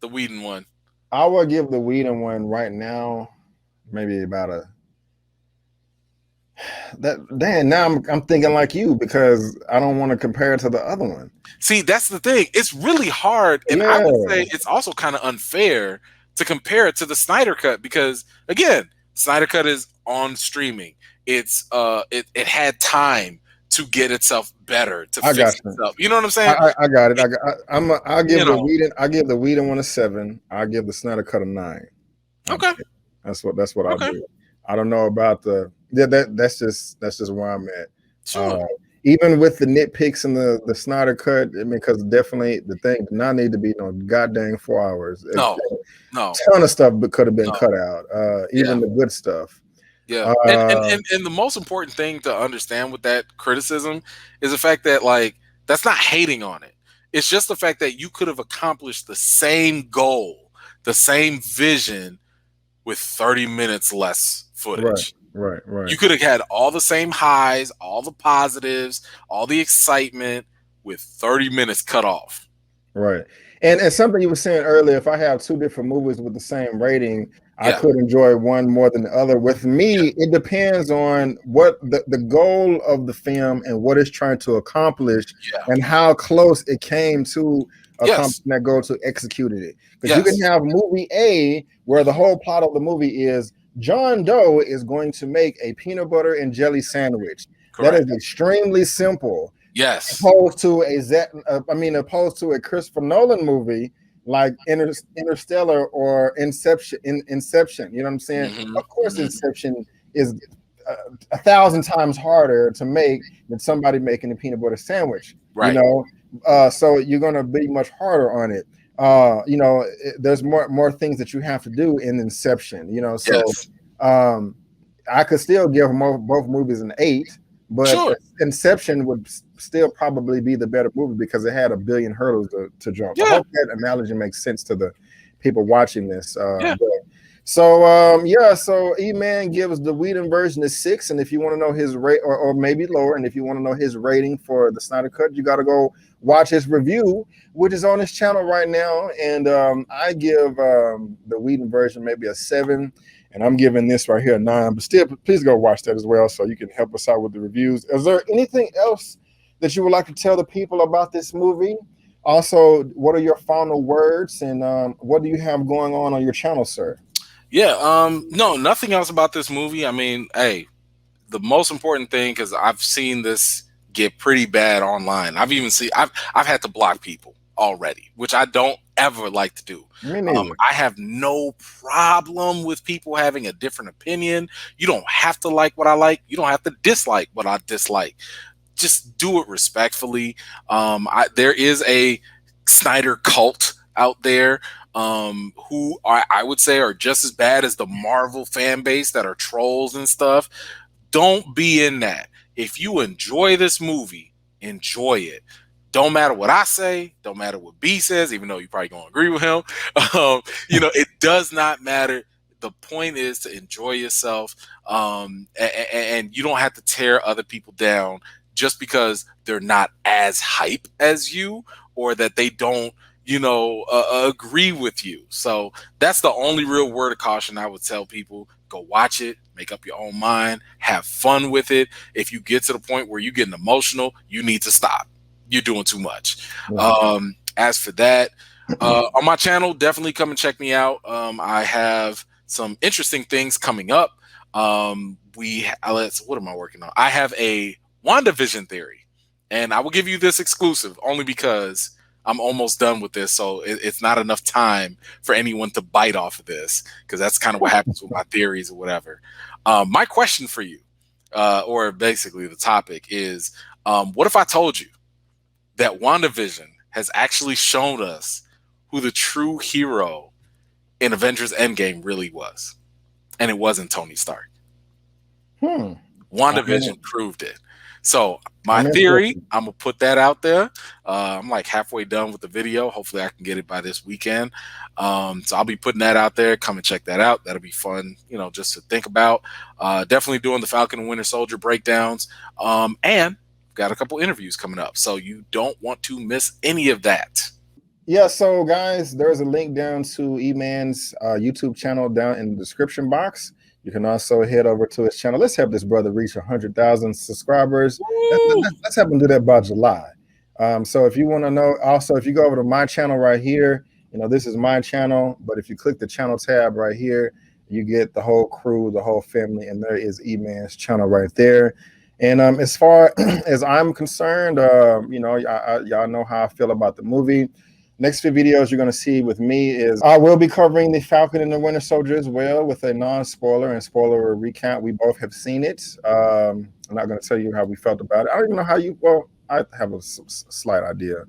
Whedon one? I would give the Whedon one right now, maybe about now I'm thinking like you, because I don't want to compare it to the other one. See, that's the thing. It's really hard, and I would say it's also kind of unfair to compare it to the Snyder Cut, because again, Snyder Cut is on streaming. It's it had time to get itself better, to fix itself. You know what I'm saying? I got it. I'll give the Whedon. I give the Whedon one a 7. I'll give the Snyder Cut a 9. Okay, that's what I'll do. I don't know about the that's just where I'm at. Sure. Even with the nitpicks in the Snyder Cut, I mean, because definitely the thing did not need to be no goddamn 4 hours. No. Ton of stuff could have been cut out. Even the good stuff. Yeah, and the most important thing to understand with that criticism is the fact that, like, that's not hating on it. It's just the fact that you could have accomplished the same goal, the same vision, with 30 minutes less footage. Right. You could have had all the same highs, all the positives, all the excitement, with 30 minutes cut off. Right. And something you were saying earlier, if I have 2 different movies with the same rating, I could enjoy one more than the other. With me, it depends on what the goal of the film and what it's trying to accomplish, and how close it came to accomplishing that goal, to executing it. Because you can have movie A where the whole plot of the movie is John Doe is going to make a peanut butter and jelly sandwich. Correct. That is extremely simple. Yes. Opposed to a Christopher Nolan movie like Interstellar or Inception. You know what I'm saying? Mm-hmm. Of course, Inception is 1,000 times harder to make than somebody making a peanut butter sandwich. Right. You know, so you're gonna be much harder on it. You know, there's more things that you have to do in Inception. You know, so I could still give both movies an 8. But Inception would still probably be the better movie because it had a billion hurdles to jump. I hope that analogy makes sense to the people watching this. So Eman gives the Whedon version a 6, and if you want to know his rate, or maybe lower, and if you want to know his rating for the Snyder Cut, you got to go watch his review, which is on his channel right now. And I give the Whedon version maybe a 7. And I'm giving this right here a 9, but still, please go watch that as well so you can help us out with the reviews. Is there anything else that you would like to tell the people about this movie? Also, what are your final words, and what do you have going on your channel, sir? Yeah, no, nothing else about this movie. I mean, hey, the most important thing, because I've seen this get pretty bad online. I've had to block people already, which I don't ever like to do. Me neither. I have no problem with people having a different opinion. You don't have to like what I like. You don't have to dislike what I dislike. Just do it respectfully. There is a Snyder cult out there who I would say are just as bad as the Marvel fan base that are trolls and stuff. Don't be in that. If you enjoy this movie, enjoy it. Don't matter what I say. Don't matter what B says, even though you probably gonna agree with him. It does not matter. The point is to enjoy yourself, and you don't have to tear other people down just because they're not as hype as you, or that they don't, agree with you. So that's the only real word of caution I would tell people. Go watch it, make up your own mind, have fun with it. If you get to the point where you're getting emotional, you need to stop. You're doing too much. Right. As for that, on my channel, definitely come and check me out. I have some interesting things coming up. What am I working on? I have a WandaVision theory, and I will give you this exclusive only because I'm almost done with this, so it's not enough time for anyone to bite off of this, because that's kind of what happens with my theories or whatever. My question for you, or basically the topic is, what if I told you that WandaVision has actually shown us who the true hero in Avengers Endgame really was, and it wasn't Tony Stark? WandaVision proved it. So my theory, I'm gonna put that out there. I'm like halfway done with the video. Hopefully I can get it by this weekend. So I'll be putting that out there. Come and check that out. That'll be fun, just to think about. Definitely doing the Falcon and Winter Soldier breakdowns. And got a couple interviews coming up, so you don't want to miss any of that. Yeah, so guys, there's a link down to Eman's YouTube channel down in the description box. You can also head over to his channel. Let's help this brother reach 100,000 subscribers. Let's help him do that by July. So if you want to know, also, if you go over to my channel right here, this is my channel, but if you click the channel tab right here, you get the whole crew, the whole family, and there is Eman's channel right there. And as far as I'm concerned, y'all know how I feel about the movie. Next few videos you're going to see with me is I will be covering the Falcon and the Winter Soldier as well, with a non-spoiler and spoiler recount. We both have seen it. I'm not going to tell you how we felt about it. I don't even know how you. Well, I have a slight idea.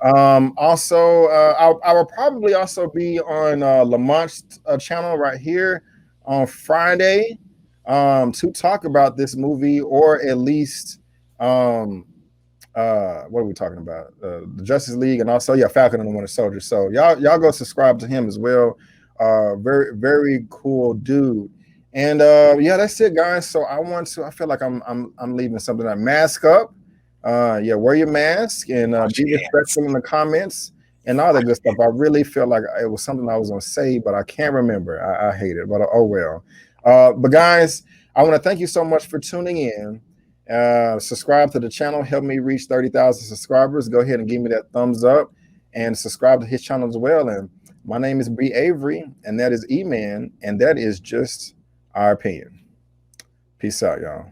Also, I will probably also be on Lamont's channel right here on Friday to talk about this movie, or at least what are we talking about? The Justice League, and also Falcon and the Winter Soldier. So y'all go subscribe to him as well. Very, very cool dude. And that's it, guys. So I feel like I'm leaving something. That mask up. Wear your mask and be respectful in the comments and all that good stuff. I really feel like it was something I was gonna say, but I can't remember. I hate it, but oh well. But guys, I want to thank you so much for tuning in. Subscribe to the channel. Help me reach 30,000 subscribers. Go ahead and give me that thumbs up and subscribe to his channel as well. And my name is B. Avery, and that is Eman, and that is just our opinion. Peace out, y'all.